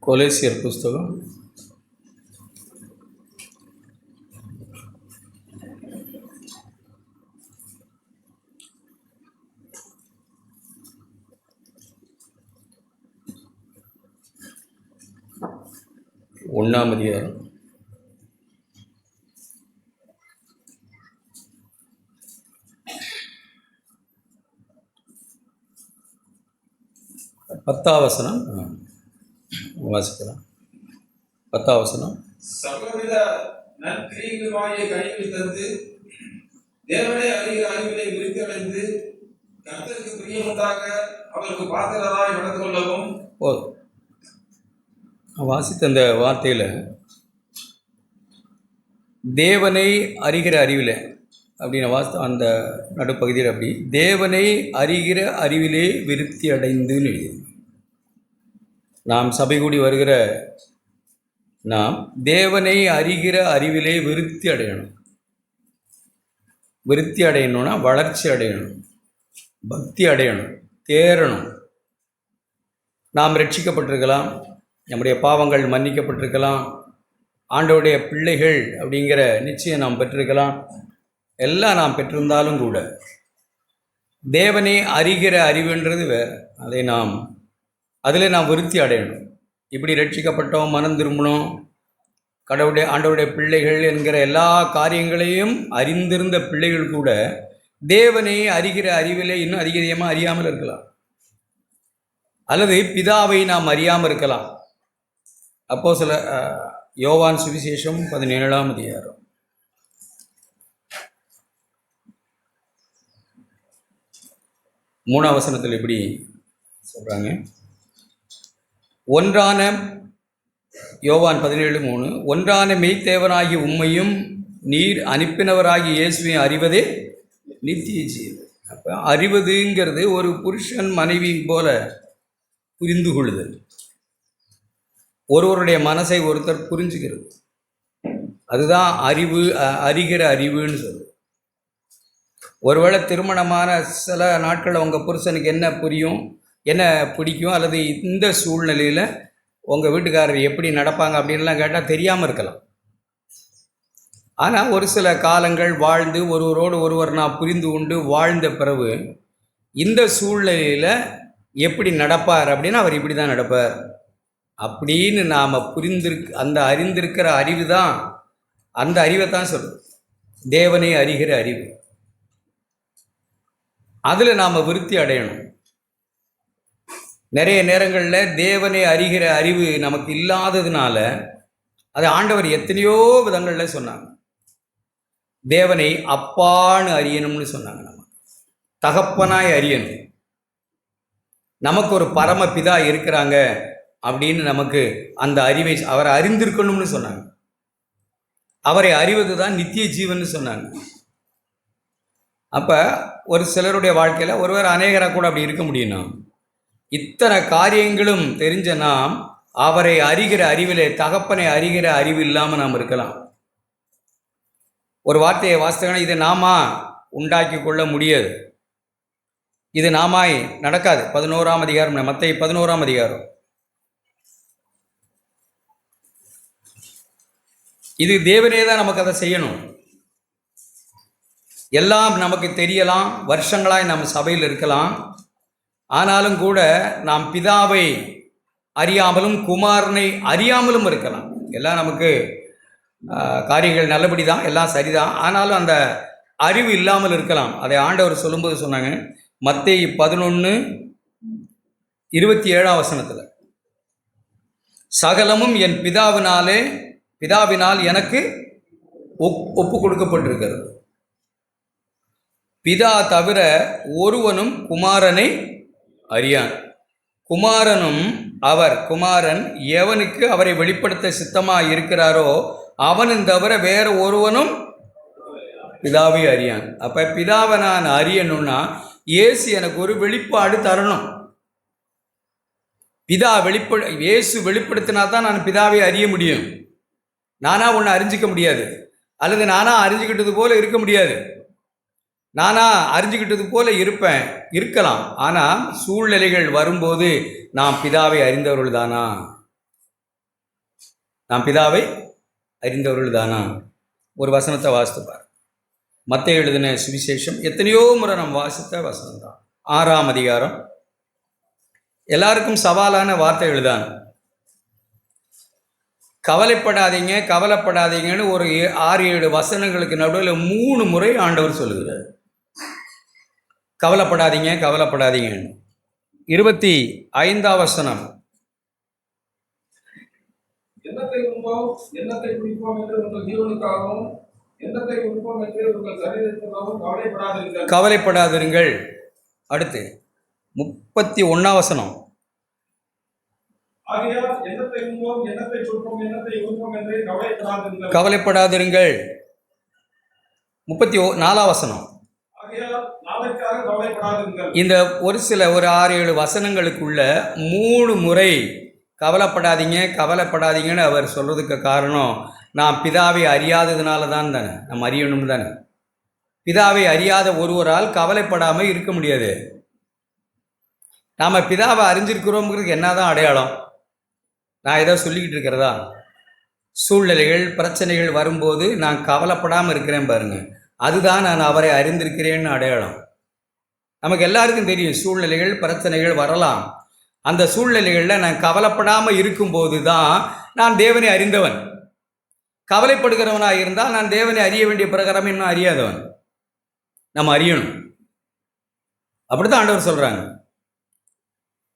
கொலேசியர் புஸ்தகம் 1 அதிகாரம் 10 வசனம் வாசிக்கலாம். 10 வசனம். சகலவித நற்கிரியைகளுமாகிய கனிகளை தந்து தேவனை அறிகிற அறிவிலே விருத்தி அடைந்து கர்த்தருக்கு பிரியமுண்டாக அவருக்கு பாத்திரராய் நடந்து கொள்ளவும். வாசித்த அந்த வார்த்தையில் தேவனை அறிகிற அறிவில் அப்படின்னு வாசித்த அந்த நடுப்பகுதியில் அப்படி தேவனை அறிகிற அறிவிலே விருத்தி அடைந்துன்னு எழுதி. நாம் சபை கூடி வருகிற நாம் தேவனை அறிகிற அறிவிலே விருத்தி அடையணும். விருத்தி அடையணும்னா வளர்ச்சி அடையணும், பக்தி அடையணும், தேறணும். நாம் ரட்சிக்கப்பட்டிருக்கலாம், நம்முடைய பாவங்கள் மன்னிக்கப்பட்டிருக்கலாம், ஆண்டவருடைய பிள்ளைகள் அப்படிங்கிற நிச்சயம் நாம் பெற்றிருக்கலாம். எல்லாம் நாம் பெற்றிருந்தாலும் கூட தேவனை அறிகிற அறிவுன்றது வேறு. அதில் நாம் விருத்தி அடையணும். இப்படி ரட்சிக்கப்பட்டோம், மனம் திரும்பணும், ஆண்டவருடைய பிள்ளைகள் என்கிற எல்லா காரியங்களையும் அறிந்திருந்த பிள்ளைகள் கூட தேவனை அறிகிற அறிவிலே இன்னும் அதிகமாக அறியாமல் இருக்கலாம், அல்லது பிதாவை நாம் அறியாமல் இருக்கலாம். அப்போ சில யோவான் சுவிசேஷம் 17ஆம் அதிகாரம் 3 வசனத்தில் எப்படி சொல்கிறாங்க? யோவான் 17:3 ஒன்றான மெய்த்தேவனாகி உம்மையும் நீர் அனுப்பினவராகி இயேசுவையும் அறிவதே நித்திய ஜீவன். அப்போ அறிவதுங்கிறது ஒரு புருஷன் மனைவி போல புரிந்து கொள்ளுதல், ஒருவருடைய மனசை ஒருத்தர் புரிஞ்சுக்கிறது. அதுதான் அறிவு, அறிகிற அறிவுன்னு சொல்லுது. ஒருவேளை திருமணமான சில நாட்களில் உங்கள் புருஷனுக்கு என்ன புரியும், என்ன பிடிக்கும், அல்லது இந்த சூழ்நிலையில் உங்கள் வீட்டுக்காரர் எப்படி நடப்பாங்க அப்படின்லாம் கேட்டால் தெரியாமல் இருக்கலாம். ஆனால் ஒரு சில காலங்கள் வாழ்ந்து ஒருவரோடு ஒருவர் நான் புரிந்து கொண்டு வாழ்ந்த பிறகு இந்த சூழ்நிலையில் எப்படி நடப்பார் அப்படின்னா அவர் இப்படி தான் நடப்பார் அப்படின்னு நாம் அந்த அறிந்திருக்கிற அறிவு தான், அந்த அறிவை தான் சொல்லுது தேவனை அறிகிற அறிவு. அதில் நாம் விருத்தி அடையணும். நிறைய நேரங்களில் தேவனை அறிகிற அறிவு நமக்கு இல்லாததுனால அதை ஆண்டவர் எத்தனையோ விதங்களில் சொன்னாங்க. தேவனை அப்பான்னு அறியணும்னு சொன்னாங்க, நம்ம தகப்பனாய் அறியணும், நமக்கு ஒரு பரமபிதா இருக்கிறாங்க அப்படின்னு நமக்கு அந்த அறிவை அவரை அறிந்திருக்கணும்னு சொன்னாங்க. அவரை அறிவது தான் நித்திய ஜீவன் சொன்னாங்க. அப்போ ஒரு சிலருடைய வாழ்க்கையில் ஒருவர் அநேகராக கூட அப்படி இருக்க முடியும்னா, இத்தனை காரியங்களும் தெரிஞ்ச நாம் அவரை அறிகிற அறிவிலே, தகப்பனை அறிகிற அறிவு இல்லாமல் நாம் இருக்கலாம். ஒரு வார்த்தையை வாசித்தோன்னா இதை நாம உண்டாக்கி கொள்ள முடியாது, இது நாமாய் நடக்காது. 11ஆம் அதிகாரம், மத்தேயு 11ஆம் அதிகாரம். இது தேவனே தான் நமக்கு அதை செய்யணும். எல்லாம் நமக்கு தெரியலாம், வருஷங்களாய் நம்ம சபையில் இருக்கலாம், ஆனாலும் கூட நாம் பிதாவை அறியாமலும் குமாரனை அறியாமலும் இருக்கலாம். எல்லாம் நமக்கு காரியங்கள் நல்லபடி தான், எல்லாம் சரிதான், ஆனாலும் அந்த அறிவு இல்லாமல் இருக்கலாம். அதை ஆண்டவர் சொல்லும்போது சொன்னாங்க, மத்தேயு 11:27 வசனத்தில், சகலமும் என் பிதாவினால் எனக்கு ஒப்பு கொடுக்கப்பட்டிருக்கிறது. பிதா தவிர ஒருவனும் குமாரனை அறியான், குமாரன் எவனுக்கு அவரை வெளிப்படுத்த சித்தமாக இருக்கிறாரோ அவனும் தவிர வேற ஒருவனும் பிதாவை அறியான். அப்போ பிதாவை நான் அறியணும்னா இயேசு எனக்கு ஒரு வெளிப்பாடு தரணும். இயேசு வெளிப்படுத்தினா தான் நான் பிதாவை அறிய முடியும். நானாக ஒன்று அறிஞ்சிக்க முடியாது, அல்லது நானாக அறிஞ்சிக்கிட்டது போல இருக்க முடியாது. நானாக அறிஞ்சிக்கிட்டது போல இருக்கலாம், ஆனால் சூழ்நிலைகள் வரும்போது நாம் பிதாவை அறிந்தவர்கள் தானா? நாம் பிதாவை அறிந்தவர்கள் தானா? ஒரு வசனத்தை வாசித்துப்பார். மத்தேயு எழுதின சுவிசேஷம் எத்தனையோ முறை நம்ம வாசித்த வசனம் தான். 6ஆம் அதிகாரம். எல்லாருக்கும் சவாலான வார்த்தைகள் தான். கவலைப்படாதீங்க கவலைப்படாதீங்கன்னு ஒரு 6-7 வசனங்களுக்கு நடுவில் 3 முறை ஆண்டவர் சொல்லுகிறார் கவலைப்படாதீங்க கவலைப்படாதீங்கன்னு. 25ஆம் வசனம், எண்ணத்தை உண்போம் எண்ணத்தை குடிப்போம் என்று உங்கள் ஜீவனுக்காகவும் எண்ணத்தை உண்போம் என்று உங்கள் சரீரத்திற்காகவும் கவலைப்படாதிருங்கள். கவலைப்படாதிருங்கள். அடுத்து 31ஆம் வசனம், ஆகையால் எண்ணத்தை உண்போம் எண்ணத்தை குடிப்போம் எண்ணத்தை உண்போம் என்று கவலைப்படாதிருங்கள். கவலைப்படாதிருங்கள். 34ஆம் வசனம். ஆகையால் நாளைக்காக கவலைப்படாதிருங்கள். இந்த ஒரு 6-7 வசனங்களுக்குள்ள 3 முறை கவலைப்படாதீங்க கவலைப்படாதீங்கன்னு அவர் சொல்கிறதுக்கு காரணம், நான் பிதாவை அறியாததுனால தான் தானே. நம்ம அறியணும் தானே. பிதாவை அறியாத ஒருவரால் கவலைப்படாமல் இருக்க முடியாது. நாம் பிதாவை அறிஞ்சிருக்கிறோங்கிறதுக்கு என்ன தான் அடையாளம்? நான் ஏதோ சொல்லிக்கிட்டு இருக்கிறதா? சூழ்நிலைகள் பிரச்சனைகள் வரும்போது நான் கவலைப்படாமல் இருக்கிறேன் பாருங்கள், அதுதான் நான் அவரை அறிந்திருக்கிறேன்னு அடையாளம். நமக்கு எல்லாருக்கும் தெரியும் சூழ்நிலைகள் பிரச்சனைகள் வரலாம். அந்த சூழ்நிலைகளில் நான் கவலைப்படாமல் இருக்கும்போது தான் நான் தேவனை அறிந்தவன். கவலைப்படுகிறவனாக இருந்தால் நான் தேவனை அறிய வேண்டிய பிரகாரம் இன்னும் அறியாதவன். நம்ம அறியணும். அப்படி தான் ஆண்டவர் சொல்கிறாங்க.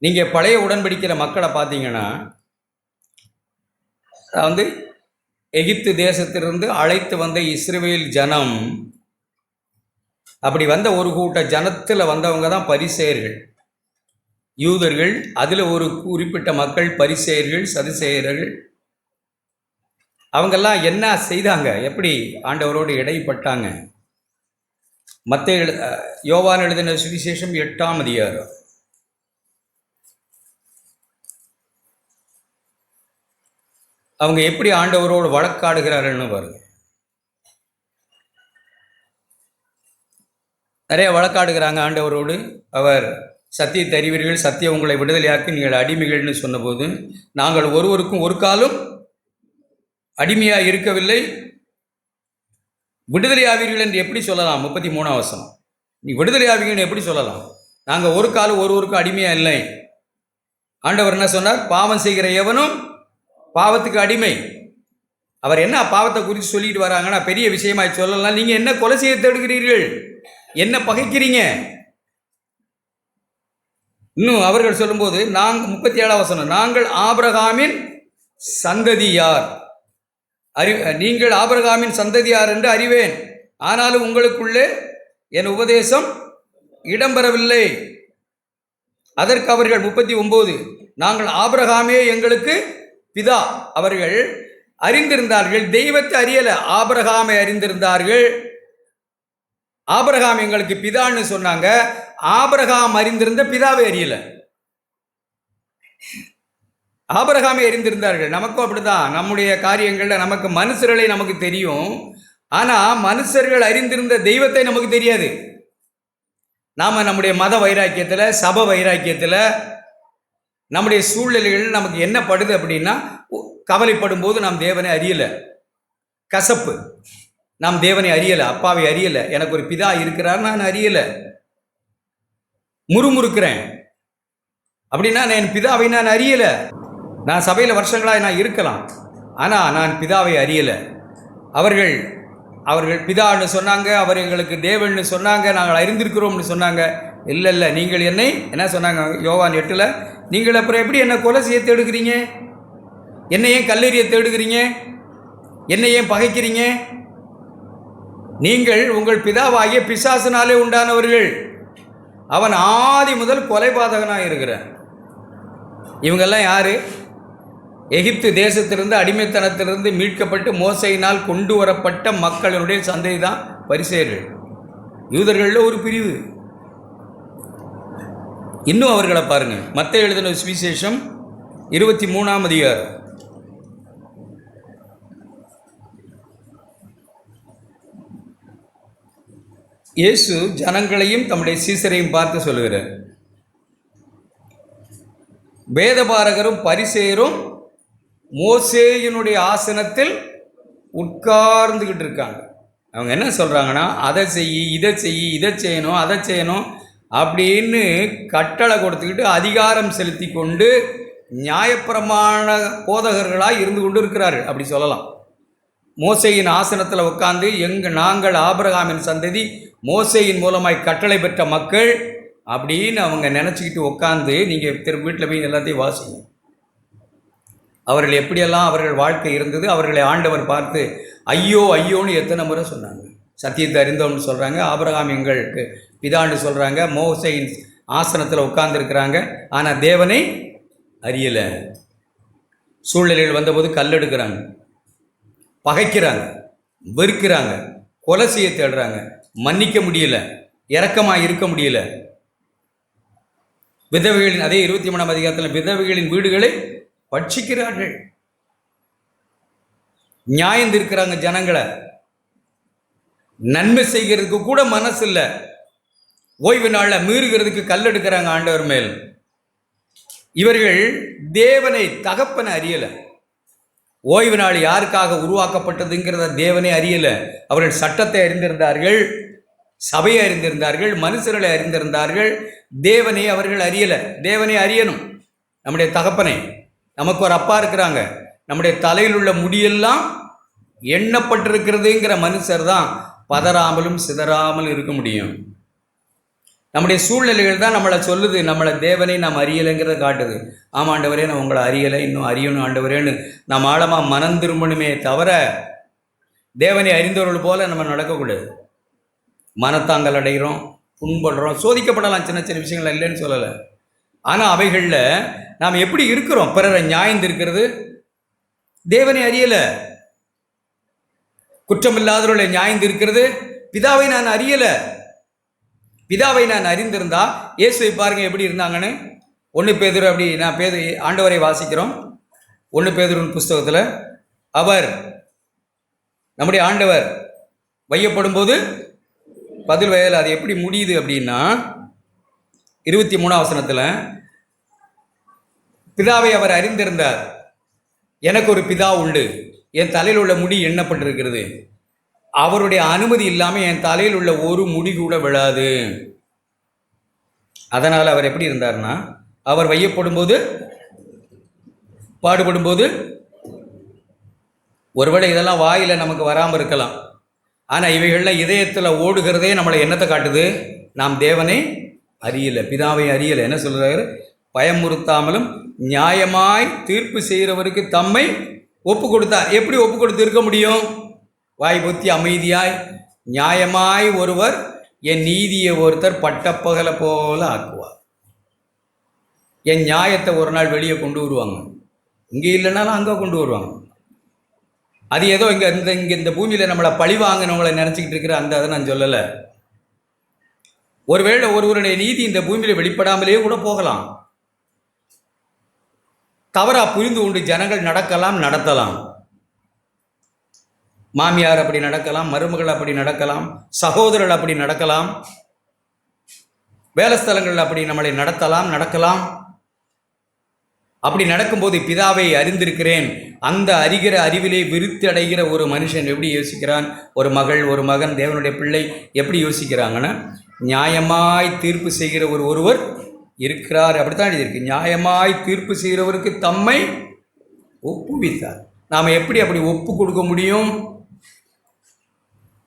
நீங்கள் பழைய உடன்படிக்கிற மக்களை பார்த்தீங்கன்னா, எகிப்து தேசத்திலிருந்து அழைத்து வந்த இஸ்ரவேல் ஜனம், அப்படி வந்த ஒரு கூட்ட ஜனத்தில் வந்தவங்க தான் பரிசேயர்கள், யூதர்கள். அதில் ஒரு குறிப்பிட்ட மக்கள் பரிசேயர்கள், சதுசேயர்கள். அவங்கெல்லாம் என்ன செய்தாங்க, எப்படி ஆண்டவரோடு இடைப்பட்டாங்க? யோவான் எழுதின சுவிசேஷம் 8ஆம் அதிகாரம். அவங்க எப்படி ஆண்டவரோடு வழக்காடுகிறார்கள்னு பாருங்க. நிறைய வழக்காடுகிறாங்க ஆண்டவரோடு. அவர் சத்தியத்தை அறிவீர்கள், சத்தியம் உங்களை விடுதலையாக்கி நீங்கள் அடிமைகள்னு சொன்னபோது, நாங்கள் ஒருவருக்கும் ஒரு காலம் அடிமையாக இருக்கவில்லை, விடுதலையாவீர்கள் என்று எப்படி சொல்லலாம்? 33ஆம் வசனம். நீ விடுதலையாவீங்கன்னு எப்படி சொல்லலாம்? நாங்கள் ஒரு காலம் ஒருவருக்கும் அடிமையாக இல்லை. ஆண்டவர் என்ன சொன்னார்? பாவம் செய்கிற எவனும் பாவத்துக்கு அடிமை. அவர் என்ன பாவத்தை குறித்து சொல்லிட்டு வராங்கன்னா, பெரிய விஷயமாய் சொல்லலாம். நீங்கள் என்ன கொலை செய்ய தேடுகிறீர்கள், என்ன பகைக்கிறீங்க? இன்னும் அவர்கள் சொல்லும்போது 37ஆம் வசனம், நாங்கள் ஆபிரகாமின் சந்ததியார், நீங்கள் ஆபிரகாமின் சந்ததியார் என்று அறிவேன், ஆனாலும் உங்களுக்குள்ளே என் உபதேசம் இடம்பெறவில்லை. அதற்கு அவர்கள் 39, நாங்கள் ஆபிரகாமே எங்களுக்கு பிதா. அவர்கள் அறிந்திருந்தார்கள், தெய்வத்தை அறியல, ஆபிரகாமை அறிந்திருந்தார்கள். ஆபிரகாம் எங்களுக்கு பிதான்னு சொன்னாங்க. ஆபிரகாம் அறிந்திருந்த பிதாவை அறியல. ஆபிரகாமை அறிந்திருந்தார்கள். நமக்கும் அப்படிதான். நம்முடைய காரியங்களில் நமக்கு மனுஷர்களை நமக்கு தெரியும், ஆனால் மனுஷர்கள் அறிந்திருந்த தெய்வத்தை நமக்கு தெரியாது. நாம் நம்முடைய மத வைராக்கியத்தில், சப வைராக்கியத்தில், நம்முடைய சூழ்நிலைகள் நமக்கு என்ன படுது அப்படின்னா, கவலைப்படும் போது நாம் தேவனை அறியலை. கசப்பு, நாம் தேவனை அறியலை, அப்பாவை அறியலை, எனக்கு ஒரு பிதா இருக்கிறார் நான் அறியலை, முறுமுறுக்கிறேன் அப்படின்னா என் பிதாவை நான் அறியலை. நான் சபையில் வருஷங்களாக நான் இருக்கலாம், ஆனால் நான் பிதாவை அறியலை. அவர்கள் பிதான்னு சொன்னாங்க, அவர் எங்களுக்கு தேவன்னு சொன்னாங்க, நாங்கள் அறிந்திருக்கிறோம்னு சொன்னாங்க. இல்லை, நீங்கள் என்னை என்ன சொன்னாங்க? யோவான் 8, நீங்கள் அப்புறம் எப்படி என்னை கொலை செய்ய தேடுகிறீங்க, என்னை ஏன் கல்லெறிய தேடுகிறீங்க, என்னை ஏன் பகைக்கிறீங்க? நீங்கள் உங்கள் பிதாவாகிய பிசாசினாலே உண்டானவர்கள், அவன் ஆதி முதல் கொலைபாதகனாக இருக்கிறான். இவங்கெல்லாம் யாரு? எகிப்து தேசத்திலிருந்து, அடிமைத்தனத்திலிருந்து மீட்கப்பட்டு மோசையினால் கொண்டு வரப்பட்ட மக்களுடைய சந்ததி தான் பரிசேயர்கள். யூதர்களில் ஒரு பிரிவு. இன்னும் அவர்களை பாருங்க. மத்தேயு எழுதின சுவிசேஷம் 23ஆம் அதிகாரம். இயேசு ஜனங்களையும் தம்முடைய சீசரையும் பார்த்து சொல்லுகிறார், வேதபாரகரும் பரிசேயரும் மோசேயினுடைய ஆசனத்தில் உட்கார்ந்துக்கிட்டு இருக்காங்க. அவங்க என்ன சொல்கிறாங்கன்னா, அதை செய், இதை செய், இதை செய்யணும், அதை செய்யணும் அப்படின்னு கட்டளை கொடுத்துக்கிட்டு அதிகாரம் செலுத்தி கொண்டு நியாயப்பிரமாண போதகர்களாக இருந்து கொண்டு இருக்கிறார்கள். அப்படி சொல்லலாம். மோசேயின் ஆசனத்தில் உட்கார்ந்து நாங்கள் ஆபிரகாமின் சந்ததி, மோசேயின் மூலமாய் கட்டளை பெற்ற மக்கள் அப்படின்னு அவங்க நினச்சிக்கிட்டு உட்காந்து, நீங்கள் வீட்டில் போய் எல்லாத்தையும் வாசிங்க. அவர்கள் எப்படியெல்லாம் அவர்கள் வாழ்க்கை இருந்தது, அவர்களை ஆண்டவர் பார்த்து ஐயோ ஐயோன்னு எத்தனை முறை சொன்னாங்க. சத்தியத்தை அறிந்தோம்னு சொல்கிறாங்க, ஆபிரகாம் எங்களுக்கு பிதான்னு சொல்கிறாங்க, மோசேயின் ஆசனத்தில் உட்கார்ந்துருக்கிறாங்க. ஆனால் தேவனை அறியலை. சூழ்நிலைகள் வந்தபோது கல்லெடுக்கிறாங்க, பகைக்கிறாங்க, வெறுக்கிறாங்க, கொலை செய்ய தேடுறாங்க, மன்னிக்க முடியல, இரக்கமாக இருக்க முடியல. விதவைகளின் அதே 23ஆம் அதிகாரத்தில் விதவைகளின் வீடுகளை பட்சிக்கிறார்கள், நியாயம் இருக்கிறாங்க, ஜனங்களை நன்மை செய்கிறதுக்கு கூட மனசு இல்லை. ஓய்வு நாளில் மீறுகிறதுக்கு கல்லெடுக்கிறாங்க ஆண்டவர் மேல். இவர்கள் தேவனை தகப்பனை அறியலை. ஓய்வு நாள் யாருக்காக உருவாக்கப்பட்டதுங்கிறத தேவனை அறியலை. அவர்கள் சட்டத்தை அறிந்திருந்தார்கள், சபையை அறிந்திருந்தார்கள், மனுஷர்களை அறிந்திருந்தார்கள். தேவனை அவர்கள் அறியலை. தேவனை அறியணும். நம்முடைய தகப்பனை, நமக்கு ஒரு அப்பா இருக்கிறாங்க, நம்முடைய தலையில் உள்ள முடியெல்லாம் எண்ணப்பட்டிருக்கிறதுங்கிற மனுஷர் தான் பதறாமலும் சிதறாமல் இருக்க முடியும். நம்முடைய சூழ்நிலைகள் தான் நம்மளை சொல்லுது, நம்மளை தேவனை நாம் அறியலைங்கிறத காட்டுது. ஆமாம் ஆண்டவரே, நான் உங்களை அறியலை, இன்னும் அறியணும் ஆண்டவரேன்னு நாம் ஆழமாக மனம் திரும்பணுமே தவிர தேவனை அறிந்தவர்கள் போல நம்ம நடக்கக்கூடாது. மனத்தாங்கல் அடைகிறோம், புண்படுறோம், சோதிக்கப்படலாம், சின்ன சின்ன விஷயங்கள் இல்லைன்னு சொல்லலை. ஆனால் அவைகளில் நாம் எப்படி இருக்கிறோம்? பிறரை நியாயம் இருக்கிறது, தேவனை அறியலை. குற்றமில்லாதவர்களை நியாயம் இருக்கிறது, பிதாவை நான் அறியலை. பிதாவை நான் அறிந்திருந்தா இயேசுவை பாருங்க எப்படி இருந்தாங்கன்னு. 1 பேதுரு, அப்படி நான் ஆண்டவரை வாசிக்கிறோம். 1 பேதுருவின் புஸ்தகத்தில் அவர், நம்முடைய ஆண்டவர் வையப்படும் போது பதில் வயதில் அது எப்படி முடியுது அப்படின்னா 23ஆம் வசனத்தில், பிதாவை அவர் அறிந்திருந்தார், எனக்கு ஒரு பிதா உண்டு, என் தலையில் உள்ள முடி எண்ணப்பட்டிருக்கிறது, அவருடைய அனுமதி இல்லாமல் என் தலையில் உள்ள ஒரு முடி கூட விழாது. அதனால் அவர் எப்படி இருந்தார்னா, அவர் வையப்படும் போது, பாடுபடும் போது, ஒருவேளை இதெல்லாம் வாயில் நமக்கு வராமல் இருக்கலாம், ஆனால் இவைகளில் இதயத்தில் ஓடுகிறதே நம்மளை என்னத்தை காட்டுது? நாம் தேவனை அறியலை, பிதாவை அறியலை. என்ன சொல்கிறாரு? பயமுறுத்தாமலும் நியாயமாய் தீர்ப்பு செய்கிறவருக்கு தம்மை ஒப்பு கொடுத்தார். எப்படி ஒப்பு கொடுத்து இருக்க முடியும்? வாய் பொத்தி அமைதியாய் நியாயமாய் ஒருவர் என் நீதியை ஒருத்தர் பட்டப்பகலை போல ஆக்குவார். என் நியாயத்தை ஒரு நாள் வெளியே கொண்டு வருவாங்க. இங்கே இல்லைனாலும் அங்கே கொண்டு வருவாங்க. அது ஏதோ இங்கே இந்த பூமியில் நம்மளை பழி வாங்கினவங்களை நினச்சிக்கிட்டு இருக்கிற அதை நான் சொல்லலை. ஒருவேளை ஒருவருடைய நீதி இந்த பூமியில் வெளிப்படாமலே கூட போகலாம். தவறாக புரிந்து கொண்டு ஜனங்கள் நடத்தலாம். மாமியார் அப்படி நடக்கலாம், மருமகள் அப்படி நடக்கலாம், சகோதரர்கள் அப்படி நடக்கலாம், வேலை ஸ்தலங்கள் அப்படி நம்மளை நடக்கலாம். அப்படி நடக்கும்போது பிதாவை அறிந்திருக்கிறேன், அந்த அறிகிற அறிவிலே விருத்தி அடைகிற ஒரு மனுஷன் எப்படி யோசிக்கிறான்? ஒரு மகள், ஒரு மகன், தேவனுடைய பிள்ளை எப்படி யோசிக்கிறாங்கன்னா, நியாயமாய் தீர்ப்பு செய்கிற ஒருவர் இருக்கிறார். அப்படித்தான் எழுதியிருக்கு. நியாயமாய் தீர்ப்பு செய்கிறவருக்கு தம்மை ஒப்புவித்தார். நாம் எப்படி அப்படி ஒப்பு கொடுக்க முடியும்?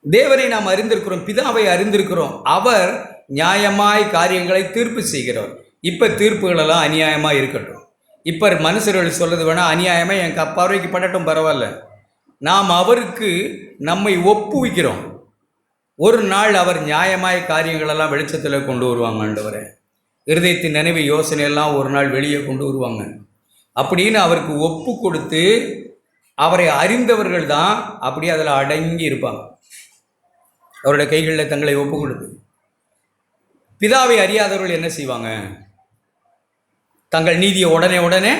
தேவனை நாம் அறிந்திருக்கிறோம், பிதாவை அறிந்திருக்கிறோம். அவர் நியாயமாய் காரியங்களை தீர்ப்பு செய்கிறவர். இப்போ தீர்ப்புகளெல்லாம் அநியாயமாக இருக்கட்டும். இப்போ மனுஷர்கள் சொல்கிறது வேணால் அநியாயமாக என் பார்வைக்கு படட்டும், பரவாயில்ல. நாம் அவருக்கு நம்மை ஒப்புவிக்கிறோம். ஒரு நாள் அவர் நியாயமாய் காரியங்களெல்லாம் வெளிச்சத்தில் கொண்டு வருவாங்க. ஆண்டவரை இருதயத்தின் நினைவு யோசனையெல்லாம் ஒரு நாள் வெளியே கொண்டு வருவாங்க. அப்படின்னு அவருக்கு ஒப்பு கொடுத்து அவரை அறிந்தவர்கள் தான் அப்படி அதில் அடங்கி இருப்பாங்க. அவருடைய கைகளில் தங்களை ஒப்பு கொடுத்து. பிதாவை அறியாதவர்கள் என்ன செய்வாங்க? தங்கள் நீதியை உடனே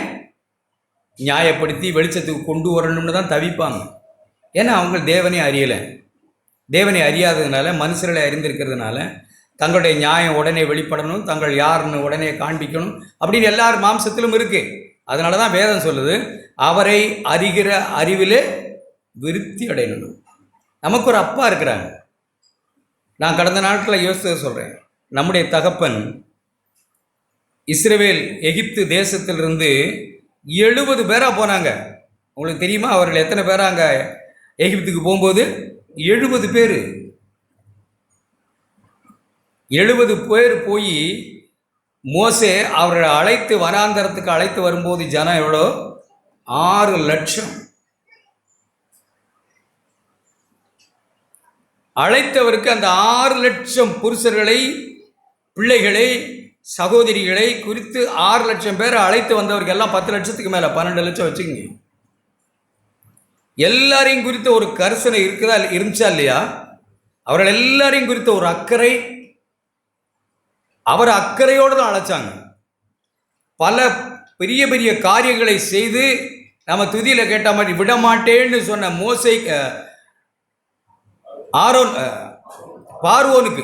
நியாயப்படுத்தி வெளிச்சத்துக்கு கொண்டு வரணும்னு தான் தவிப்பாங்க. ஏன்னா அவங்க தேவனை அறியலை. தேவனை அறியாததுனால, மனுஷர்களை அறிந்திருக்கிறதுனால தங்களுடைய நியாயம் உடனே வெளிப்படணும், தங்கள் யாருன்னு உடனே காண்பிக்கணும் அப்படின்னு எல்லாரும் மாம்சத்திலும் இருக்குது. அதனால தான் வேதம் சொல்லுது, அவரை அறிகிற அறிவிலே விருத்தி அடையணும். நமக்கு ஒரு அப்பா இருக்கிறாங்க. நான் கடந்த நாட்களில் யோசித்து சொல்கிறேன். நம்முடைய தகப்பன் இஸ்ரவேல் எகிப்து தேசத்திலிருந்து 70 பேராக போனாங்க. உங்களுக்கு தெரியுமா அவர்கள் எத்தனை பேராக அங்கே எகிப்துக்கு போகும்போது? 70 பேர். 70 பேர் போய் மோசே அவர்களை அழைத்து வனாந்தரத்துக்கு அழைத்து வரும்போது ஜனம் எவ்வளோ? 6 லட்சம். அழைத்தவருக்கு அந்த 6 லட்சம் புருஷர்களை, பிள்ளைகளை, சகோதரிகளை குறித்து 6 லட்சம் பேரை அழைத்து வந்தவருக்கு எல்லாம் 10 லட்சத்துக்கு மேலே, 12 லட்சம் வச்சுக்கோங்க. எல்லாரையும் குறித்த ஒரு கரிசனை இருந்துச்சா இல்லையா? அவர்கள் எல்லாரையும் குறித்த ஒரு அக்கறை, அவர் அக்கறையோடு தான் அழைச்சாங்க. பல பெரிய பெரிய காரியங்களை செய்து நம்ம துதியில் கேட்ட மாதிரி விடமாட்டேன்னு சொன்ன மோசே பார்வோனுக்கு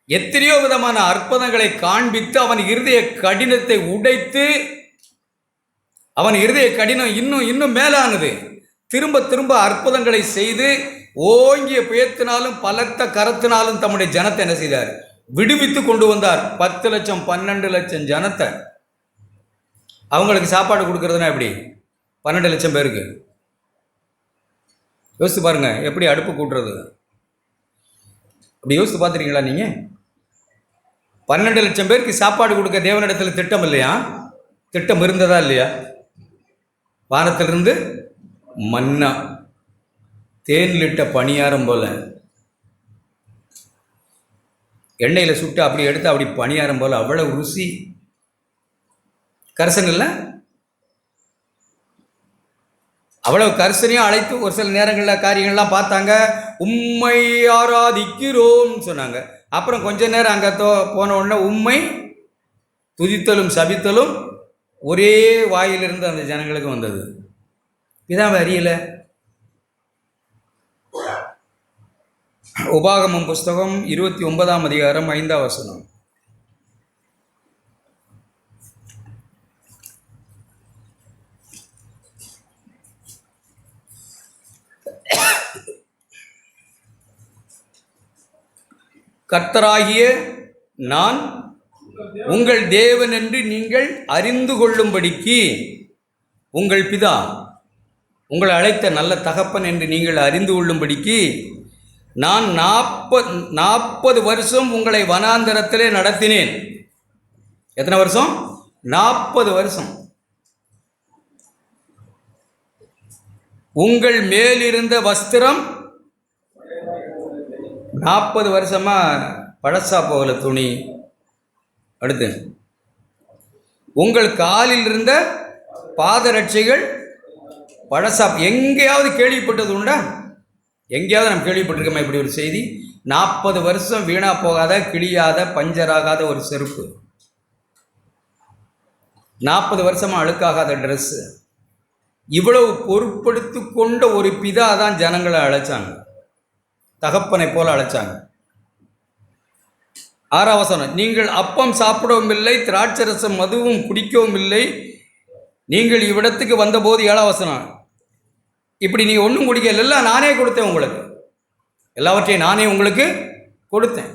எத்தனையோ விதமான அற்புதங்களை காண்பித்து அவன் இருதய கடினத்தை உடைத்து, அவன் இருதய கடினம் இன்னும் மேலானது. திரும்ப திரும்ப அற்புதங்களை செய்து ஓங்கிய புயத்தினாலும் பலத்த கரத்தினாலும் தம்முடைய ஜனத்தை என்ன செய்தார்? விடுவித்து கொண்டு வந்தார். 10 லட்சம் 12 லட்சம் ஜனத்தை. அவங்களுக்கு சாப்பாடு கொடுக்கறதுனா எப்படி? 12 லட்சம் பேருக்கு யோசித்து பாருங்க, எப்படி அடுப்பு கூட்டுறது? அப்படி யோசித்து பார்த்துருக்கீங்களா நீங்கள்? 12 லட்சம் பேருக்கு சாப்பாடு கொடுக்க தேவனிடத்தில் திட்டம் இல்லையா? திட்டம் இருந்ததா இல்லையா? வானத்திலிருந்து மன்னா, தேன்லிட்ட பணியாரம் போல, எண்ணெயில் சுட்டு அப்படி எடுத்து அப்படி பணியாரம் போல, அவ்வளவு ருசி. கரிசன் இல்லை, அவ்வளவு கரிசனையும் அழைத்து ஒரு சில நேரங்களில் காரியங்கள்லாம் பார்த்தாங்க. உம்மை ஆராதிக்கிறோம் சொன்னாங்க. அப்புறம் கொஞ்ச நேரம் அங்கே போன உடனே உம்மை துதித்தலும் சபித்தலும் ஒரே வாயிலிருந்து அந்த ஜனங்களுக்கு வந்தது. இதான் அறியல. உபாகமம் புஸ்தகம் 29ஆம் அதிகாரம் 5ஆம் வசனம். கர்த்தராகிய நான் உங்கள் தேவன் என்று நீங்கள் அறிந்து கொள்ளும்படிக்கு, உங்கள் பிதா உங்களை அழைத்த நல்ல தகப்பன் என்று நீங்கள் அறிந்து கொள்ளும்படிக்கு, நான் 40 வருஷம் உங்களை வனாந்தரத்திலே நடத்தினேன். எத்தனை வருஷம்? 40 வருஷம். உங்கள் மேலிருந்த வஸ்திரம் 40 வருஷமா பழசா போகல துணி. அடுத்து, உங்கள் காலில் இருந்த பாதரட்சைகள் பழசா. எங்கேயாவது கேள்விப்பட்டது உண்டா? எங்கேயாவது நம்ம கேள்விப்பட்டிருக்கோமா இப்படி ஒரு செய்தி? 40 வருஷம் வீணா போகாத, கிழியாத, பஞ்சராகாத ஒரு செருப்பு, 40 வருஷமா அழுக்காகாத ட்ரெஸ்ஸு. இவ்வளவு பொறுப்படுத்தி கொண்ட ஒரு பிதா தான் ஜனங்களை அழைச்சாங்க, தகப்பனை போல அழைச்சாங்க. 6ஆம் வசனம், நீங்கள் அப்பம் சாப்பிடவும் இல்லை, திராட்சரசம் மதுவும் குடிக்கவும் இல்லை, நீங்கள் இவ்விடத்துக்கு வந்தபோது. 7ஆம் வசனம், இப்படி நீங்கள் ஒன்றும் குடிக்கல, எல்லாம் நானே கொடுத்தேன் உங்களுக்கு, எல்லாவற்றையும் நானே உங்களுக்கு கொடுத்தேன்.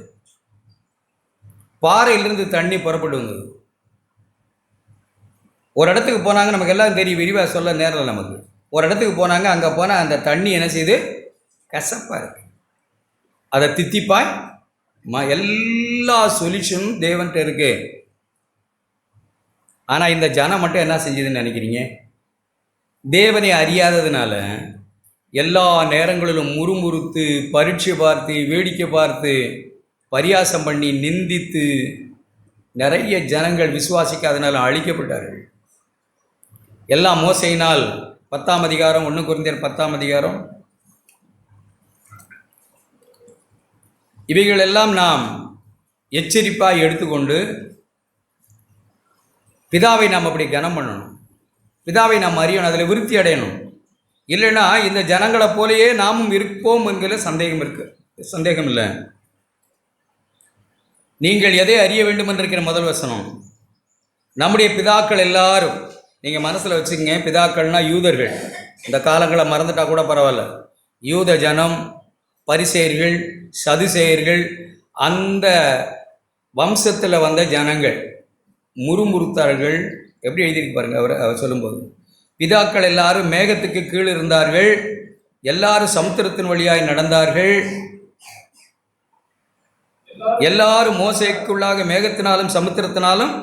பாறையிலிருந்து தண்ணி புறப்பட்டு வந்தது. ஒரு இடத்துக்கு போனாங்க, நமக்கு எல்லாம் தெரியும், விரிவாக சொல்ல நேரம் நமக்கு. ஒரு இடத்துக்கு போனாங்க, அங்கே போனால் அந்த தண்ணி என்ன செய்யுது? கசப்பாக இருக்கு. அதை தித்திப்பாய் எல்லா சொல்யூஷனும் தேவன்கிட்ட இருக்கு. ஆனால் இந்த ஜனம் மட்டும் என்ன செஞ்சதுன்னு நினைக்கிறீங்க? தேவனை அறியாததுனால எல்லா நேரங்களிலும் முறுமுறுத்து, பரீட்சை பார்த்து, வேடிக்கை பார்த்து, பரியாசம் பண்ணி, நிந்தித்து நிறைய ஜனங்கள் விசுவாசிக்காதனால அழிக்கப்பட்டார்கள். எல்லாம் மோசையினால். 10ஆம் அதிகாரம் 1 கொரிந்தியர் 10ஆம் அதிகாரம். இவைகளெல்லாம் நாம் எச்சரிப்பாக எடுத்துக்கொண்டு பிதாவை நாம் அப்படி கனம் பண்ணணும், பிதாவை நாம் அறியணும், அதில் விருத்தி அடையணும். இல்லைன்னா இந்த ஜனங்களை போலேயே நாமும் இருப்போம் என்கிற சந்தேகம் இல்லை. நீங்கள் எதை அறிய வேண்டும் என்றிருக்கிற முதல் வசனம், நம்முடைய பிதாக்கள் எல்லாரும் நீங்கள் மனசில் வச்சுக்கங்க, பிதாக்கள்னா யூதர்கள். இந்த காலங்களை மறந்துட்டா கூட பரவாயில்ல. யூத ஜனம், பரிசேயர்கள், சதுசேயர்கள், அந்த வம்சத்தில் வந்த ஜனங்கள், முறுமுறுத்தார்கள். எப்படி எழுதியிருக்கு பாருங்க அவர் சொல்லும்போது, பிதாக்கள் எல்லாரும் மேகத்துக்கு கீழ் இருந்தார்கள், எல்லாரும் சமுத்திரத்தின் வழியாய் நடந்தார்கள், எல்லாரும் மோசைக்குள்ளாக மேகத்தினாலும் சமுத்திரத்தினாலும்.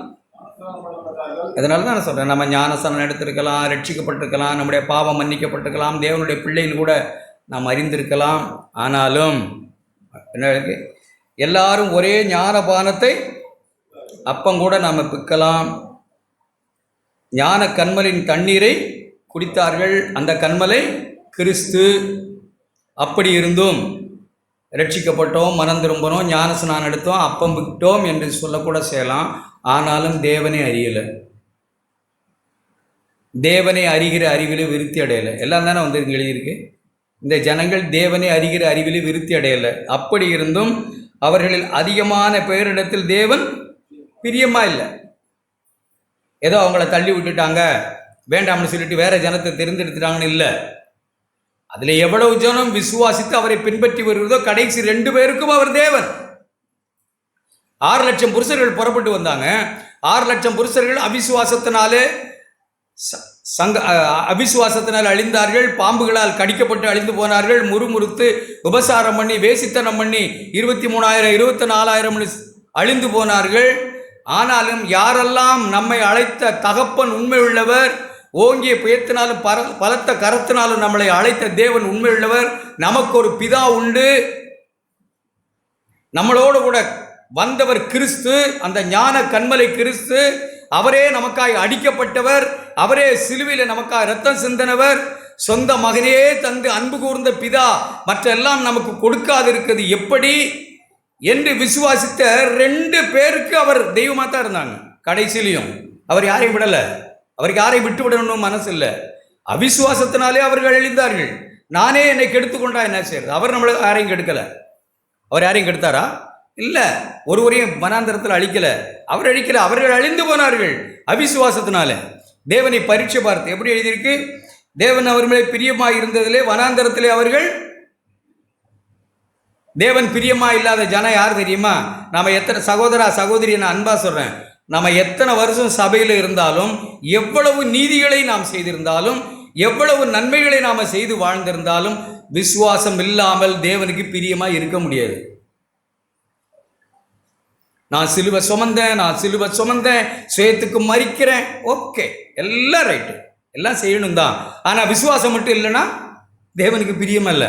அதனால தான் நான் சொல்கிறேன், நம்ம ஞானஸ்தானம் எடுத்திருக்கலாம், ரட்சிக்கப்பட்டிருக்கலாம், நம்முடைய பாவம் மன்னிக்கப்பட்டிருக்கலாம், தேவனுடைய பிள்ளைகள் கூட நாம் அறிந்திருக்கலாம். ஆனாலும் என்ன இருக்கு, எல்லாரும் ஒரே ஞானபானத்தை அப்பங்கூட நாம் பிக்கலாம். ஞான கண்மலின் தண்ணீரை குடித்தார்கள், அந்த கண்மலை கிறிஸ்து. அப்படி இருந்தும் ரட்சிக்கப்பட்டோம், மனம் திரும்பணும், ஞானஸ்நானம் எடுத்தோம், அப்பம் விட்டோம் என்று சொல்லக்கூட செய்யலாம். ஆனாலும் தேவனை அறியலை, தேவனை அறிகிற அறிவிலே விருத்தி அடையலை. எல்லாம் தானே வந்து எழுதியிருக்கு. இந்த ஜனங்கள் தேவனை அறிகிற அறிவிலே விருத்தி அடையலை. அப்படி இருந்தும் அவர்களில் அதிகமான பேரிடத்தில் தேவன் பிரியமாக இல்லை. ஏதோ அவங்கள தள்ளி விட்டுட்டாங்க, வேண்டாம்னு சொல்லிட்டு வேற ஜனத்தை தெரிந்தெடுத்துட்டாங்கன்னு இல்லை. அதில் எவ்வளவு ஜனம் விசுவாசித்து அவரை பின்பற்றி வருகிறதோ கடைசி 2 பேருக்கும் அவர் தேவன். 6 லட்சம் புருஷர்கள் புறப்பட்டு வந்தாங்க. 6 லட்சம் புருஷர்கள் அவிசுவாசத்தினாலே அவிசுவாசத்தினால் அழிந்தார்கள், பாம்புகளால் கடிக்கப்பட்டு அழிந்து போனார்கள், முறுமுறுத்து உபசாரம் பண்ணி வேசித்தனம் பண்ணி 23,000 24,000 அழிந்து போனார்கள். ஆனாலும் யாரெல்லாம் நம்மை அழைத்த தகப்பன் உண்மை உள்ளவர், ஓங்கிய புயத்தினாலும் பலத்த கரத்தினாலும் நம்மளை அழைத்த தேவன் உண்மை உள்ளவர், நமக்கு ஒரு பிதா உண்டு, நம்மளோடு கூட வந்தவர் கிறிஸ்து, அந்த ஞான கண்மலை கிறிஸ்து, அவரே நமக்காய் அடிக்கப்பட்டவர், அவரே சிலுவையில் நமக்காய் இரத்தம் சிந்தனவர், சொந்த மகனையே தந்து அன்பு கூர்ந்த பிதா மற்றெல்லாம் நமக்கு கொடுக்காது இருக்கிறது எப்படி என்று விசுவாசித்த 2 பேருக்கு அவர் தெய்வமாக தான் இருந்தாங்க. கடைசியிலையும் அவர் யாரையும் விடலை, அவருக்கு யாரையும் விட்டு விடணும் மனசு இல்லை. அவிசுவாசத்தினாலே அவர்கள் அழிந்தார்கள். நானே என்னை கெடுத்துக்கொண்டா என்ன செய்யறது? அவர் நம்மளை யாரையும் கெடுக்கலை. அவர் யாரையும் கெடுத்தாரா? இல்லை. ஒருவரையும் வனாந்தரத்தில் அழிக்கலை, அவர் அழிக்கலை. அவர்கள் அழிந்து போனார்கள் அவிசுவாசத்தினால. தேவனை பரீட்சை பார்த்து எப்படி எழுதியிருக்கு, தேவன் அவர் மேலே பிரியமாக இருந்ததிலே வனாந்தரத்திலே அவர்கள். தேவன் பிரியமா இல்லாத ஜனம் யார் தெரியுமா? நம்ம எத்தனை சகோதரா சகோதரி, நான் அன்பா சொல்றேன், நம்ம எத்தனை வருஷம் சபையில் இருந்தாலும், எவ்வளவு நீதிகளை நாம் செய்திருந்தாலும், எவ்வளவு நன்மைகளை நாம் செய்து வாழ்ந்திருந்தாலும், விசுவாசம் இல்லாமல் தேவனுக்கு பிரியமா இருக்க முடியாது. நான் சிலுவை சுமந்தேன், சுயத்துக்கு மறிக்கிறேன், ஓகே, எல்லாம் ரைட்டு, எல்லாம் செய்யணும் தான். ஆனால் விசுவாசம் மட்டும் இல்லைன்னா தேவனுக்கு பிரியமல்ல.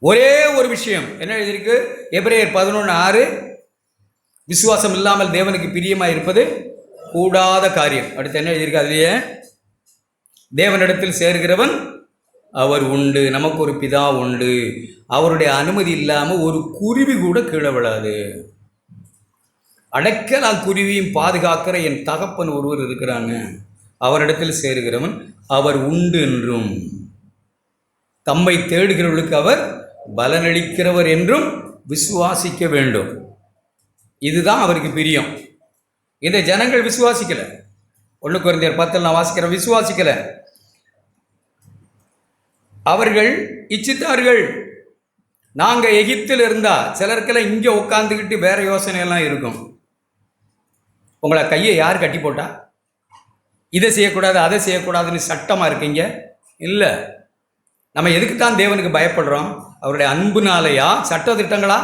ஒரே ஒரு விஷயம் என்ன எழுதியிருக்கு, எபிரேயர் 11:6, விசுவாசம் இல்லாமல் தேவனுக்கு பிரியமாக இருப்பது கூடாத காரியம். அடுத்து என்ன எழுதியிருக்கு, அதுலேயே தேவனிடத்தில் சேர்கிறவன் அவர் உண்டு, நமக்கு ஒரு பிதா உண்டு, அவருடைய அனுமதி இல்லாமல் ஒரு குருவி கூட கீழே விழாது. அடைக்கலால் குருவியும் பாதுகாக்கிற என் தகப்பன் ஒருவர் இருக்கிறாங்க, அவரிடத்தில் சேருகிறவன் அவர் உண்டு என்றும், தம்மை தேடுகிறவர்களுக்கு அவர் பலனளிக்கிறவர் என்றும் விசுவாசிக்க வேண்டும். இதுதான் அவருக்கு பிரியம். இந்த ஜனங்கள் விசுவாசிக்கல. 1 கொரிந்தியர் 10 நான் வாசிக்கிறேன், விசுவாசிக்கல. அவர்கள் இச்சித்தார்கள், நாங்கள் எகிப்தில் இருந்தா, சிலருக்கெல்லாம் இங்கே உட்காந்துக்கிட்டு வேற யோசனையெல்லாம் இருக்கும். உங்களை கையை யார் கட்டி போட்டா? இதை செய்யக்கூடாது அதை செய்யக்கூடாதுன்னு சட்டமாக இருக்கீங்க? இல்லை. நம்ம எதுக்கு தான் தேவனுக்கு பயப்படுறோம்? அவருடைய அன்புனாலையா? சட்ட திட்டங்களா?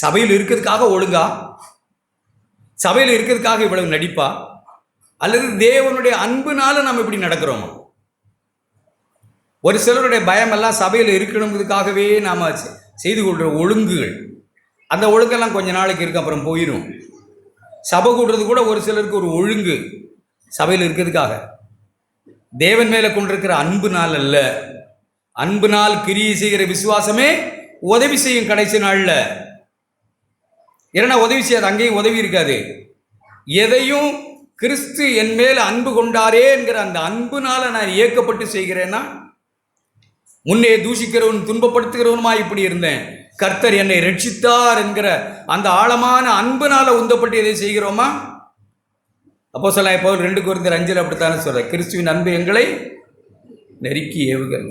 சபையில் இருக்கிறதுக்காக ஒழுங்கா? சபையில் இருக்கிறதுக்காக இவ்வளவு நடிப்பா? அல்லது தேவனுடைய அன்புனால நம்ம இப்படி நடக்கிறோம்? ஒரு சிலருடைய பயமெல்லாம் சபையில் இருக்கணுங்கிறதுக்காகவே நாம் செய்து கொள்கிற ஒழுங்குகள். அந்த ஒழுங்கெல்லாம் கொஞ்ச நாளைக்கு இருக்கு, அப்புறம் போயிடும். சபை கூடுறது கூட ஒரு சிலருக்கு ஒரு ஒழுங்கு, சபையில் இருக்கிறதுக்காக. தேவன் மேலே கொண்டிருக்கிற அன்பு நாள் அல்ல. அன்பு நாள் கிரியை செய்கிற விசுவாசமே உதவி செய்யும் கடைசி நாளில். ஏன்னா உதவி செய்யாது, அங்கேயும் உதவி இருக்காது. எதையும் கிறிஸ்து என் மேல் அன்பு கொண்டாரே என்கிற அந்த அன்புனால நான் இயக்கப்பட்டு செய்கிறேன்னா, முன்னே தூஷிக்கிறவன் துன்பப்படுத்துகிறவனுமா இப்படி இருந்தேன், கர்த்தர் என்னை ரட்சித்தார் என்கிற அந்த ஆழமான அன்புனால உந்தப்பட்டு எதை செய்கிறோமா? அப்போஸ்தலனாகிய பவுல் 2 கொரிந்தியர் 5 அப்படித்தானே சொல்கிறார், கிறிஸ்துவின் அன்பு எங்களை நெருக்கி ஏவுகிறது.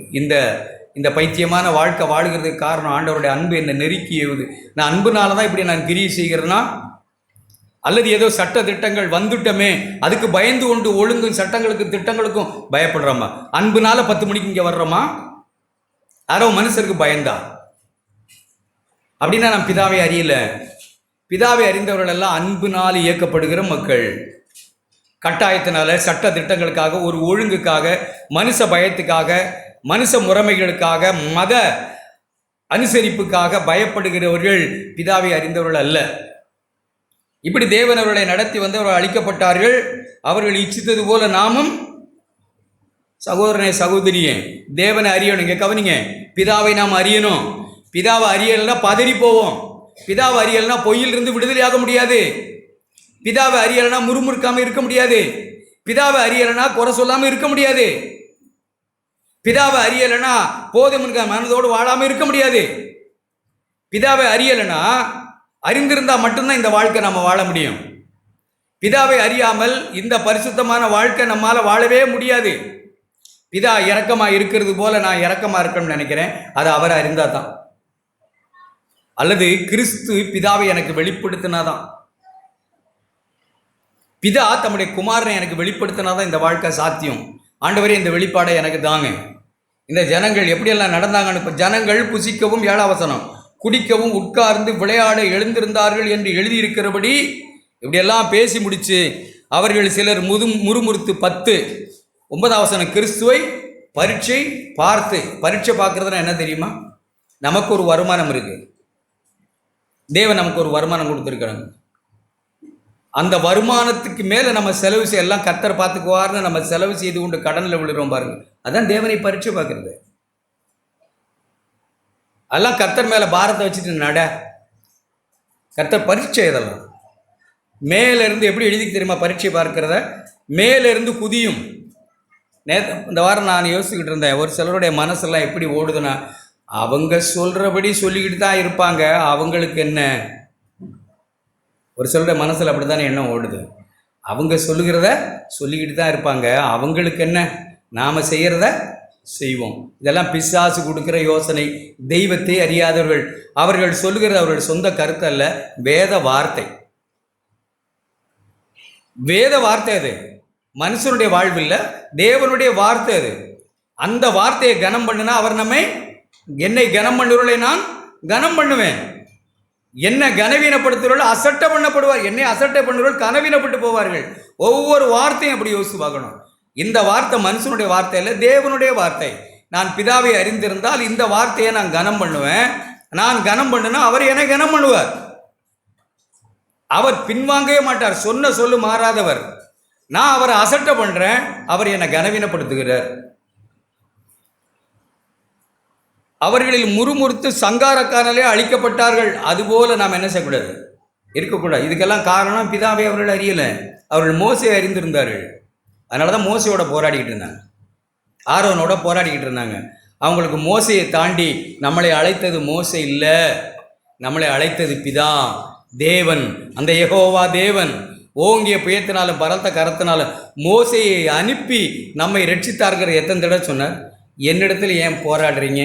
இந்த பைத்தியமான வாழ்க்கை வாழ்கிறதுக்கு காரணம் ஆண்டவருடைய அன்பு என்னை நெருக்கி ஏவுது. நான் அன்புனால தான் இப்படி நான் கிரியை செய்கிறேன்னா, அல்லது ஏதோ சட்ட திட்டங்கள் வந்துட்டோமே அதுக்கு பயந்து கொண்டு ஒழுங்கும் சட்டங்களுக்கு திட்டங்களுக்கும் பயப்படுறோமா? அன்புனால 10 மணிக்கு இங்கே வர்றோமா? யாரோ மனுஷருக்கு பயந்தா? அப்படின்னா நான் பிதாவை அறியல. பிதாவை அறிந்தவர்கள் எல்லாம் அன்புனால் இயக்கப்படுகிற மக்கள். கட்டாயத்தினால சட்ட திட்டங்களுக்காக, ஒரு ஒழுங்குக்காக, மனுஷ பயத்துக்காக, மனுஷ முறைமைகளுக்காக, மத அனுசரிப்புக்காக பயப்படுகிறவர்கள் பிதாவை அறிந்தவர்கள் அல்ல. இப்படி தேவன் அவர்களை நடத்தி வந்து அவர்கள் அழிக்கப்பட்டார்கள். அவர்கள் இச்சித்தது போல நாமும் சகோதரனே சகோதரியே தேவனை அறியணும். இங்கே கவனிங்க, பிதாவை நாம் அறியணும். பிதாவை அறியலைன்னா பதறி போவோம். பிதாவை அறியலைன்னா பொய்யிலிருந்து விடுதலையாக முடியாது. பிதாவை அறியலைன்னா முறுமுறுக்காமல் இருக்க முடியாது. பிதாவை அறியலைன்னா குறை சொல்லாமல் இருக்க முடியாது. பிதாவை அறியலைன்னா போதும் மனதோடு வாழாமல் இருக்க முடியாது. பிதாவை அறியலைன்னா அறிந்திருந்தால் மட்டும்தான் இந்த வாழ்க்கை நம்ம வாழ முடியும். பிதாவை அறியாமல் இந்த பரிசுத்தமான வாழ்க்கை நம்மால் வாழவே முடியாது. பிதா இரக்கமாக இருக்கிறது போல நான் இரக்கமாக இருக்கணும்னு நினைக்கிறேன், அது அவரை அறிந்தால் தான். அல்லது கிறிஸ்து பிதாவை எனக்கு வெளிப்படுத்தினாதான். பிதா தம்முடைய குமாரனை எனக்கு வெளிப்படுத்தினாதான் இந்த வாழ்க்கை சாத்தியம். ஆண்டவரே இந்த வெளிப்பாடை எனக்கு தாங்க. இந்த ஜனங்கள் எப்படியெல்லாம் நடந்தாங்கன்னு, இப்போ ஜனங்கள் புசிக்கவும் 7ஆம் வசனம் குடிக்கவும் உட்கார்ந்து விளையாட எழுந்திருந்தார்கள் என்று எழுதியிருக்கிறபடி இப்படியெல்லாம் பேசி முடிச்சு அவர்கள் சிலர் முறுமுறுத்து 9ஆம் வசனம் கிறிஸ்துவை பரீட்சை பார்த்து. பரீட்சை பார்க்கறதுனா என்ன தெரியுமா? நமக்கு ஒரு வருமானம் இருக்கு. தேவன் நமக்கு ஒரு வருமானம் கொடுத்துருக்காங்க. அந்த வருமானத்துக்கு மேலே நம்ம செலவு செய்யலாம், கர்த்தர் பார்த்துக்குவார்னு நம்ம செலவு செய்து கொண்டு கடனில் விழுறோம் பாருங்க. அதான் தேவனை பரீட்சை பார்க்கறது. அதெல்லாம் கர்த்தர் மேலே பாரத்தை வச்சுட்டு நட. கர்த்தர் பரீட்சை இதெல்லாம் மேலேருந்து எப்படி எழுதி தெரியுமா? பரீட்சை பார்க்கிறத மேலேருந்து குதியும். இந்த வாரம் நான் யோசிச்சுக்கிட்டு இருந்தேன், ஒரு சிலருடைய மனசெல்லாம் எப்படி ஓடுதுன்னா, அவங்க சொல்கிறபடி சொல்லிக்கிட்டு தான் இருப்பாங்க, அவங்களுக்கு என்ன? ஒரு சிலருடைய மனசில் அப்படி தானே எண்ணம் ஓடுது. அவங்க சொல்லுகிறத சொல்லிக்கிட்டு தான் இருப்பாங்க, அவங்களுக்கு என்ன? நாம் செய்கிறத செய்வோம். இதெல்லாம் பிசாசு கொடுக்குற யோசனை. தெய்வத்தை அறியாதவர்கள், அவர்கள் சொல்லுகிறது அவர்கள் சொந்த கருத்து அல்ல, வேத வார்த்தை. வேத வார்த்தை அது, மனுஷனுடைய வாழ்வில் தேவனுடைய வார்த்தை அது. அந்த வார்த்தையை கனம் பண்ணுனா அவர் என்னை கனம் பண்ணுறவர்களை நான் கனம் பண்ணுவேன். என்ன கனவீனப்படுத்துகிறவர்கள் அசட்டை பண்ணப்படுவார். என்னை அசட்டை பண்ணுறவர்கள் கனவீனப்பட்டு போவார்கள். ஒவ்வொரு வார்த்தையும் அப்படி யோசித்து பார்க்கணும். இந்த வார்த்தை மனுஷனுடைய வார்த்தை இல்லை, தேவனுடைய வார்த்தை. நான் பிதாவை அறிந்திருந்தால் இந்த வார்த்தையை நான் கனம் பண்ணுவேன். நான் கனம் பண்ணுனா அவர் என்னை கனம் பண்ணுவார். அவர் பின்வாங்கவே மாட்டார். சொன்ன சொல்லு மாறாதவர். நான் அவரை அசட்டை பண்ணுறேன், அவர் என்னை கனவீனப்படுத்துகிறார். அவர்களில் முறுமுறுத்து சங்காரக்காரர்களே அழிக்கப்பட்டார்கள். அதுபோல நாம் என்ன செய்யக்கூடாது, இருக்கக்கூடாது. இதுக்கெல்லாம் காரணம் பிதாவை அவர்கள் அறியலை, அவர்கள் மோசையை அறிந்திருந்தார்கள். அதனால தான் மோசையோட போராடிக்கிட்டு இருந்தாங்க, ஆரோனோட போராடிக்கிட்டு இருந்தாங்க. அவங்களுக்கு மோசையை தாண்டி நம்மளை அழைத்தது மோசை இல்லை, நம்மளை அழைத்தது பிதா தேவன். அந்த யெகோவா தேவன் ஓங்கிய புயத்தினாலும் பரத்த கரத்தினாலும் மோசையை அனுப்பி நம்மை ரட்சித்தார்கிற எத்தனை தடவை சொன்னார்? என்னிடத்தில் ஏன் போராடுறீங்க?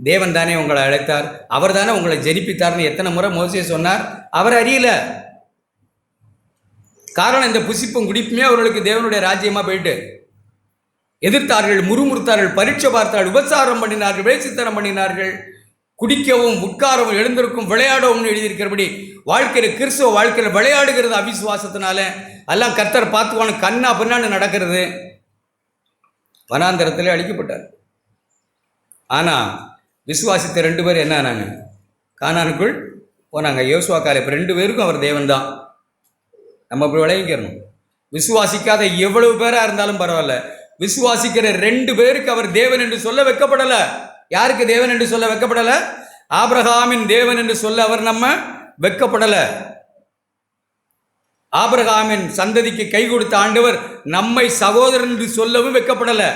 தேவன் தானே உங்களை அழைத்தார், அவர் தானே உங்களை ஜெனிப்பித்தார்னு எத்தனை முறை மோசையை சொன்னார்? அவர் அறியல. காரணம், இந்த புசிப்பும் குடிப்புமே அவர்களுக்கு தேவனுடைய ராஜ்யமாக போயிட்டு எதிர்த்தார்கள், முறுமுறுத்தார்கள், பரீட்சை பார்த்தார்கள், உபசாரம் பண்ணினார்கள், வேசித்தனம் பண்ணினார்கள். குடிக்கவும் உட்காரவும் எழுந்திருக்கும் விளையாடவும் எழுதியிருக்கிறபடி வாழ்க்கையில், கிறிஸ்துவ வாழ்க்கையில் விளையாடுகிறது அவிசுவாசத்தினால. எல்லாம் கர்த்தர் பார்த்துவானு கண்ணா பின்னான்னு நடக்கிறது. வனாந்தரத்தில் அழிக்கப்பட்டார். ஆனால் விசுவாசித்த 2 பேர் என்ன ஆனாங்க? கானானுக்குள் போனாங்க. யோசுவா காலேப் 2 பேருக்கும் அவர் தேவன் தான். நம்ம அப்படி விளைவிக்கிறணும். விசுவாசிக்காத எவ்வளவு பேராக இருந்தாலும் பரவாயில்ல, விசுவாசிக்கிற 2 பேருக்கு அவர் தேவன் என்று சொல்ல வைக்கப்படலை. யாருக்கு தேவன் என்று சொல்ல வைக்கப்படலை? ஆபிரகாமின் தேவன் என்று சொல்ல அவர் நம்ம வைக்கப்படலை. ஆபிரகாமின் சந்ததிக்கு கை கொடுத்த ஆண்டவர் நம்மை சகோதரன் என்று சொல்லவும் வைக்கப்படலை.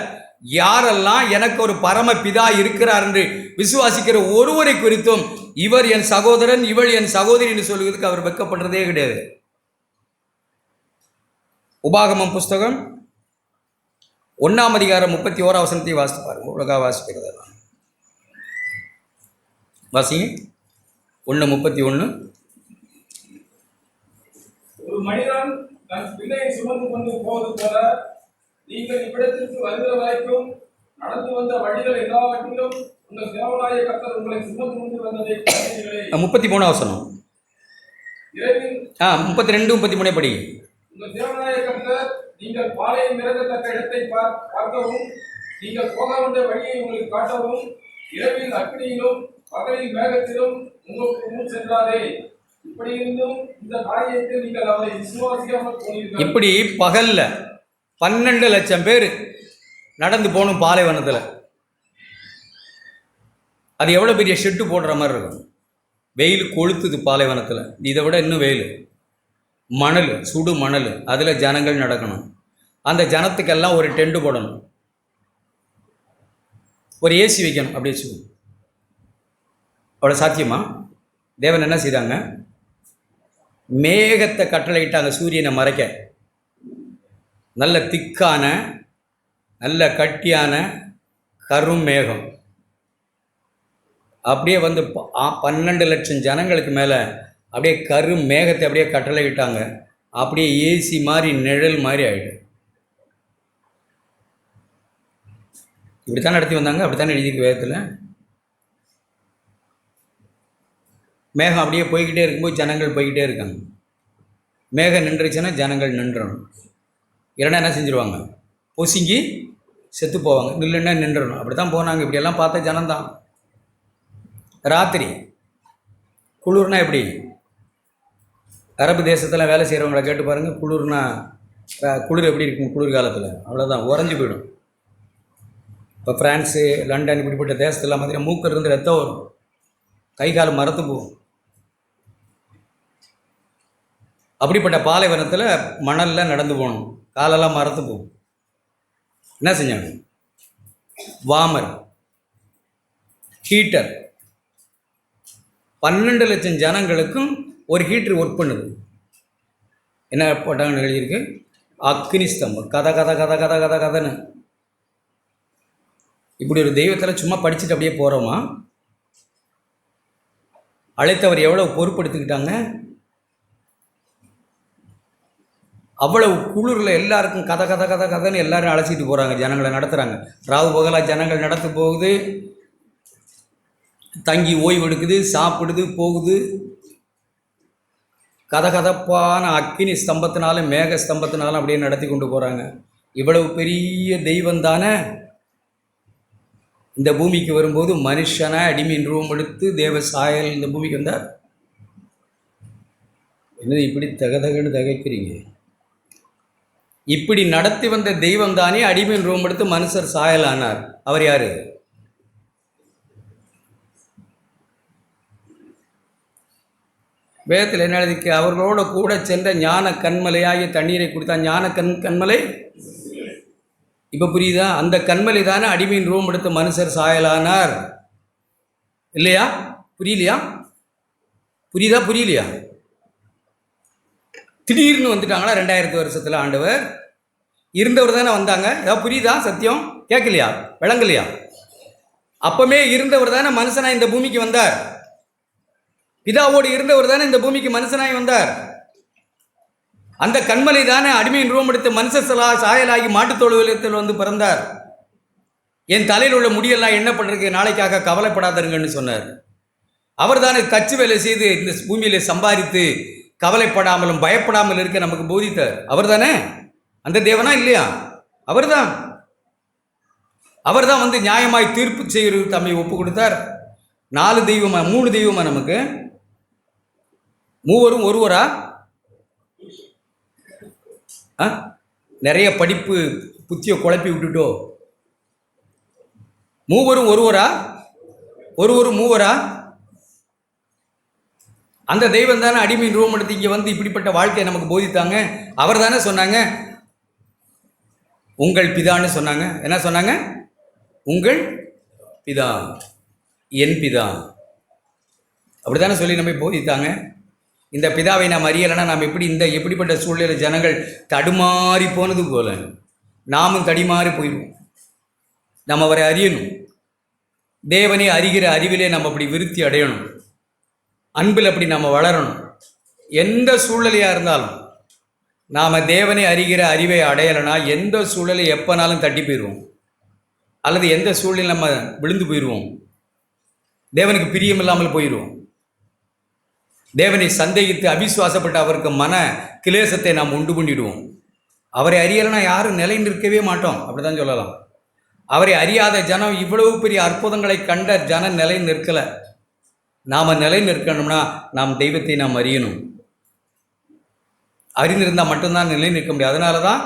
யாரெல்லாம் எனக்கு ஒரு பரம பிதா இருக்கிறார் என்று விசுவாசிக்கிற ஒருவரை குறித்தும் இவர் என் சகோதரன், இவள் என் சகோதரி என்று சொல்வதற்கு அவர் வைக்கப்படுறதே கிடையாது. உபாகமம் புஸ்தகம் 1 அதிகாரம் 31 வசனத்தை வாசித்து பாருங்க. உலகா வாசிக்கிறது வாசிங்க. 1:31. ஒரு மனிதன் தன் பிள்ளையை சுமந்து கொண்டு போவது போல நீங்கள் இவ்விடத்திற்கு வருகிற வரைக்கும் நடந்து வந்த வழிகள் எல்லாவற்றிலும் உங்கள் தேவனாய கர்த்தர் உங்களை சுமந்து கொண்டு வந்ததை கண்டீர்களே. 33 வசனம். இரவில் 32 33 படி. உங்கள் தேவனாய கர்த்தர் நீங்கள் பாளையம் இறங்கத்தக்க இடத்தை பார்க்கவும் நீங்கள் போக வேண்டிய வழியை உங்களுக்கு காட்டவும் இரவில் அக்கினியிலும் பகலில் மேகத்திலும் உங்களுக்கு முன் சென்றாரே. இப்படி இருந்தும் இந்த காரியத்தை நீங்கள் அவரை விசுவாசிக்காமல் போனீர்கள். இப்படி பகல்ல 12 லட்சம் பேர் நடந்து போகணும் பாலைவனத்தில். அது எவ்வளோ பெரிய ஷெட்டு போடுற மாதிரி இருக்கும். வெயில் கொளுத்துது பாலைவனத்தில். இதை விட இன்னும் வெயில், மணல், சுடு மணல், அதில் ஜனங்கள் நடக்கணும். அந்த ஜனத்துக்கெல்லாம் ஒரு டென்ட் போடணும், ஒரு ஏசி வைக்கணும். அப்படி வச்சுக்கணும். அவ்வளோ சாத்தியமா? தேவன் என்ன செய்தாங்க? மேகத்தை கட்டளையிட்டாங்க சூரியனை மறைக்க. நல்ல திக்கான, நல்ல கட்டியான கரும் மேகம் அப்படியே வந்து 12 லட்சம் ஜனங்களுக்கு மேலே அப்படியே கரும் மேகத்தை அப்படியே கட்டளையிட்டாங்க. அப்படியே ஏசி மாதிரி, நிழல் மாதிரி ஆகிடும். இப்படித்தான் நடத்தி வந்தாங்க. அப்படித்தானே எழுதியிருக்கு வேதத்தில். மேகம் அப்படியே போய்கிட்டே இருக்கும்போது ஜனங்கள் போய்கிட்டே இருக்காங்க. மேகம் நின்றுச்சுன்னா ஜனங்கள் நின்றணும். இல்லைன்னா என்ன செஞ்சுருவாங்க? பொசுங்கி செத்து போவாங்க. நில்லுன்னா நின்றணும். அப்படி தான் போனாங்க. இப்படியெல்லாம் பார்த்த ஜனந்தான். ராத்திரி குளிர்னா எப்படி? அரபு தேசத்தில் வேலை செய்கிறவங்கள கேட்டு பாருங்கள். குளிர்னா குளிர் எப்படி இருக்கும்? குளிர்காலத்தில் அவ்வளோதான், உறைஞ்சி போயிடும். இப்போ ஃப்ரான்ஸு, லண்டன் இப்படிப்பட்ட தேசத்தில் பார்த்தீங்கன்னா மூக்கிலிருந்து ரத்தம் வரும், கை கால் மரத்து போகும். அப்படிப்பட்ட பாலைவனத்தில் மணலில் நடந்து போகணும், காலெல்லாம் மரத்து போகும். என்ன செஞ்சாங்க? வாமர், ஹீட்டர், 12 லட்சம் ஜனங்களுக்கும் ஒரு ஹீட்டர் ஒர்க் பண்ணுது. என்ன போட்டாங்கன்னு எழுதியிருக்கு? அக்னி ஸ்தம்பம். கதை கதை கதை கதை கதை கதைன்னு. இப்படி ஒரு தெய்வத்தில் சும்மா படிச்சுட்டு அப்படியே போகிறோமா? அழைத்தவர் எவ்வளோ பொறுப்படுத்திக்கிட்டாங்க. அவ்வளவு குளிரில் எல்லாருக்கும் கதை கதை கதை கதைன்னு எல்லாரும் அழைச்சிட்டு போகிறாங்க, ஜனங்களை நடத்துகிறாங்க. ராவு பகலாக ஜனங்கள் நடத்து போகுது, தங்கி ஓய்வு எடுக்குது, சாப்பிடுது, போகுது. கதகதப்பான அக்கினி ஸ்தம்பத்தினாலும் மேக ஸ்தம்பத்தினாலும் அப்படியே நடத்தி கொண்டு போகிறாங்க. இவ்வளவு பெரிய தெய்வம் தானே இந்த பூமிக்கு வரும்போது மனுஷனை அடிமையின் ரூபம் எடுத்து தேவ சாயல் இந்த பூமிக்கு வந்தார். என்ன இப்படி தகதகன்னு தகைக்கிறீங்க? இப்படி நடத்தி வந்த தெய்வம் தானே அடிமையின் ரூபம் எடுத்து மனுஷர் சாயல் ஆனார். அவர் யாரு? வேதத்தில் என்ன எழுதிக்கு? அவர்களோட கூட சென்ற ஞான கண்மலையாகிய தண்ணீரை குடித்தா. ஞான கண்மலை இப்போ புரியுதா? அந்த கண்மலை தானே அடிமையின் ரூபம் எடுத்த மனுஷர் சாயலானார். இல்லையா? புரியலையா? புரியுதா? புரியலையா? திடீர்னு வந்துட்டாங்களா 2000 வருஷத்தில்? ஆண்டவர் இருந்தவர் தானே வந்தாங்க. ஏதாவது புரியுதா? சத்தியம் கேட்கலையா? விளங்கலையா? அப்பமே இருந்தவர் தானே மனுஷனாக இந்த பூமிக்கு வந்தார். பிதாவோடு இருந்தவர் தானே இந்த பூமிக்கு மனுஷனாய் வந்தார். அந்த கண்மலை தானே அடிமையின் ரூபம் எடுத்து மனுஷ சாயலாகி மாட்டுத்தொழுவத்தில் வந்து பிறந்தார். என் தலையில் உள்ள முடியெல்லாம் என்ன பண்ணுறதுக்கு, நாளைக்காக கவலைப்படாதருங்கன்னு சொன்னார். அவர் தானே கச்சு வேலை செய்து இந்த பூமியில சம்பாதித்து கவலைப்படாமலும் பயப்படாமல் இருக்க நமக்கு போதித்தார். அவர் தானே அந்த தேவனா இல்லையா? அவர் தான். அவர் தான் வந்து நியாயமாய் தீர்ப்பு செய்கிறது தம்மை ஒப்பு கொடுத்தார். 4 தெய்வமா 3 தெய்வமா? நமக்கு மூவரும் ஒருவரா? நிறைய படிப்பு புத்தியை குழப்பி விட்டுட்டோ? மூவரும் ஒருவரா? ஒருவரும் மூவரா? அந்த தெய்வம் தானே அடிமையின் ரூபம் எடுத்து இங்கே வந்து இப்படிப்பட்ட வாழ்க்கையை நமக்கு போதித்தாங்க. அவர் தானே சொன்னாங்க உங்கள் பிதான்னு சொன்னாங்க. என்ன சொன்னாங்க? உங்கள் பிதா, என் பிதா. அப்படி தானே சொல்லி நம்ம போதித்தாங்க. இந்த பிதாவை நாம் அறியலைன்னா நாம் எப்படிப்பட்ட சூழ்நிலை ஜனங்கள் தடுமாறி போனது போல நாமும் தடிமாறி போயிடுவோம். நம்ம அவரை அறியணும். தேவனை அறிகிற அறிவிலே நம்ம அப்படி விருத்தி அடையணும். அன்பில் அப்படி நம்ம வளரணும். எந்த சூழ்நிலையாக இருந்தாலும் நாம் தேவனை அறிகிற அறிவை அடையலைன்னா எந்த சூழ்நிலை எப்போனாலும் தட்டி போயிடுவோம், அல்லது எந்த சூழ்நிலை நம்ம விழுந்து போயிடுவோம், தேவனுக்கு பிரியமில்லாமல் போயிடுவோம். தேவனை சந்தேகித்து அவிசுவாசப்பட்டு அவருக்கு மன கிளேசத்தை நாம் உண்டு பண்ணிடுவோம். அவரை அறியலைன்னா யாரும் நிலை நிற்கவே மாட்டோம், அப்படி தான் சொல்லலாம். அவரை அறியாத ஜனம், இவ்வளவு பெரிய அற்புதங்களை கண்ட ஜனம் நிலை நிற்கலை. நாம் நிலை நிற்கணும்னா நாம் தெய்வத்தை நாம் அறியணும். அறிந்திருந்தால் மட்டும்தான் நிலை நிற்க முடியும். அதனால தான்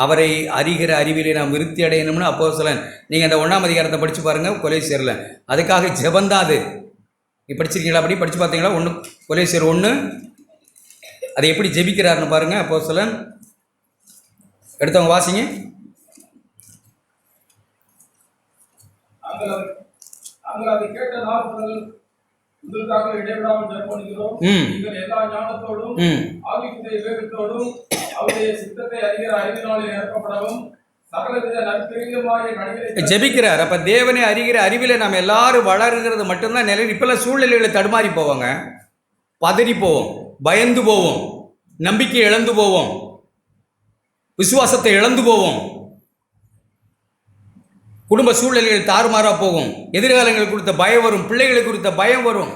அவரை அறிகிற அறிவிலே நாம் விருத்தி அடையணும்னு அப்போஸ்தலன், நீங்கள் அந்த 1ஆம் அதிகாரத்தை படித்து பாருங்கள், கொலோசியரில். அதுக்காக ஜெபந்தான் அது. நீ படிச்சிருக்கீங்களா? அப்படி படித்து பார்த்தீங்களா? கொலோசியர் 1 அதை எப்படி ஜெபிக்கிறாருன்னு பாருங்கள் அப்போஸ்தலன். எடுத்தவங்க வாசிங்க. அதை கேட்ட நாள் முதல் உங்களுக்காக இடைவிடாமல் ஜெபம். நீங்கள் எல்லா ஞானத்தோடும் ஆவிக்குரிய விவேகத்தோடும் அவருடைய சித்தத்தை அறிகிற அறிவினாலே நிரப்பப்படவும் சகலவித நற்கிரியமாகிய கனிகளை ஜெபிக்கிறார். அப்ப தேவனை அறிகிற அறிவில நாம் எல்லாரும் வளருகிறது மட்டும்தான் நிலை. இப்பெல்லாம் சூழ்நிலைகளை தடுமாறி போவாங்க, பதறி போவோம், பயந்து போவோம், நம்பிக்கை இழந்து போவோம், விசுவாசத்தை இழந்து போவோம், குடும்ப சூழ்நிலைகள் தாறுமாறா போகும், எதிர்காலங்கள் குறித்த பயம் வரும், பிள்ளைகளை குறித்த பயம் வரும்.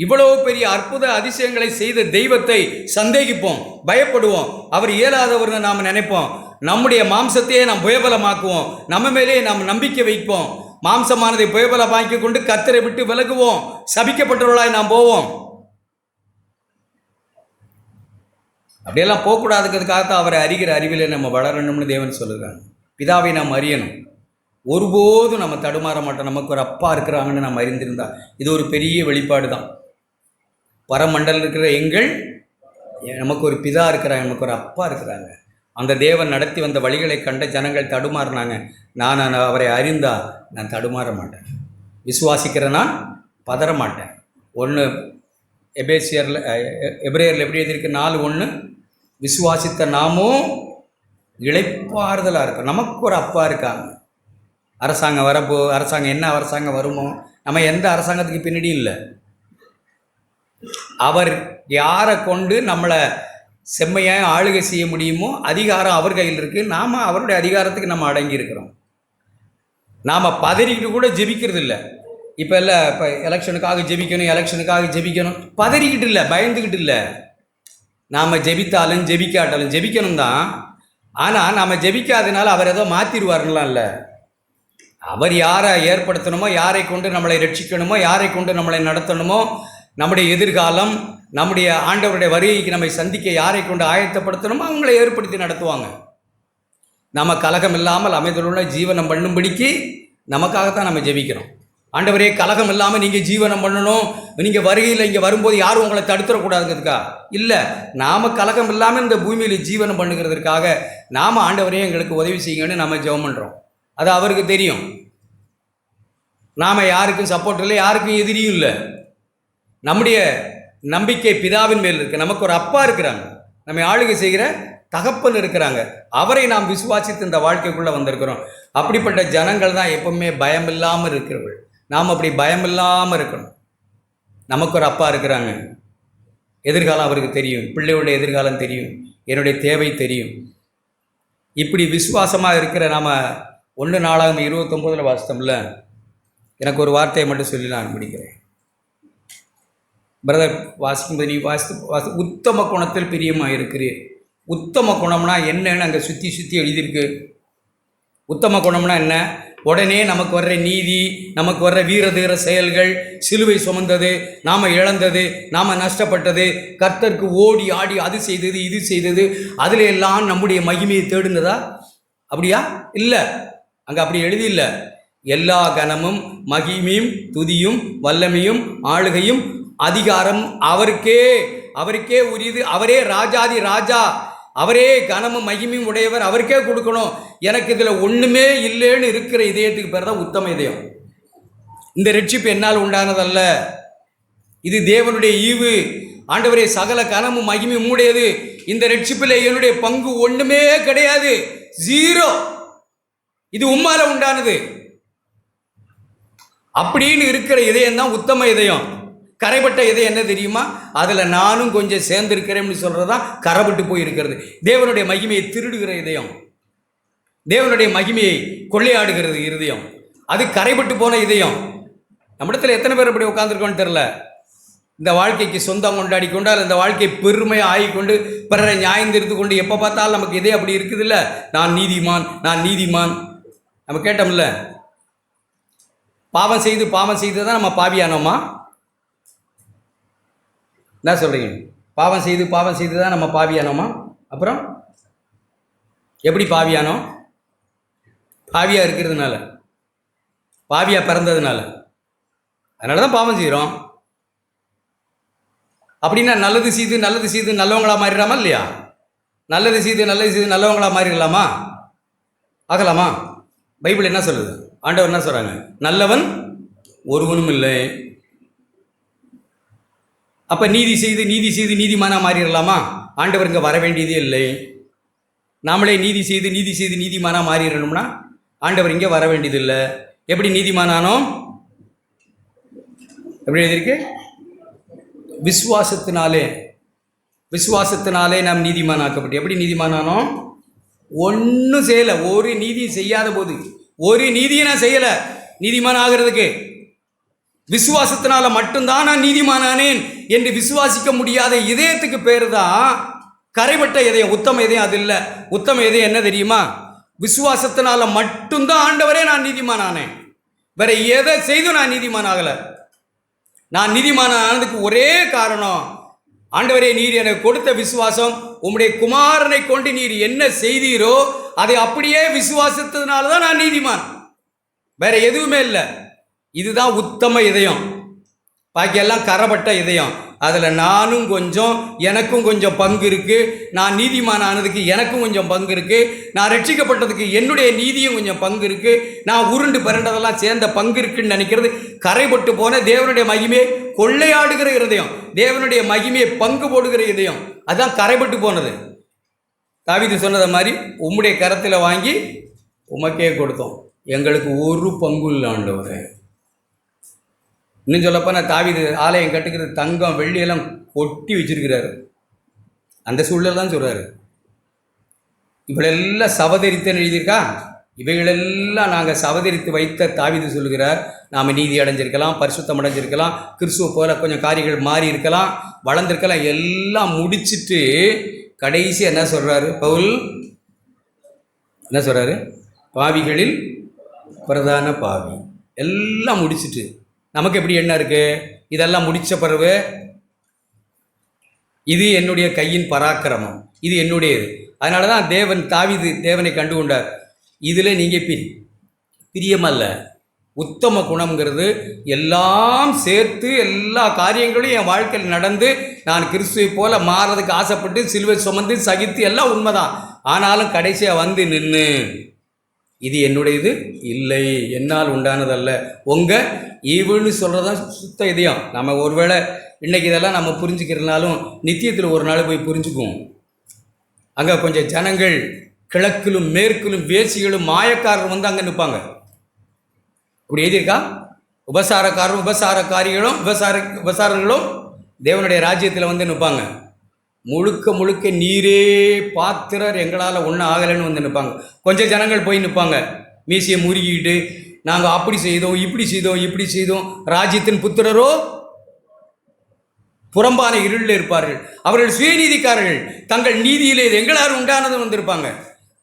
இவ்வளவு பெரிய அற்புத அதிசயங்களை செய்த தெய்வத்தை சந்தேகிப்போம், பயப்படுவோம், அவர் இயலாதவர்னு நாம் நினைப்போம். நம்முடைய மாம்சத்தையே நாம் புயபலமாக்குவோம், நம்ம மேலே நாம் நம்பிக்கை வைப்போம். மாம்சமானதை புயபலமாக்கி கொண்டு கர்த்தரை விட்டு விலகுவோம், சபிக்கப்பட்டவர்களாய் நாம் போவோம். அப்படியெல்லாம் போகக்கூடாதுக்கிறதுக்காகத்தான் அவரை அறிகிற அறிவிலே நம்ம வளரணும்னு தேவன் சொல்லுறாங்க. பிதாவை நாம் அறியணும். ஒருபோதும் நம்ம தடுமாற மாட்டோம். நமக்கு ஒரு அப்பா இருக்கிறாங்கன்னு நம்ம அறிந்திருந்தா இது ஒரு பெரிய வெளிப்பாடு தான். பரமண்டல் இருக்கிற எங்கள் நமக்கு ஒரு பிதா இருக்கிறாங்க, நமக்கு ஒரு அப்பா இருக்கிறாங்க. அந்த தேவன் நடத்தி வந்த வழிகளை கண்ட ஜனங்கள் தடுமாறினாங்க. நான் அவரை அறிந்தா நான் தடுமாற மாட்டேன், விசுவாசிக்கிறேன்னா பதற மாட்டேன். 1 எபிரேயரில் எப்படி எழுதியிருக்கு? 4:1 விசுவாசித்த நாமும் இளைப்பாறுதலாக இருக்கும். நமக்கு ஒரு அப்பா இருக்காங்க. அரசாங்கம் அரசாங்கம் என்ன அரசாங்கம் வருமோ, நம்ம எந்த அரசாங்கத்துக்கு பின்னாடி இல்லை. அவர் யாரை கொண்டு நம்மளை செம்மையாக ஆளுகை செய்ய முடியுமோ அதிகாரம் அவர் கையில் இருக்குது. நாம் அவருடைய அதிகாரத்துக்கு நம்ம அடங்கி இருக்கிறோம். நாம் பதறிக்கிட்டு கூட ஜெபிக்கிறது இல்லை. இப்போ எலெக்ஷனுக்காக ஜெபிக்கணும், பதறிக்கிட்டு இல்லை, பயந்துக்கிட்டு இல்லை. நாம் ஜெபித்தாலும் ஜெபிக்காட்டாலும் ஜெபிக்கணும் தான். ஆனால் நாம் ஜெபிக்காதனால அவர் ஏதோ மாற்றிடுவாருலாம் இல்லை. அவர் யாரை ஏற்படுத்தணுமோ, யாரை கொண்டு நம்மளை ரட்சிக்கணுமோ, யாரை கொண்டு நம்மளை நடத்தணுமோ, நம்முடைய எதிர்காலம், நம்முடைய ஆண்டவருடைய வருகைக்கு நம்மை சந்திக்க யாரை கொண்டு ஆயத்தப்படுத்தணுமோ அவங்களை ஏற்படுத்தி நடத்துவாங்க. நம்ம கலகம் இல்லாமல் அமைதலுள்ள ஜீவனம் பண்ணும்படிக்கு நமக்காகத்தான் நம்ம ஜெபிக்கிறோம். ஆண்டவரே, கலகம் இல்லாமல் நீங்கள் ஜீவனம் பண்ணணும், நீங்கள் வருகையில் இங்கே வரும்போது யாரும் உங்களை தடுத்துடக்கூடாதுங்கிறதுக்கா இல்லை. நாம் கலகம் இல்லாமல் இந்த பூமியில் ஜீவனம் பண்ணுகிறதுக்காக நாம் ஆண்டவரே எங்களுக்கு உதவி செய்யுங்கன்னு நம்ம ஜெபம் பண்ணுறோம். அது அவருக்கு தெரியும். நாம் யாருக்கும் சப்போர்ட் இல்லை, யாருக்கும் எதிரியும் இல்லை. நம்முடைய நம்பிக்கை பிதாவின் மேல் இருக்குது. நமக்கு ஒரு அப்பா இருக்கிறாங்க, நம்மை ஆளுகை செய்கிற தகப்பன் இருக்கிறாங்க. அவரை நாம் விசுவாசித்து இந்த வாழ்க்கைக்குள்ளே வந்திருக்கிறோம். அப்படிப்பட்ட ஜனங்கள் தான் எப்பவுமே பயம் இல்லாமல் இருக்கிறவர்கள். நாம் அப்படி பயம் இல்லாமல் இருக்கணும். நமக்கு ஒரு அப்பா இருக்கிறாங்க. எதிர்காலம் அவருக்கு தெரியும், பிள்ளைகளுடைய எதிர்காலம் தெரியும், என்னுடைய தேவை தெரியும். இப்படி விசுவாசமாக இருக்கிற நாம் 1 நாளாகமம் 29 வாசித்தோம்ல. எனக்கு ஒரு வார்த்தையை மட்டும் சொல்லி நான் முடிக்கிறேன். பிரதர், வாசிக்கும்போது நீ வாசித்து உத்தம குணத்தில் பிரியமாக இருக்கிறீர். உத்தம குணம்னா என்னன்னு அங்கே சுற்றி எழுதியிருக்கு. உத்தம குணம்னா என்ன? உடனே நமக்கு வர்ற நீதி, நமக்கு வர்ற வீரதீர செயல்கள், சிலுவை சுமந்தது, நாம் இழந்தது, நாம் நஷ்டப்பட்டது, கர்த்தருக்கு ஓடி ஆடி அது செய்தது இது செய்தது, அதில் எல்லாம் நம்முடைய மகிமையை தேடுனதா? அப்படியா? இல்லை, அங்கே அப்படி எழுதி இல்லை. எல்லா கனமும் மகிமையும் துதியும் வல்லமையும் ஆளுகையும் அதிகாரம் அவருக்கே உரியது. அவரே ராஜாதி ராஜா, அவரே கனமும் மகிமையும் உடையவர், அவருக்கே கொடுக்கணும். எனக்கு இதில் ஒன்றுமே இல்லைன்னு இருக்கிற இதயத்துக்கு பேர் தான் உத்தம இதயம். இந்த ரட்சிப்பு என்னால் உண்டானதல்ல, இது தேவனுடைய ஈவு. ஆண்டவரே சகல கனமும் மகிமை உம்முடையது, இந்த ரட்சிப்பில் என்னுடைய பங்கு ஒண்ணுமே கிடையாது, ஜீரோ, இது உம்மால உண்டானது அப்படின்னு இருக்கிற இதயம் தான் உத்தம இதயம். கரைப்பட்ட இதயம் என்ன தெரியுமா? அதில் நானும் கொஞ்சம் சேர்ந்திருக்கிறேன்னு சொல்றதுதான் கரைப்பட்டு போய் இருக்கிறது. தேவனுடைய மகிமையை திருடுகிற இதயம், தேவனுடைய மகிமையை கொள்ளையாடுகிறது இருதயம், அது கரைப்பட்டு போன இதயம். நம்மிடத்தில் எத்தனை பேர் அப்படி உட்காந்துருக்கோன்னு தெரில. இந்த வாழ்க்கைக்கு சொந்தம் கொண்டாடி கொண்டால் இந்த வாழ்க்கை பெருமையாக ஆகிக்கொண்டு பிறரை நியாயம் தெரிந்து கொண்டு எப்போ பார்த்தாலும் நமக்கு இதே அப்படி இருக்குதுல்ல, நான் நீதிமான், நான் நீதிமான். நம்ம கேட்டோம்ல, பாவம் செய்து தான் நம்ம பாவியானோமா? என்ன சொல்கிறீங்க? பாவம் செய்து தான் நம்ம பாவியானோமா? அப்புறம் எப்படி பாவியானோம்? பாவியாக இருக்கிறதுனால, பாவியாக பிறந்ததுனால, அதனால தான் பாவம் செய்கிறோம். அப்படின்னா நல்லது செய்து நல்லவங்களா மாறிடலாமா இல்லையா? நல்லது செய்து நல்லவங்களா மாறிடலாமா? ஆகலாமா? பைபிள் என்ன சொல்லுது? ஆண்டவர் என்ன சொல்கிறாங்க? நல்லவன் ஒருவனும் இல்லை. அப்போ நீதி செய்து நீதிமானா மாறிடலாமா? ஆண்டவர் இங்கே வர வேண்டியதே இல்லை. நாமளே நீதி செய்து நீதிமானா மாறிடணும்னா ஆண்டவர் இங்கே வர வேண்டியதில்லை. எப்படி நீதிமானானோம்? எப்படி எழுதியிருக்கு? விசுவாசத்தினாலே நாம் நீதிமானாக்கப்பட்டு. எப்படி நீதிமானானோம்? ஒன்றும் செய்யலை, ஒரு நீதியும் செய்யாத போது, ஒரு நீதியை நான் செய்யலை நீதிமான் ஆகிறதுக்கு. விசுவாசத்தினால மட்டும்தான் நான் நீதிமானானேன் என்று விசுவாசிக்க முடியாத இதயத்துக்கு பேர் தான் கரைப்பட்ட இதயம். உத்தம இதயம் அது இல்லை. உத்தம இதயம் என்ன தெரியுமா? விசுவாசத்தினால மட்டும்தான் ஆண்டவரே நான் நீதிமானானேன், வேற எதை செய்தும் நான் நீதிமான் ஆகலை. நான் நீதிமான ஆனதுக்கு ஒரே காரணம், ஆண்டவரே நீர் எனக்கு கொடுத்த விசுவாசம், உம்முடைய குமாரனை கொண்டு நீர் என்ன செய்தீரோ அதை அப்படியே விசுவாசத்தினால தான் நான் நீதிமான், வேற எதுவுமே இல்லை. இதுதான் உத்தம இதயம். பாக்கியெல்லாம் கரைப்பட்ட இதயம். அதில் நானும் கொஞ்சம், எனக்கும் கொஞ்சம் பங்கு இருக்குது. நான் நீதிமான் ஆனதுக்கு எனக்கும் கொஞ்சம் பங்கு இருக்குது. நான் ரட்சிக்கப்பட்டதுக்கு என்னுடைய நீதியும் கொஞ்சம் பங்கு இருக்குது. நான் உருண்டு பிறண்டதெல்லாம் சேர்ந்த பங்கு இருக்குன்னு நினைக்கிறது கரைப்பட்டு போன தேவனுடைய மகிமையை கொள்ளையாடுகிற இதயம், தேவனுடைய மகிமையை பங்கு போடுகிற இதயம், அதுதான் கரைப்பட்டு போனது. தாவீது சொன்னதை மாதிரி உம்முடைய கரத்தில் வாங்கி உமக்கே கொடுத்தோம், எங்களுக்கு ஒரு பங்கு இல்லை ஆண்டவரே. இன்னும் சொல்லப்போனா தாவீது ஆலயம் கட்டுக்கிறது தங்கம் வெள்ளியெல்லாம் கொட்டி வச்சிருக்கிறாரு. அந்த சூழல் தான் சொல்கிறாரு, இவளெல்லாம் சவதரித்தன்னு எழுதியிருக்கா, இவைகளெல்லாம் நாங்கள் சவதரித்து வைத்த தாவீது சொல்லுகிறார். நாம் நீதி அடைஞ்சிருக்கலாம், பரிசுத்தம் அடைஞ்சிருக்கலாம், கிறிஸ்துவ போல கொஞ்சம் காரியங்கள் மாறி இருக்கலாம், வளர்ந்துருக்கலாம், எல்லாம் முடிச்சுட்டு கடைசி என்ன சொல்கிறாரு பவுல்? என்ன சொல்கிறாரு? பாவிகளில் பிரதான பாவி. எல்லாம் முடிச்சுட்டு நமக்கு எப்படி என்ன இருக்குது? இதெல்லாம் முடித்த பிறகு இது என்னுடைய கையின் பராக்கிரமம், இது என்னுடையது. அதனால தான் தாவீது தேவனை கண்டு கொண்டார். இதில் நீங்கள் பிரியமல்ல, உத்தம குணம்ங்கிறது எல்லாம் சேர்த்து எல்லா காரியங்களும் என் வாழ்க்கையில் நடந்து நான் கிறிஸ்துவை போல மாறதுக்கு ஆசைப்பட்டு சிலுவை சுமந்து சகித்து எல்லாம் உண்மைதான். ஆனாலும் கடைசியாக வந்து நின்று இது என்னுடையது இல்லை, என்னால் உண்டானதல்ல, உங்கள் ஈவுன்னு சொல்கிறதான் சுத்த இதயம். நம்ம ஒருவேளை இன்றைக்கி இதெல்லாம் நம்ம புரிஞ்சுக்கிறதுனாலும் நித்தியத்தில் ஒரு நாள் போய் புரிஞ்சுக்குவோம். அங்கே கொஞ்சம் ஜனங்கள் கிழக்கிலும் மேற்கிலும் வேசிகளும் மாயக்காரரும் வந்து அங்கே நிற்பாங்க. இப்படி எழுதியிருக்கா, உபசாரக்காரரும் உபசாரர்களும் தேவனுடைய ராஜ்யத்தில் வந்து நிற்பாங்க. முழுக்க நீரே பாத்திரர், எங்களால் ஒன்றும் ஆகலைன்னு வந்து நிற்பாங்க. கொஞ்சம் ஜனங்கள் போய் நிற்பாங்க மீசியை முறுகிக்கிட்டு, நாங்கள் அப்படி செய்தோம் இப்படி செய்தோம். ராஜ்யத்தின் புத்திரரோ புறம்பான இருளில் இருப்பார்கள், அவர்கள் சுயநீதிக்காரர்கள், தங்கள் நீதியிலே எங்களால் உண்டானது வந்திருப்பாங்க.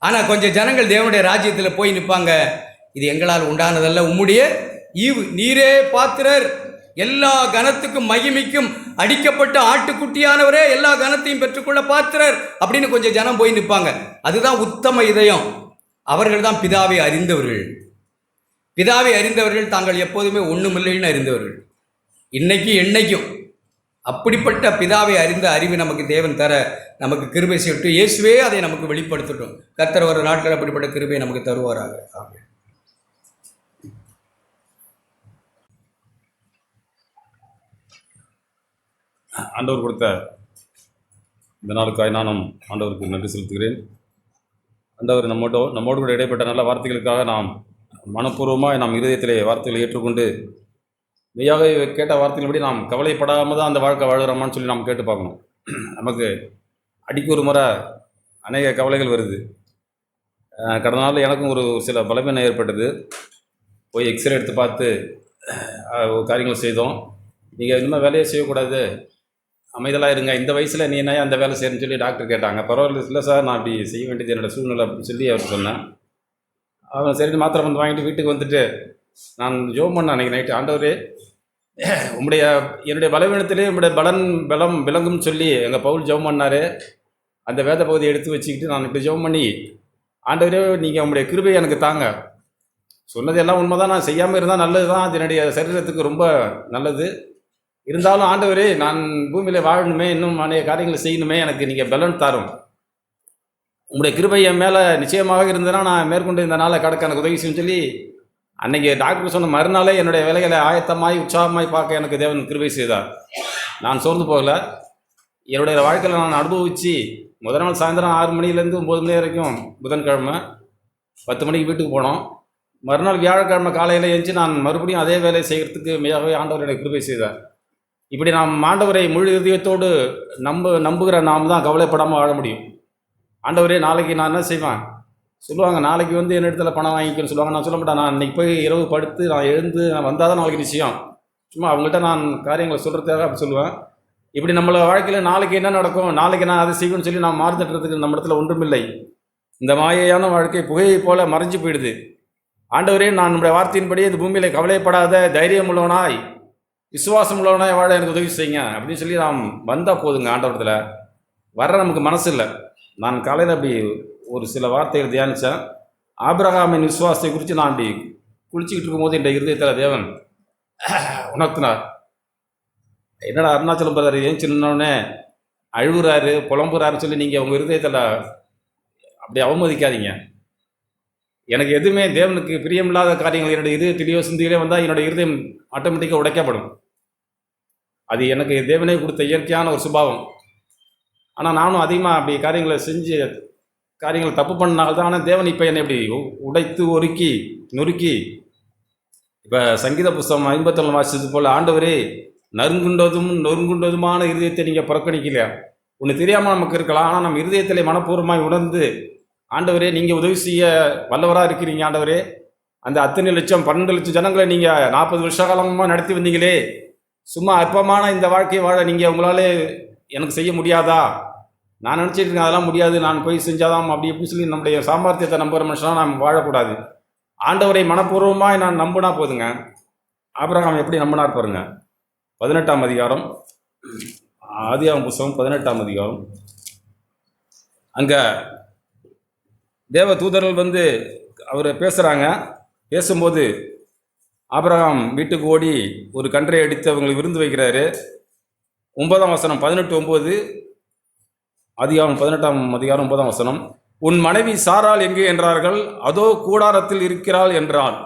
ஆனால் கொஞ்சம் ஜனங்கள் தேவனுடைய ராஜ்யத்தில் போய் நிற்பாங்க, இது எங்களால் உண்டானதல்ல, உம்முடைய ஈவு, நீரே பாத்திரர், எல்லா கனத்துக்கும் மகிமைக்கும் அடிக்கப்பட்ட ஆட்டுக்குட்டியானவரே எல்லா கனத்தையும் பெற்றுக்கொள்ள பாத்திரர் அப்படின்னு கொஞ்சம் ஜனம் போய் நிற்பாங்க. அதுதான் உத்தம இதயம். அவர்கள் தான் பிதாவை அறிந்தவர்கள். பிதாவை அறிந்தவர்கள் தாங்கள் எப்போதுமே ஒன்றுமில்லைன்னு அறிந்தவர்கள். என்னைக்கும் அப்படிப்பட்ட பிதாவை அறிந்த அறிவு நமக்கு தேவன் தர நமக்கு கிருபை செய்யட்டும். இயேசுவே அதை நமக்கு வெளிப்படுத்தட்டும். கர்த்தர் வர நாட்கள் அப்படிப்பட்ட கிருபை நமக்கு தருவாராக. ஆமென். ஆண்டவர் கொடுத்த இந்த நாளுக்காய் நானும் ஆண்டவருக்கு நன்றி செலுத்துகிறேன். ஆண்டவர் நம்மோடு கூட இடைப்பட்ட நல்ல வார்த்தைகளுக்காக நாம் மனப்பூர்வமாக நாம் இருதயத்திலே வார்த்தைகளை ஏற்றுக்கொண்டு மெய்யாக கேட்ட வார்த்தைகளபடி நாம் கவலைப்படாமல் தான் அந்த வாழ்க்கை வாழுகிறோமான்னு சொல்லி நாம் கேட்டு பார்க்கணும். நமக்கு அடிக்கு ஒரு முறை அநேக கவலைகள் வருது. கடந்த நாளில் எனக்கும் ஒரு சில பலவீனம் ஏற்பட்டது. போய் எக்ஸ்ரே எடுத்து பார்த்து காரியங்கள் செய்தோம். நீங்கள் இன்னும் வேலையை செய்யக்கூடாது, அமைதலாக இருங்க, இந்த வயசில் நீ என்ன அந்த வேலை செய்யணும்னு சொல்லி டாக்டர் கேட்டாங்க. பரவாயில்ல, இல்லை சார், நான் அப்படி செய்ய வேண்டியது என்னோடய சூழ்நிலை அப்படின்னு சொல்லி அவர் சொன்னேன். அவன் சரி மாத்திரை வந்து வாங்கிட்டு வீட்டுக்கு வந்துட்டு நான் ஜோம் பண்ணேன் அன்றைக்கி நைட்டு. ஆண்டவரே, என்னுடைய பலவீனத்திலே உங்களுடைய பலம் விளங்கும்னு சொல்லி எங்கள் பவுல் ஜெபம் பண்ணார். அந்த வேத பகுதியை எடுத்து வச்சுக்கிட்டு நான் இப்படி ஜெபம் பண்ணி, ஆண்டவரே நீங்கள் உங்களுடைய கிருபையை எனக்கு தாங்க. சொன்னது எல்லாம் உண்மை தான், நான் செய்யாமல் இருந்தால் நல்லது தான், அது என்னுடைய சரீரத்துக்கு ரொம்ப நல்லது. இருந்தாலும் ஆண்டவரே, நான் பூமியில் வாழணுமே, இன்னும் நிறைய காரியங்களை செய்யணுமே, எனக்கு நீங்கள் பலன் தாரும். உங்களுடைய கிருபை என் மேலே நிச்சயமாக இருந்ததுன்னா நான் மேற்கொண்டு இந்த நாளை கடக்க எனக்கு உதவி செய்யும் சொல்லி அன்றைக்கி டாக்டர் சொன்ன மறுநாளே என்னுடைய வேலைகளை ஆயத்தமாய் உற்சாகமாய் பார்க்க எனக்கு தேவன் கிருபை செய்தார். நான் சோர்ந்து போகலை. என்னுடைய வாழ்க்கையில் நான் அனுபவித்து முதல் நாள் சாயந்தரம் 6 மணிலேருந்து 9 மணி வரைக்கும் புதன்கிழமை 10 மணிக்கு வீட்டுக்கு போனோம். மறுநாள் வியாழக்கிழமை காலையில் எழுந்து நான் மறுபடியும் அதே வேலையை செய்கிறதுக்கு மிகவே ஆண்டவர் எனக்கு கிருபை செய்தார். இப்படி நாம் ஆண்டவரை முழு இதயத்தோடு நம்புகிற நாம் தான் கவலைப்படாமல் வாழ முடியும். ஆண்டவரே, நாளைக்கு நான் என்ன செய்வேன் சொல்லுவாங்க, நாளைக்கு வந்து என்ன இடத்துல பணம் வாங்கிக்கணும்னு சொல்லுவாங்க. நான் சொல்ல மாட்டேன், நான் இன்றைக்கி போய் இரவு படுத்து நான் எழுந்து நான் வந்தால் தான் நாளைக்கு நிச்சயம். சும்மா அவங்கள்ட்ட நான் காரியங்களை சொல்கிறதுக்காக அப்படி சொல்லுவேன். இப்படி நம்மளோட வாழ்க்கையில் நாளைக்கு என்ன நடக்கும், நாளைக்கு நான் அதை செய்யணும்னு சொல்லி நான் மாறுதட்டுறதுக்கு நம்ம இடத்துல ஒன்றுமில்லை. இந்த மாயையான வாழ்க்கை புகையை போல மறைஞ்சு போயிடுது. ஆண்டவரே, நான் நம்முடைய வார்த்தையின்படி இந்த பூமியில் கவலைப்படாத தைரியம் உள்ளவனாய் விசுவாசம் உள்ளவனாய் வாழ எனக்கு உதவி செய்யுங்க அப்படின்னு சொல்லி நாம் வந்தால் போதுங்க. ஆண்டவரத்தில் வர நமக்கு மனசு இல்லை. நான் காலையில் அப்படி ஒரு சில வார்த்தைகள் தியானித்தேன். ஆபிரகாமின் விசுவாசத்தை குறித்து நான் அப்படி குளிச்சுக்கிட்டு இருக்கும்போது என் இருதயத்தில் தேவன் உணர்த்தினார். என்னடா அருணாச்சலம் பிரதர் ஏன் சின்னோடனே அழுகுறாரு புலம்புறாருன்னு சொல்லி நீங்கள் உங்கள் இருதயத்தில் அப்படி அவமதிக்காதீங்க. எனக்கு எதுவுமே தேவனுக்கு பிரியமில்லாத காரியங்கள் என்னுடைய இதயத்திலேயோ சிந்தையிலே வந்தால் என்னுடைய இருதயம் ஆட்டோமேட்டிக்காக உடைக்கப்படும். அது எனக்கு தேவனே கொடுத்த இயற்கையான ஒரு சுபாவம். ஆனால் நானும் அதிகமாக அப்படி காரியங்களை செஞ்சு காரியங்களை தப்பு பண்ணால்தான். ஆனால் தேவன் இப்போ என்னை இப்படி உடைத்து நொறுக்கி இப்போ சங்கீத புஸ்தகம் 57 வாசிச்சது போல், ஆண்டவரே, நொறுங்குண்டதுமான இருதயத்தை நீங்கள் புறக்கணிக்கலையா. ஒன்று தெரியாமல் நமக்கு இருக்கலாம், ஆனால் நம்ம இருதயத்திலே மனப்பூர்வமாய் உணர்ந்து, ஆண்டவரே நீங்கள் உதவி செய்ய வல்லவராக இருக்கிறீங்க. ஆண்டவரே, அந்த அத்தனை லட்சம் 12 லட்சம் ஜனங்களை நீங்கள் 40 வருஷ காலமாக நடத்தி வந்தீங்களே, சும்மா அற்பமான இந்த வாழ்க்கையை வாழ நீங்கள் உங்களாலே எனக்கு செய்ய முடியாதா? நான் நினச்சிட்டு இருக்கேன் அதெல்லாம் முடியாது, நான் போய் செஞ்சாதான் அப்படி எப்படி சொல்லி நம்முடைய சாமர்த்தியத்தை நம்புகிற மனுஷனாக நாம் வாழக்கூடாது. ஆண்டவரை மனப்பூர்வமாக நான் நம்பினா போதுங்க. ஆபிரகாம் எப்படி நம்பினார் பாருங்க. 18ஆம் அதிகாரம், ஆதியாகமம் புஸ்தகம் 18ஆம் அதிகாரம். அங்கே தேவ தூதர்கள் வந்து அவர் பேசுகிறாங்க. பேசும்போது ஆபிரகாம் வீட்டுக்கு ஓடி ஒரு கன்றை அடித்து அவங்களுக்கு விருந்து வைக்கிறாரு. 9ஆம் வசனம், 18:9, ஆதியாகமம் 18ஆம் அதிகாரம் 9ஆம் வசனம். உன் மனைவி சாராள் எங்கே என்றார்கள். அதோ கூடாரத்தில் இருக்கிறாள் என்றான்.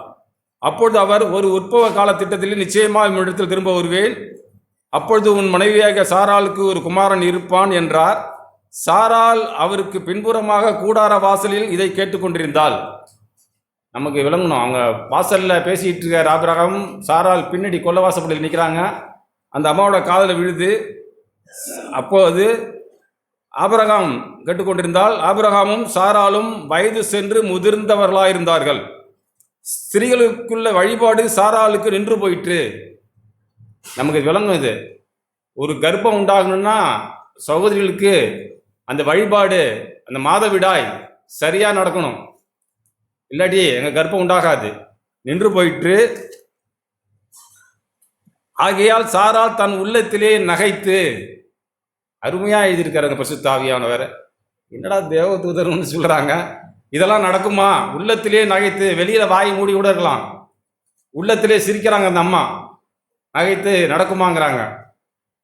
அப்பொழுது அவர், ஒரு உற்பவ கால திட்டத்தில் நிச்சயமாக உன்னிடத்தில் திரும்ப வருவேன். அப்பொழுது உன் மனைவியாக சாராளுக்கு ஒரு குமாரன் இருப்பான் என்றார். சாராள் அவருக்கு பின்புறமாக கூடார வாசலில் இதை கேட்டுக்கொண்டிருந்தாள். நமக்கு விளங்கணும், அவங்க வாசலில் பேசிகிட்டு இருக்கார் ஆபிரகாம், சாராள் பின்னாடி கொல்ல வாசப்படியில் நிற்கிறாங்க. அந்த அம்மாவோட காதில் விழுது. அப்போது ஆபிரகாம் கேட்டுக்கொண்டிருந்தால், ஆபிரகாமும் சாராலும் வயது சென்று முதிர்ந்தவர்களாயிருந்தார்கள். ஸ்திரீகளுக்குள்ள வழிபாடு சாராளுக்கு நின்று போயிற்று. நமக்கு விளங்கும் இது. ஒரு கர்ப்பம் உண்டாகணும்னா சகோதரிகளுக்கு அந்த வழிபாடு, அந்த மாதவிடாய் சரியாக நடக்கணும். இல்லாட்டி எங்கள் கர்ப்பம் உண்டாகாது, நின்று போயிற்று. ஆகையால் சாராள் தன் உள்ளத்திலே நகைத்து, அருமையாக எழுதியிருக்காருங்க பரிசுத்த ஆவியானவர். என்னடா தேவதூதர்னு சொல்கிறாங்க, இதெல்லாம் நடக்குமா? உள்ளத்திலே நகைத்து, வெளியில் வாய் மூடி கூட இருக்கலாம், உள்ளத்திலே சிரிக்கிறாங்க அந்த அம்மா. நகைத்து நடக்குமாங்கிறாங்க.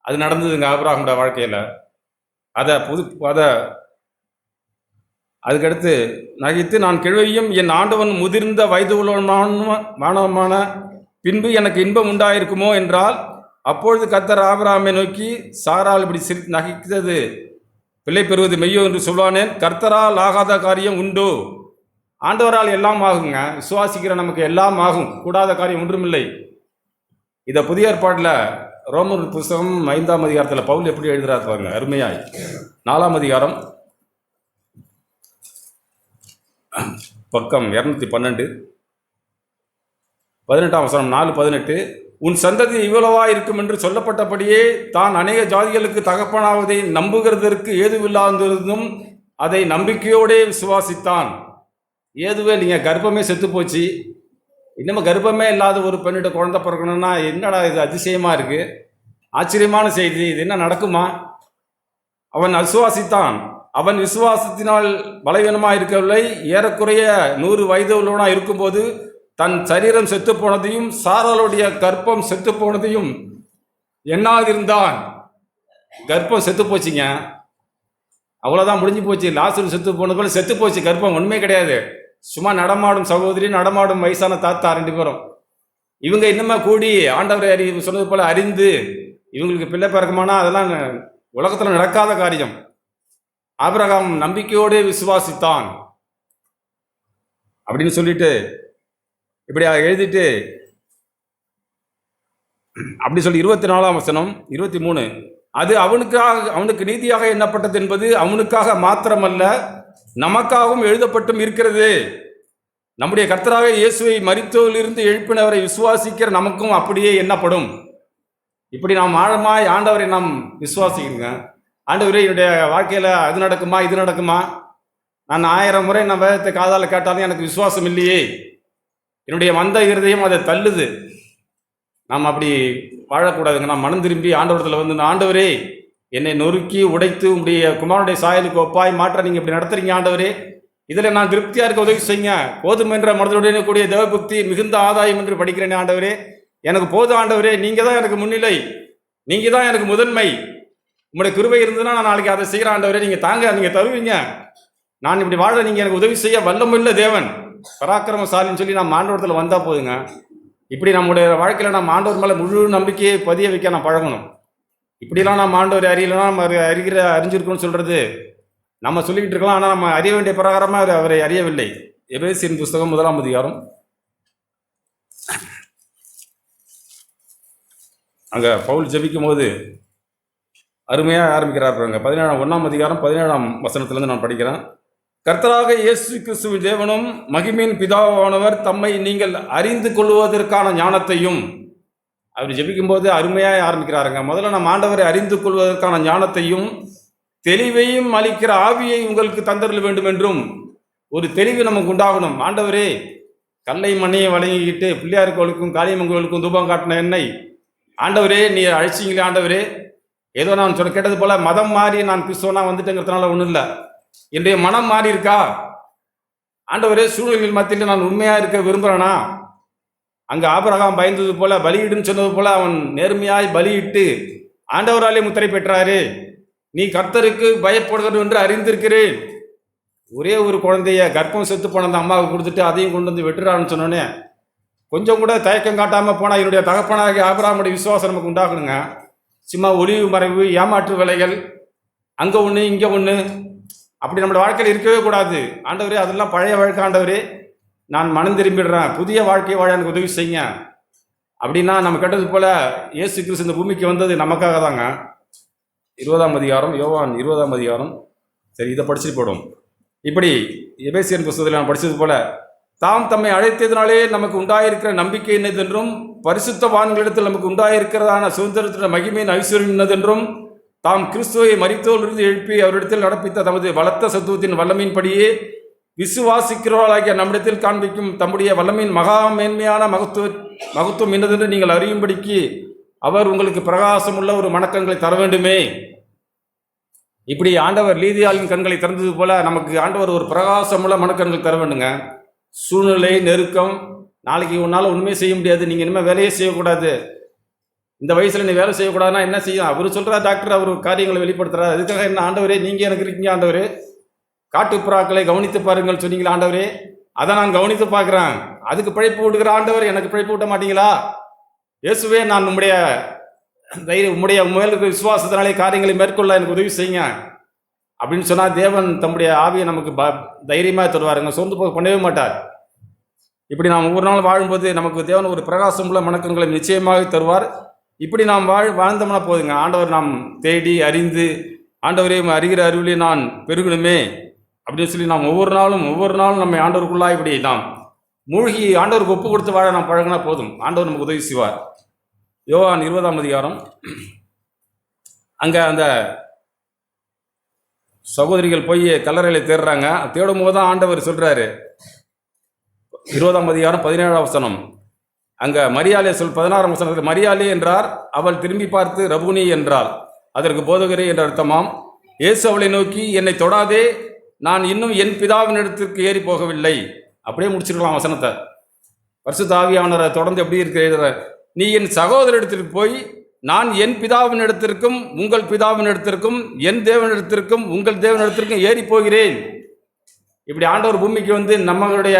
அது நடந்ததுங்க ஆபிரகாமோட வாழ்க்கையில். அதுக்கடுத்து நகைத்து, நான் கிழவியும் என் ஆண்டவன் முதிர்ந்த வயது உள்ளமான பின்பு எனக்கு இன்பம் உண்டாயிருக்குமோ என்றால், அப்பொழுது கர்த்தர் ஆபிரகாமை நோக்கி, சாரால் இப்படி நகைத்தது பிள்ளை பெறுவது மெய்யோ என்று சொல்வானேன்? கர்த்தரால் ஆகாத காரியம் உண்டோ? ஆண்டவரால் எல்லாம் ஆகுங்க. விசுவாசிக்கிற நமக்கு எல்லாம் ஆகும், கூடாத காரியம் ஒன்றுமில்லை. இதை புதிய ஏற்பாட்டில் ரோமர் புஸ்தகம் 5ஆம் அதிகாரத்தில் பவுல் எப்படி எழுதுறாரு பாருங்க, அருமையாய். 4ஆம் அதிகாரம் பக்கம் 212, 18ஆம் வசனம், 4:18. உன் சந்ததி இவ்வளவா இருக்கும் என்று சொல்லப்பட்டபடியே தான் அநேக ஜாதிகளுக்கு தகப்பனாவதை நம்புகிறதற்கு ஏதுவில்லாதிருந்தும் அதை நம்பிக்கையோடே விசுவாசித்தான். ஏதுவே இல்லைங்க, கர்ப்பமே செத்து போச்சு. இன்னமும் கர்ப்பமே இல்லாத ஒரு பெண்ணிட்ட குழந்தை பிறக்கணும்னா என்னடா இது, அதிசயமாக இருக்குது, ஆச்சரியமான செய்தி, இது என்ன நடக்குமா? அவன் விசுவாசித்தான். அவன் விசுவாசத்தினால் பலவீனமாக இருக்கவில்லை. ஏறக்குறைய 100 வயது உள்ளவனாக இருக்கும்போது தன் சரீரம் செத்து போனதையும் சாராளுடைய கர்ப்பம் செத்து போனதையும் எண்ணாதிருந்தான். கர்ப்பம் செத்து போச்சுங்க, அவ்வளோதான், முடிஞ்சு போச்சு. லாசரு செத்து போனது போல செத்து போச்சு கர்ப்பம், உண்மை கிடையாது. சும்மா நடமாடும் சகோதரி, நடமாடும் வயசான தாத்தா 2 பேரும். இவங்க இன்னுமே கூடி ஆண்டவரை சொன்னது போல அறிந்து இவங்களுக்கு பிள்ளை பிறக்குமானா அதெல்லாம் உலகத்தில் நடக்காத காரியம். ஆபிரகாம் நம்பிக்கையோடு விசுவாசித்தான் அப்படின்னு சொல்லிட்டு இப்படி எழுதிட்டு அப்படி சொல்லி 24ஆம் வசனம் 23, அது அவனுக்கு நீதியாக எண்ணப்பட்டது என்பது அவனுக்காக மாத்திரமல்ல நமக்காகவும் எழுதப்பட்டும் இருக்கிறது. நம்முடைய கர்த்தராக இயேசுவை மரித்தோரிலிருந்து எழுப்பினவரை விசுவாசிக்கிற நமக்கும் அப்படியே எண்ணப்படும். இப்படி நாம் ஆழமாய் ஆண்டவரை நாம் விசுவாசிக்கணுங்க. ஆண்டவரே, என்னுடைய வாழ்க்கையில் அது நடக்குமா, இது நடக்குமா? நான் 1000 முறை நான் வேதத்தை காதால் கேட்டாலும் எனக்கு விசுவாசம் இல்லையே, என்னுடைய மந்த இருதயம் அதை தள்ளுது. நாம் அப்படி வாழக்கூடாதுங்க. நாம் மனம் திரும்பி ஆண்டவரத்தில் வந்து, ஆண்டவரே என்னை நொறுக்கி உடைத்து உங்களுடைய குமாரனுடைய சாயலுக்கு ஒப்பாய் மாற்ற நீங்கள் இப்படி நடத்துறீங்க ஆண்டவரே, இதில் நான் திருப்தியாக இருக்க உதவி செய்யுங்க. போதும் என்ற மனதுடனே கூடிய தேவபக்தி மிகுந்த ஆதாயம் என்று படிக்கிறேன் ஆண்டவரே, எனக்கு போதும் ஆண்டவரே, நீங்கள் தான் எனக்கு முன்னிலை, நீங்கள் தான் எனக்கு முதன்மை. உங்களுடைய கிருபை இருந்ததுன்னா நான் நாளைக்கு அதை செய்கிறேன் ஆண்டவரே, நீங்கள் தாங்க, நீங்கள் தருவீங்க. நான் இப்படி வாழ நீங்கள் எனக்கு உதவி செய்ய வல்லமுள்ள தேவன், பராக்கிரமசாலின்னு சொல்லி நம்ம ஆண்டவரத்தில் வந்தால் போதுங்க. இப்படி நம்முடைய வாழ்க்கையில் நம்ம ஆண்டவர் மேலே முழு நம்பிக்கையை பதிய வைக்க நான் பழகணும். இப்படிலாம் நம்ம ஆண்டவர் அறியலைன்னா நம்ம அறிஞ்சிருக்கோம்னு சொல்கிறது நம்ம சொல்லிக்கிட்டு இருக்கலாம். ஆனால் நம்ம அறிய வேண்டிய பிரகாரமாக அவரை அறியவில்லை. எபேசியர் புஸ்தகம் 1ஆம் அதிகாரம், அங்கே பவுல் ஜெபிக்கும் போது அருமையாக ஆரம்பிக்கிறார். 1ஆம் அதிகாரம் 17ஆம் வசனத்திலேருந்து நான் படிக்கிறேன். கர்த்தராக இயேசு கிறிஸ்துவின் தேவனும் மகிமையின் பிதாவானவர் தம்மை நீங்கள் அறிந்து கொள்வதற்கான ஞானத்தையும், அவர் ஜெபிக்கும் போது அருமையாக ஆரம்பிக்கிறாருங்க. முதல்ல நம்ம ஆண்டவரை அறிந்து கொள்வதற்கான ஞானத்தையும் தெளிவையும் அளிக்கிற ஆவியை உங்களுக்கு தந்தருள வேண்டும் என்றும் ஒரு தெளிவு நமக்கு உண்டாகணும். ஆண்டவரே, கல்லை மண்ணையை வழங்கிக்கிட்டு பிள்ளையார் கோளுக்கும் காளியம்மன் தூபம் காட்டின என்னை ஆண்டவரே நீ அழைச்சிங்களே ஆண்டவரே, ஏதோ நான் கேட்டது போல மதம் மாறி நான் கிறிஸ்தவனா வந்துட்டேங்கிறதுனால ஒன்றும் இல்லை, என்னுடைய மனம் மாறி இருக்கா ஆண்டவரே? சூழ்நிலைகள் மத்தியில் நான் உண்மையாக இருக்க விரும்புகிறேனா? அங்கே ஆபிரகாம் பயந்தது போல, பலியிடுன்னு சொன்னது போல அவன் நேர்மையாய் பலியிட்டு ஆண்டவராலே முத்திரை பெற்றாரு. நீ கர்த்தருக்கு பயப்படுகிறது என்று அறிந்திருக்கிறேன். ஒரே ஒரு குழந்தைய கர்ப்பம் செத்து போன அந்த அம்மாவுக்கு கொடுத்துட்டு அதையும் கொண்டு வந்து வெட்டுறான்னு சொன்னோன்னே கொஞ்சம் கூட தயக்கம் காட்டாமல் போனால் என்னுடைய தகப்பனாகி ஆபிரகாமுடைய விசுவாசம் நமக்கு உண்டாகணுங்க. சும்மா ஒளிவு மறைவு ஏமாற்று வேலைகள் அங்கே ஒன்று இங்கே ஒன்று அப்படி நம்மளோட வாழ்க்கையில் இருக்கவே கூடாது. ஆண்டவரே, அதெல்லாம் பழைய வாழ்க்கை ஆண்டவரே, நான் மனம் திரும்பிடுறேன், புதிய வாழ்க்கையை வாழ எனக்கு உதவி செய்யுங்க அப்படின்னா நம்ம கேட்டது போல இயேசு கிறிஸ்து இந்த பூமிக்கு வந்தது நமக்காக தாங்க. 20ஆம் அதிகாரம், யோவான் 20ஆம் அதிகாரம். சரி, இதை படிச்சுட்டு போடும். இப்படி எபேசியர் புஸ்தகத்தில் நான் படித்தது போல தாம் தம்மை அழைத்ததினாலே நமக்கு உண்டாயிருக்கிற நம்பிக்கை என்னதென்றும் பரிசுத்தவான்களிடத்தில் நமக்கு உண்டாயிருக்கிறதான சுதந்திரத்தின் மகிமையின் ஐஸ்வர்யம் என்னதென்றும் தாம் கிறிஸ்துவை மரித்தோரிலிருந்து எழுப்பி அவரிடத்தில் நடப்பித்த தமது பலத்த சத்துவத்தின் வல்லமையின்படியே விசுவாசிக்கிறவர்களாகிய நம்மிடத்தில் காண்பிக்கும் தம்முடைய வல்லமையின் மகா மேன்மையான மகத்துவம் என்னதென்று நீங்கள் அறியும்படிக்கு அவர் உங்களுக்கு பிரகாசமுள்ள ஒரு மணக்கங்களை தர வேண்டுமே. இப்படி ஆண்டவர் லீதியாளின் கண்களை திறந்தது போல நமக்கு ஆண்டவர் ஒரு பிரகாசமுள்ள மணக்கண்கள் தர வேண்டுங்க. சூழ்நிலை நெருக்கம், நாளைக்கு உன்னால் ஒன்றுமே செய்ய முடியாது, நீங்கள் இனிமேல் வேலையே செய்யக்கூடாது, இந்த வயசில் நீ வேலை செய்யக்கூடாதுன்னா என்ன செய்யும்? அவர் சொல்கிறார் டாக்டர், அவர் காரியங்களை வெளிப்படுத்துகிறார். அதுக்காக என்ன ஆண்டவரே நீங்கள் எனக்கு இருக்கீங்க ஆண்டவரே? காட்டுப்புறாக்களை கவனித்து பாருங்கள் சொன்னீங்களா ஆண்டவரே? அதை நான் கவனித்து பார்க்குறேன். அதுக்கு பிழைப்பு விடுகிற ஆண்டவர் எனக்கு பிழைப்பு விட்ட மாட்டீங்களா? இயேசுவே, நான் உம்முடைய உம்முடைய மேல் இருக்கிற விசுவாசத்தினாலே காரியங்களை மேற்கொள்ள எனக்கு உதவி செய்யுங்க அப்படின்னு சொன்னால் தேவன் தம்முடைய ஆவியை நமக்கு தைரியமாக தருவாருங்க. சோர்ந்து போக பண்ணவே மாட்டார். இப்படி நாம் ஒவ்வொரு நாள் வாழும்போது நமக்கு தேவன் ஒரு பிரகாசம் உள்ள மணக்கங்களை நிச்சயமாக தருவார். இப்படி நாம் வாழ்ந்தோம்னா போதுங்க. ஆண்டவர் நாம் தேடி அறிந்து ஆண்டவரையும் அறிகிற அறிவிலே நான் பெருகணுமே அப்படின்னு சொல்லி நாம் ஒவ்வொரு நாளும் நம்மை ஆண்டவருக்குள்ளாக இப்படி நாம் மூழ்கி ஆண்டவருக்கு ஒப்பு கொடுத்து வாழ நாம் பழகினா போதும். ஆண்டவர் நமக்கு உதவி செய்வார். யோவான் 20ஆம் அதிகாரம், அங்கே அந்த சகோதரிகள் போய் கல்லறையில் தேடுறாங்க. தேடும் போது தான் ஆண்டவர் சொல்கிறாரு, 20ஆம் அதிகாரம் 17ஆம் வசனம், அங்கே மரியாளே 16ஆம் வசனத்தில் மரியாளே என்றார். அவள் திரும்பி பார்த்து ரபுனி என்றாள். அதற்கு போதகரே என்ற அர்த்தமாம். இயேசு அவளை நோக்கி, என்னை தொடாதே, நான் இன்னும் என் பிதாவின் இடத்திற்கு ஏறி போகவில்லை. அப்படியே முடிச்சிருக்கலாம் வசனத்தை. பரிசுத்த ஆவியானவரை தொடர்ந்து எப்படி இருக்கிற, நீ என் சகோதரிடத்திற்கு போய், நான் என் பிதாவின் இடத்திற்கும் உங்கள் பிதாவின் இடத்திற்கும் என் தேவனிடத்திற்கும் உங்கள் தேவனிடத்திற்கும் ஏறி போகிறேன். இப்படி ஆண்டவர் பூமிக்கு வந்து நம்மளுடைய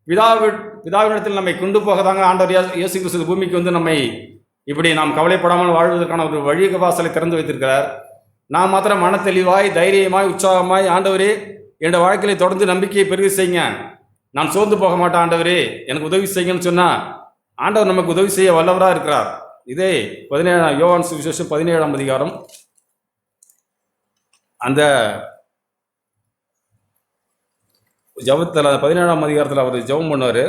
பிதாவினிடத்தில் நம்மை கொண்டு போக தாங்க ஆண்டவர் இயேசு கிறிஸ்து பூமிக்கு வந்து நம்மை இப்படி நாம் கவலைப்படாமல் வாழ்வதற்கான ஒரு வழி வாசலை திறந்து வைத்திருக்கிறார். நான் மாத்திரம் மன தெளிவாய் தைரியமாய் உற்சாகமாய், ஆண்டவரே என்னோட வாழ்க்கையை தொடர்ந்து நம்பிக்கையை பெருக செய்யுங்க, நான் சோர்ந்து போக மாட்டேன் ஆண்டவரே எனக்கு உதவி செய்யுங்கன்னு சொன்னால் ஆண்டவர் நமக்கு உதவி செய்ய வல்லவராக இருக்கிறார். இதே 17 யோவான் சுவிசேஷம் 17ஆம் அதிகாரம், அந்த ஜபத்தில் 17ஆம் அதிகாரத்தில் அவர் ஜெபம் பண்ணுவார்.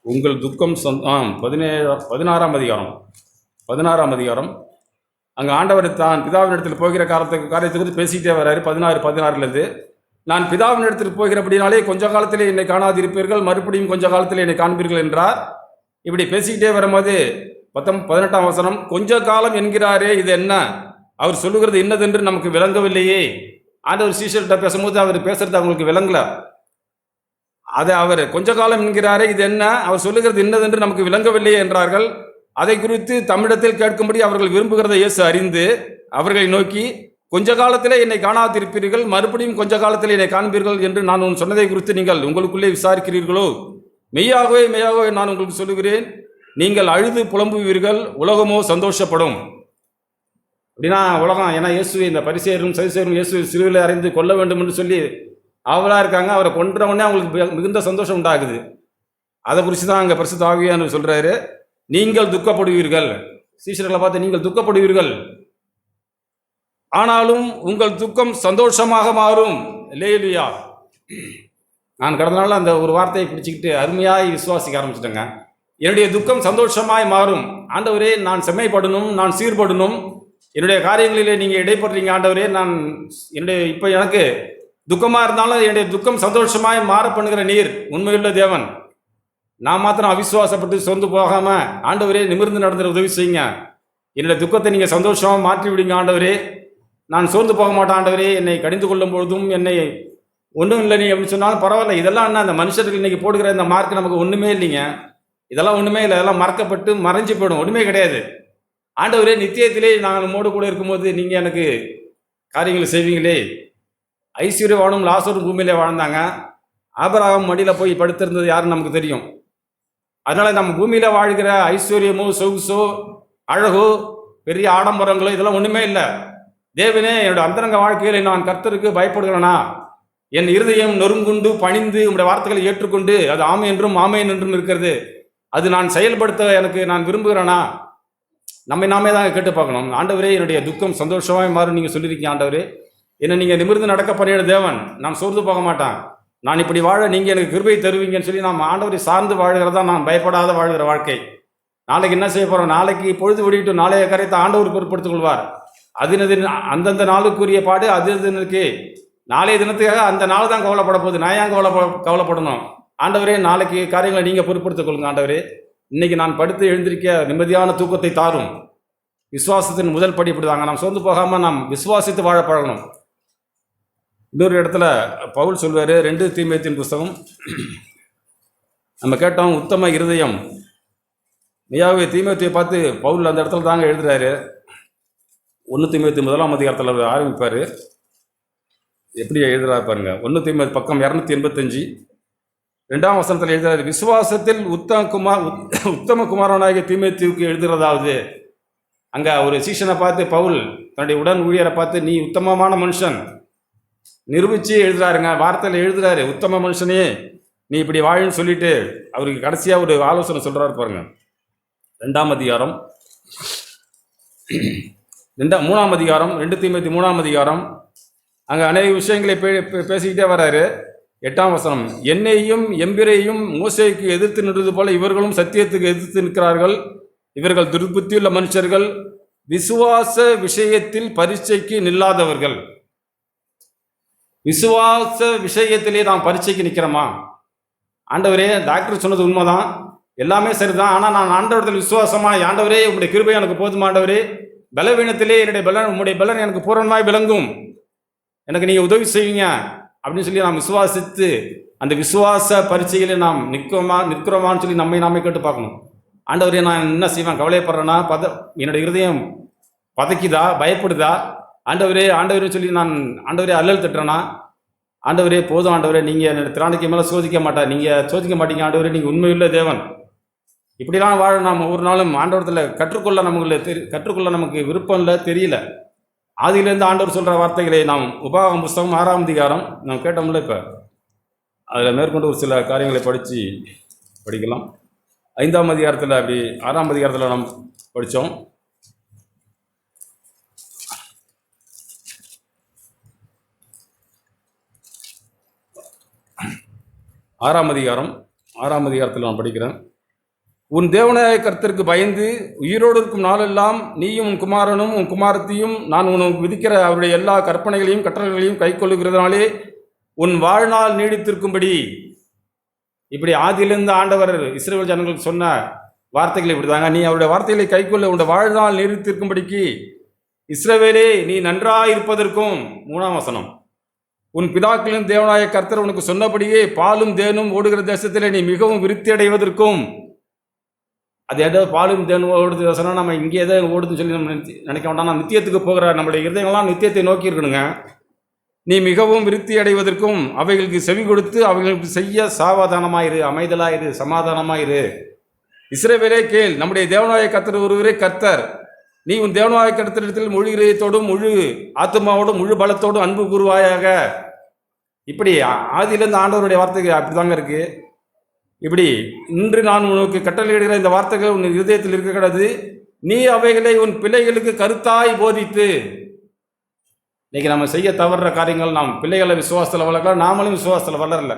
உங்கள் துக்கம் 16ஆம் அதிகாரம் அங்கே ஆண்டவர் தான் பிதாவின் இடத்தில் போகிற காரியத்தை குறித்து பேசிக்கிட்டே வர்றாரு. 16:16 நான் பிதாவின் இடத்தில் போகிற அப்படினாலே கொஞ்ச காலத்திலே என்னை காணாதிருப்பீர்கள், மறுபடியும் கொஞ்ச காலத்திலே என்னை காண்பீர்கள் என்றார். இப்படி பேசிக்கிட்டே வரும்போது 18ஆம் வசனம், கொஞ்ச காலம் என்கிறாரே இது என்ன, அவர் சொல்லுகிறது என்னதென்று நமக்கு விளங்கவில்லையே. ஆண்டவர் சீஷர்கிட்ட பேசும்போது அவர் பேசுறது அவங்களுக்கு விளங்கல. அதை அவர் கொஞ்ச காலம் என்கிறாரே இது என்ன, அவர் சொல்லுகிறது என்னதென்று நமக்கு விளங்கவில்லையே என்றார்கள். அதை குறித்து தம்மிடத்தில் கேட்கும்படி அவர்கள் விரும்புகிறதை இயேசு அறிந்து அவர்களை நோக்கி, கொஞ்ச காலத்திலே என்னை காணாதிருப்பீர்கள், மறுபடியும் கொஞ்ச காலத்திலே என்னை காண்பீர்கள் என்று நான் சொன்னதை குறித்து நீங்கள் உங்களுக்குள்ளே விசாரிக்கிறீர்களோ? மெய்யாகவே நான் உங்களுக்கு சொல்லுகிறேன், நீங்கள் அழுது புலம்புவீர்கள், உலகமோ சந்தோஷப்படும். அப்படின்னா உலகம், ஏன்னா இயேசுவை இந்த பரிசேயரும் சதுசேயரும் இயேசு சிலுவையில் அறைந்து கொல்ல வேண்டும் என்று சொல்லி ஆவலாக இருக்காங்க. அவரை கொன்றவுடனே அவங்களுக்கு மிகுந்த சந்தோஷம் உண்டாகுது. அதை குறித்து தான் அங்கே பரிசுத்த ஆவியானவர் சொல்கிறாரு, நீங்கள் துக்கப்படுவீர்கள். சீஷர்களை பார்த்து நீங்கள் துக்கப்படுவீர்கள், ஆனாலும் உங்கள் துக்கம் சந்தோஷமாக மாறும். அல்லேலூயா. நான் கடந்த நாள் அந்த ஒரு வார்த்தையை பிடிச்சிக்கிட்டு அருமையாய் விசுவாசிக்க ஆரம்பிச்சிட்டேங்க. என்னுடைய துக்கம் சந்தோஷமாய் மாறும். ஆண்டவரே நான் செம்மைப்படணும், நான் சீர்படணும், என்னுடைய காரியங்களிலே நீங்கள் இடைப்படுறீங்க ஆண்டவரே. இப்போ எனக்கு துக்கமாக இருந்தாலும் என்னுடைய துக்கம் சந்தோஷமாய் மாற பண்ணுகிற நீர் உண்மையுள்ள தேவன். நான் மாத்திரம் அவிசுவாசப்பட்டு சொந்து போகாமல் ஆண்டவரே நிமிர்ந்து நடந்துற உதவி செய்யுங்க. என்னுடைய துக்கத்தை நீங்கள் சந்தோஷமாக மாற்றி விடுங்க ஆண்டவரே. நான் சோர்ந்து போக மாட்டேன் ஆண்டவரே. என்னை கடிந்து கொள்ளும் பொழுதும் என்னை ஒன்றும் இல்லை நீ அப்படின்னு சொன்னாலும் பரவாயில்ல. இதெல்லாம் என்ன, அந்த மனுஷர்கள் இன்னைக்கு போடுகிற இந்த மார்க் நமக்கு ஒன்றுமே இல்லைங்க. இதெல்லாம் ஒன்றுமே இல்லை. இதெல்லாம் மறக்கப்பட்டு மறைஞ்சு போயிடும், ஒன்றுமே கிடையாது. ஆண்டவரே நித்தியத்திலே நாங்கள் மோடு கூட இருக்கும்போது நீங்கள் எனக்கு காரியங்களை செய்வீங்களே. ஐஸ்வர்யவானும் லாசரும் பூமியிலே வாழ்ந்தாங்க. ஆபிரகாம் மடியில் போய் படுத்திருந்தது யாருன்னு நமக்கு தெரியும். அதனால் நம்ம பூமியில் வாழ்கிற ஐஸ்வர்யமோ சொகுசோ அழகோ பெரிய ஆடம்பரங்களோ இதெல்லாம் ஒன்றுமே இல்லை. தேவனே, என்னோட அந்தரங்க வாழ்க்கையில் நான் கர்த்தருக்கு பயப்படுகிறேனா, என் இருதயம் நொறுங்குண்டு பணிந்து உங்களுடைய வார்த்தைகளை ஏற்றுக்கொண்டு அது ஆமை என்றும் ஆமையன் என்றும் இருக்கிறது, அது நான் செயல்படுத்த நான் விரும்புகிறேனா? நம்மை நாமே தான் கேட்டு பார்க்கணும். ஆண்டவரே, என்னுடைய துக்கம் சந்தோஷமாக மாறும் நீங்கள் சொல்லியிருக்கீங்க ஆண்டவரே. என்னை நீங்கள் நிமிர்ந்து நடக்க பண்ணின தேவன். நான் சோர்ந்து போக மாட்டேன். நான் இப்படி வாழ நீங்கள் எனக்கு கிருபை தருவீங்கன்னு சொல்லி நாம் ஆண்டவரை சார்ந்து வாழ்கிறதா நான் பயப்படாத வாழ்கிற வாழ்க்கை. நாளைக்கு என்ன செய்ய போகிறோம், நாளைக்கு பொழுது விடிவிட்டு நாளைய காரியத்தை ஆண்டவர் பொறுப்படுத்திக் கொள்வார். அந்தந்த நாளுக்குரிய பாடு அது நாளைய தினத்துக்காக அந்த நாள் தான் கவலைப்பட போகுது. நான் ஏன் கவலைப்படணும்? ஆண்டவரே, நாளைக்கு காரியங்களை நீங்கள் பொறுப்படுத்திக் கொள்ளுங்க ஆண்டவரே. இன்னைக்கு நான் படுத்து எழுந்திருக்க நிம்மதியான தூக்கத்தை தாரும். விசுவாசத்தின் முதல் படி இப்படிதாங்க. நாம் சோர்ந்து போகாமல் நாம் விசுவாசித்து வாழ பழகணும். இன்னொரு இடத்துல பவுல் சொல்வார், 2 தீமோத்தேயு புஸ்தகம் நம்ம கேட்டோம், உத்தம இருதயம். மெய்யாகவே தீமோத்தேயுவை பார்த்து பவுல் அந்த இடத்துல தாங்க எழுதுறாரு. 1 தீமோத்தேயு 1ஆம் அதிகாரத்தில் ஆரம்பிப்பார். எப்படி எழுதுறாரு பாருங்க. 1 பக்கம் 285 2ஆம் வசனத்தில் எழுதுறாரு, விசுவாசத்தில் உத்தம குமாரனாகிய தீமோத்தேயுவுக்கு எழுதுறதாவது. அங்க ஒரு சீஷனை பார்த்து பவுல் தன்னுடைய உடன் ஊழியரை பார்த்து நீ உத்தமமான மனுஷன் நிரூபிச்சு எழுதுறாருங்க. வார்த்தையில் எழுதுறாரு, உத்தம மனுஷனே நீ இப்படி வாழுன்னு சொல்லிட்டு அவருக்கு கடைசியா ஒரு ஆலோசனை சொல்றாரு பாருங்க. 2ஆம் அதிகாரம் 3ஆம் அதிகாரம் 2 தீமோத்தேயு 3ஆம் அதிகாரம் அங்க அநேக விஷயங்களை பேசிக்கிட்டே வர்றாரு. 8ஆம் வசனம், என்னையும் எம்பிரையும் மோசேக்கு எதிர்த்து நின்றது போல இவர்களும் சத்தியத்துக்கு எதிர்த்து நிற்கிறார்கள். இவர்கள் துர்புத்தியுள்ள மனுஷர்கள், விசுவாச விஷயத்தில் பரீட்சைக்கு நில்லாதவர்கள். விசுவாச விஷயத்திலே நாம் பரீட்சைக்கு நிற்கிறோமா? ஆண்டவரே, டாக்டர் சொன்னது உண்மைதான், எல்லாமே சரிதான், ஆனால் நான் ஆண்டவரத்தில் விசுவாசமா, ஆண்டவரே உங்களுடைய கிருபை எனக்கு போதும், ஆண்டவரே பலவீனத்திலே என்னுடைய பலன் உங்களுடைய பலன் எனக்கு பூரணமாய் விளங்கும், எனக்கு நீங்கள் உதவி செய்வீங்க அப்படின்னு சொல்லி நாம் விசுவாசித்து அந்த விசுவாச பரீட்சையில நாம் நிற்கிறோமான்னு சொல்லி நம்மை நாமே கேட்டு பார்க்கணும். ஆண்டவரே நான் என்ன செய்வேன், கவலைப்படுறேன்னா, என்னுடைய இருதயம் பதைக்குதா, பயப்படுதா, ஆண்டவரே சொல்லி நான் ஆண்டவரே அல்லல் தட்டுறேன்னா, ஆண்டவரே போதும் ஆண்டவரே, நீங்கள் என்னோட திராணிக்கு மேலே சோதிக்க மாட்டீங்க ஆண்டவரே, நீங்கள் உண்மையுள்ள தேவன். இப்படிலாம் வாழ நாம் ஒவ்வொரு நாளும் ஆண்டவரத்தில் கற்றுக்கொள்ள நமக்கு விருப்பம் இல்லை, தெரியல. ஆதியிலேருந்து ஆண்டவர் சொல்கிற வார்த்தைகளை நாம் உபாகம புஸ்தகம் 6ஆம் அதிகாரம் நாம் கேட்டோம்ல, இப்போ அதில் மேற்கொண்டு ஒரு சில காரியங்களை படிக்கலாம். 5ஆம் அதிகாரத்தில் அப்படி 6ஆம் அதிகாரத்தில் நாம் படித்தோம். ஆறாம் அதிகாரத்தில் நான் படிக்கிறேன். உன் தேவனாய கர்த்தருக்கு பயந்து உயிரோடு இருக்கும் நாளெல்லாம் நீயும் உன் குமாரனும் உன் குமாரத்தையும் நான் உனக்கு விதிக்கிற அவருடைய எல்லா கற்பனைகளையும் கட்டளைகளையும் கை கொள்ளுகிறதுனாலே உன் வாழ்நாள் நீடித்திருக்கும்படி. இப்படி ஆதியிலிருந்து ஆண்டவர் இஸ்ரவேல் ஜனங்களுக்கு சொன்ன வார்த்தைகளை இப்படிதாங்க, நீ அவருடைய வார்த்தைகளை கை கொள்ள உன் வாழ்நாள் நீடித்திருக்கும்படிக்கு இஸ்ரவேலே நீ நன்றாயிருப்பதற்கும். 3ஆம் வசனம், உன் பிதாக்களின் தேவனாய கர்த்தர் உனக்கு சொன்னபடியே பாலும் தேனும் ஓடுகிற தேசத்திலே நீ மிகவும் விருத்தி அடைவதற்கும். அது ஏதோ பாலும் தேனும் ஓடுது சொன்னால் நம்ம இங்கே ஏதோ ஓடுதுன்னு சொல்லி நம்ம நினைக்க வேண்டாம். நான் நித்தியத்துக்கு போகிற நம்முடைய இருதயங்கள்லாம் நித்தியத்தை நோக்கி இருக்கணுங்க. நீ மிகவும் விருத்தி அடைவதற்கும் அவைகளுக்கு செவி கொடுத்து அவைகளுக்கு செய்ய சாவதானமாயிரு, அமைதலாயிரு, சமாதானமாயிரு. இஸ்ரவேலே கேள், நம்முடைய தேவனாய கர்த்தர் ஒருவரே கர்த்தர். நீ உன் தேவனாய கர்த்தரிடத்தில் முழு இதயத்தோடும் முழு ஆத்மாவோடும் முழு பலத்தோடும் அன்பு கூறுவாயாக. இப்படி ஆதியிலிருந்து ஆண்டவருடைய வார்த்தைகள் அப்படிதாங்க இருக்கு. இப்படி இன்று நான் உனக்கு கட்டளையிடுகிற இந்த வார்த்தைகள் உன் இருதயத்தில் இருக்க கூடாது. நீ அவைகளை உன் பிள்ளைகளுக்கு கருத்தாய் போதித்து. இன்னைக்கு நம்ம செய்ய தவறுற காரியங்கள், நாம் பிள்ளைகளை விசுவாசத்தில் வளர்க்கலாம், நாமளும் விசுவாசத்தில் வளரல.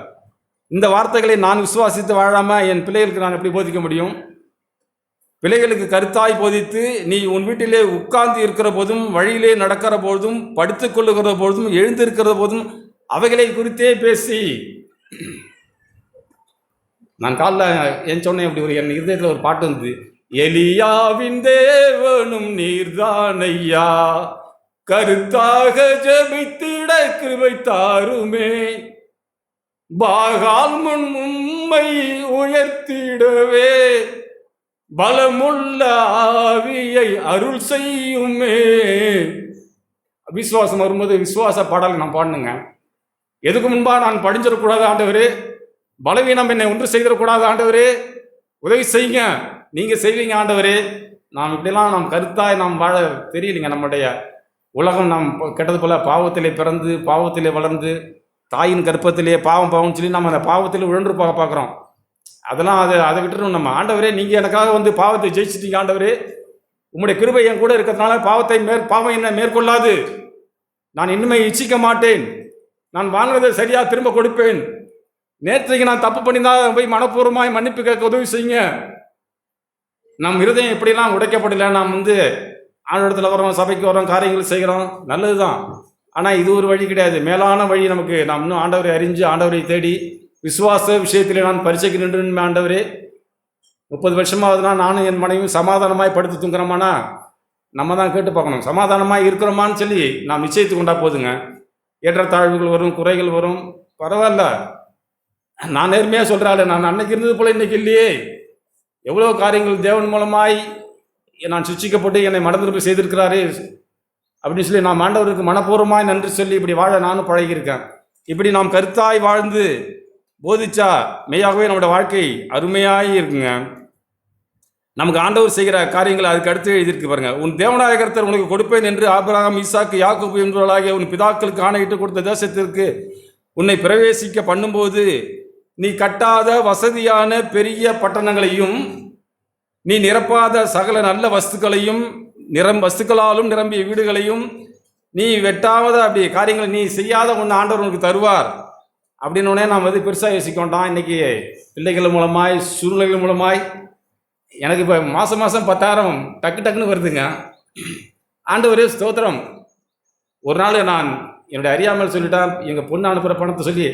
இந்த வார்த்தைகளை நான் விசுவாசித்து வாழாம என் பிள்ளைகளுக்கு நான் எப்படி போதிக்க முடியும்? பிள்ளைகளுக்கு கருத்தாய் போதித்து, நீ உன் வீட்டிலே உட்கார்ந்து இருக்கிற போதும், வழியிலே நடக்கிற போதும், படுத்துக் கொள்ளுகிற போதும், எழுந்திருக்கிற போதும் அவைகளை குறித்தே பேசி. நான் காலைல என் சொன்னேன், இப்படி என் இருதயத்தில் ஒரு பாட்டு வந்து, எலியாவின் தேவனும் நீர்தானையா, கருத்தாக ஜெபித்திட கிருபை தாருமே, பாகால் முன் உம்மை உயர்த்திடவே பலமுள்ள ஆவியை அருள் செய்யுமே. விசுவாசம் வரும்போது விசுவாச பாடல் நான் பாடணுங்க. எதுக்கு முன்பா நான் படிஞ்சிடக்கூடாது ஆண்டவரே, பலவீனம் என்னை ஒன்று செய்திடக்கூடாது ஆண்டவரே, உதவி செய்யுங்க, நீங்க செய்வீங்க ஆண்டவரே. நாம் இப்படிலாம் நாம் கருத்தாய் நாம் வாழ தெரியலைங்க. நம்முடைய உலகம் நாம் கெட்டது போல பாவத்திலே பிறந்து பாவத்திலே வளர்ந்து தாயின் கர்ப்பத்திலேயே பாவம் சொல்லி நம்ம அந்த பாவத்திலே உழன்று பார்க்குறோம். அதெல்லாம் அதை விட்டுணும். நம்ம ஆண்டவரே, நீங்கள் எனக்காக வந்து பாவத்தை ஜெயிச்சிட்டீங்க ஆண்டவரே, உங்களுடைய கிருபை என் கூட இருக்கிறதுனால பாவம் என்ன மேற்கொள்ளாது, நான் இனிமே இச்சிக்க மாட்டேன், நான் வாங்கினதை சரியா திரும்ப கொடுப்பேன், நேற்றைக்கு நான் தப்பு பண்ணிதான் போய் மனப்பூர்வமாய் மன்னிப்பு கேட்க உதவி செய்யுங்க. நம் இருதயம் எப்படிலாம் உடைக்கப்படல. நாம் வந்து ஆண்டவரத்தில் வரோம், சபைக்கு வரோம், காரியங்கள் செய்கிறோம், நல்லதுதான். ஆனால் இது ஒரு வழி கிடையாது, மேலான வழி நமக்கு. நாம் இன்னும் ஆண்டவரை அறிஞ்சு ஆண்டவரை தேடி விசுவாச விஷயத்திலே நான் பரிசைக்கு நின்று ஆண்டவரே 30 வருஷமாவதுனா நானும் என் மனைவியும் சமாதானமாய் படுத்து தூங்குறோமானா நம்ம தான் கேட்டு பார்க்கணும். சமாதானமாக இருக்கிறோமான்னு சொல்லி நாம் நிச்சயத்துக்கு கொண்டா போதுங்க. ஏற்றத்தாழ்வுகள் வரும், குறைகள் வரும், பரவாயில்ல. நான் நேர்மையாக சொல்கிறாள், நான் அன்னைக்கு இருந்தது போல இன்னைக்கு இல்லையே. எவ்வளோ காரியங்கள் தேவன் மூலமாய் நான் சிக்ஷிக்கப்பட்டு என்னை மனதிருப்பு செய்திருக்கிறாரே அப்படின்னு சொல்லி நாம் ஆண்டவருக்கு மனப்பூர்வமாய் நன்றி சொல்லி இப்படி வாழ நானும் பழகியிருக்கேன். இப்படி நாம் கருத்தாய் வாழ்ந்து போதிச்சா மெய்யாகவே நம்மளோட வாழ்க்கை அருமையாய் இருக்குங்க. நமக்கு ஆண்டவர் செய்கிற காரியங்களை அதுக்கு அடுத்து எழுதியிருக்கு பாருங்க. உன் தேவனாய கர்த்தர் உனக்கு கொடுப்பேன் என்று ஆபிரகாம், ஈசாக்கு, யாக்கோபு என்பவர்களாகிய உன் பிதாக்களுக்கு ஆணையிட்டு கொடுத்த தேசத்திற்கு உன்னை பிரவேசிக்க பண்ணும்போது நீ கட்டாத வசதியான பெரிய பட்டணங்களையும் நீ நிரப்பாத சகல நல்ல வஸ்துக்களையும் வஸ்துக்களாலும் நிரம்பிய வீடுகளையும் நீ வெட்டாத அப்படி காரியங்களை நீ செய்யாத ஒன்று ஆண்டவர் உனக்கு தருவார் அப்படின்னோடனே நாம் வந்து பெருசாக யோசிக்க வேண்டாம். இன்னைக்கு பிள்ளைகள் மூலமாய் சூழ்நிலைகள் மூலமாய் எனக்கு இப்போ மாதம் 10,000 டக்குன்னு வருதுங்க. ஆண்டவரே ஸ்தோத்திரம். ஒரு நாள் நான் என்னுடைய அறியாமல் சொல்லிட்டேன், எங்கள் பொண்ணு அனுப்புகிற பணத்தை சொல்லி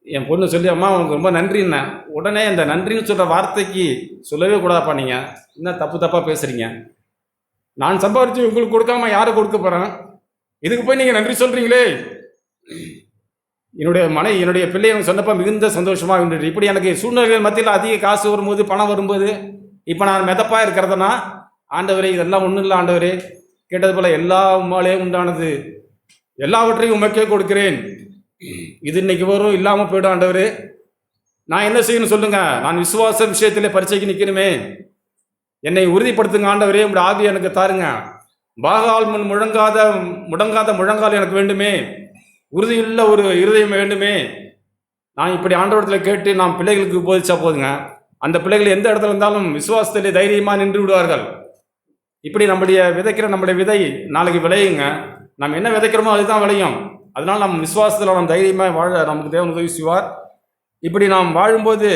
என் பொண்ணு சொல்லி, அம்மா உனக்கு ரொம்ப நன்றின்னேன். உடனே இந்த நன்றின்னு சொல்கிற வார்த்தைக்கு சொல்லவே கூடாதுப்பா, நீங்கள் இன்னும் தப்பாக பேசுகிறீங்க. நான் சம்பாதிச்சு உங்களுக்கு கொடுக்காம யாரை கொடுக்க போகிறேன்? இதுக்கு போய் நீங்கள் நன்றி சொல்கிறீங்களே. என்னுடைய பிள்ளை எனக்கு சொன்னப்போ மிகுந்த சந்தோஷமாக இருந்துட்டு, இப்படி எனக்கு சூழ்நிலைகள் மத்தியில் அதிக காசு வரும்போது, பணம் வரும்போது, இப்போ நான் மிதப்பாக இருக்கிறதுனா, ஆண்டவரே இதெல்லாம் ஒன்றும் இல்லை ஆண்டவரே, கேட்டது போல் எல்லா உம்மாலே உண்டானது எல்லாவற்றையும் உமக்கே கொடுக்கிறேன், இது இன்னைக்கு வரும் இல்லாமல் போய்டும் ஆண்டவரே, நான் என்ன செய்யணும் சொல்லுங்க, நான் விசுவாச விஷயத்தில் பரீட்சைக்கு நிற்கணுமே, என்னை உறுதிப்படுத்துங்க ஆண்டவரே, உங்களுடைய ஆவி எனக்கு தாருங்க, பாகால் முன் முடங்காத முழங்கால் எனக்கு வேண்டுமே, உறுதியுள்ள ஒரு இருதயம் வேண்டுமே. நான் இப்படி ஆண்டவரத்தில் கேட்டு நாம் பிள்ளைகளுக்கு போதிச்சா போதுங்க, அந்த பிள்ளைகள் எந்த இடத்துல இருந்தாலும் விசுவாசத்திலே தைரியமாக நின்று விடுவார்கள். இப்படி நம்முடைய விதை நாளைக்கு விளையுங்க. நம்ம என்ன விதைக்கிறோமோ அதுதான் விளையும். அதனால் நம்ம விசுவாசத்தில் நம்ம தைரியமாக வாழ நமக்கு தேவன் உதவி செய்வார். இப்படி நாம் வாழும்போது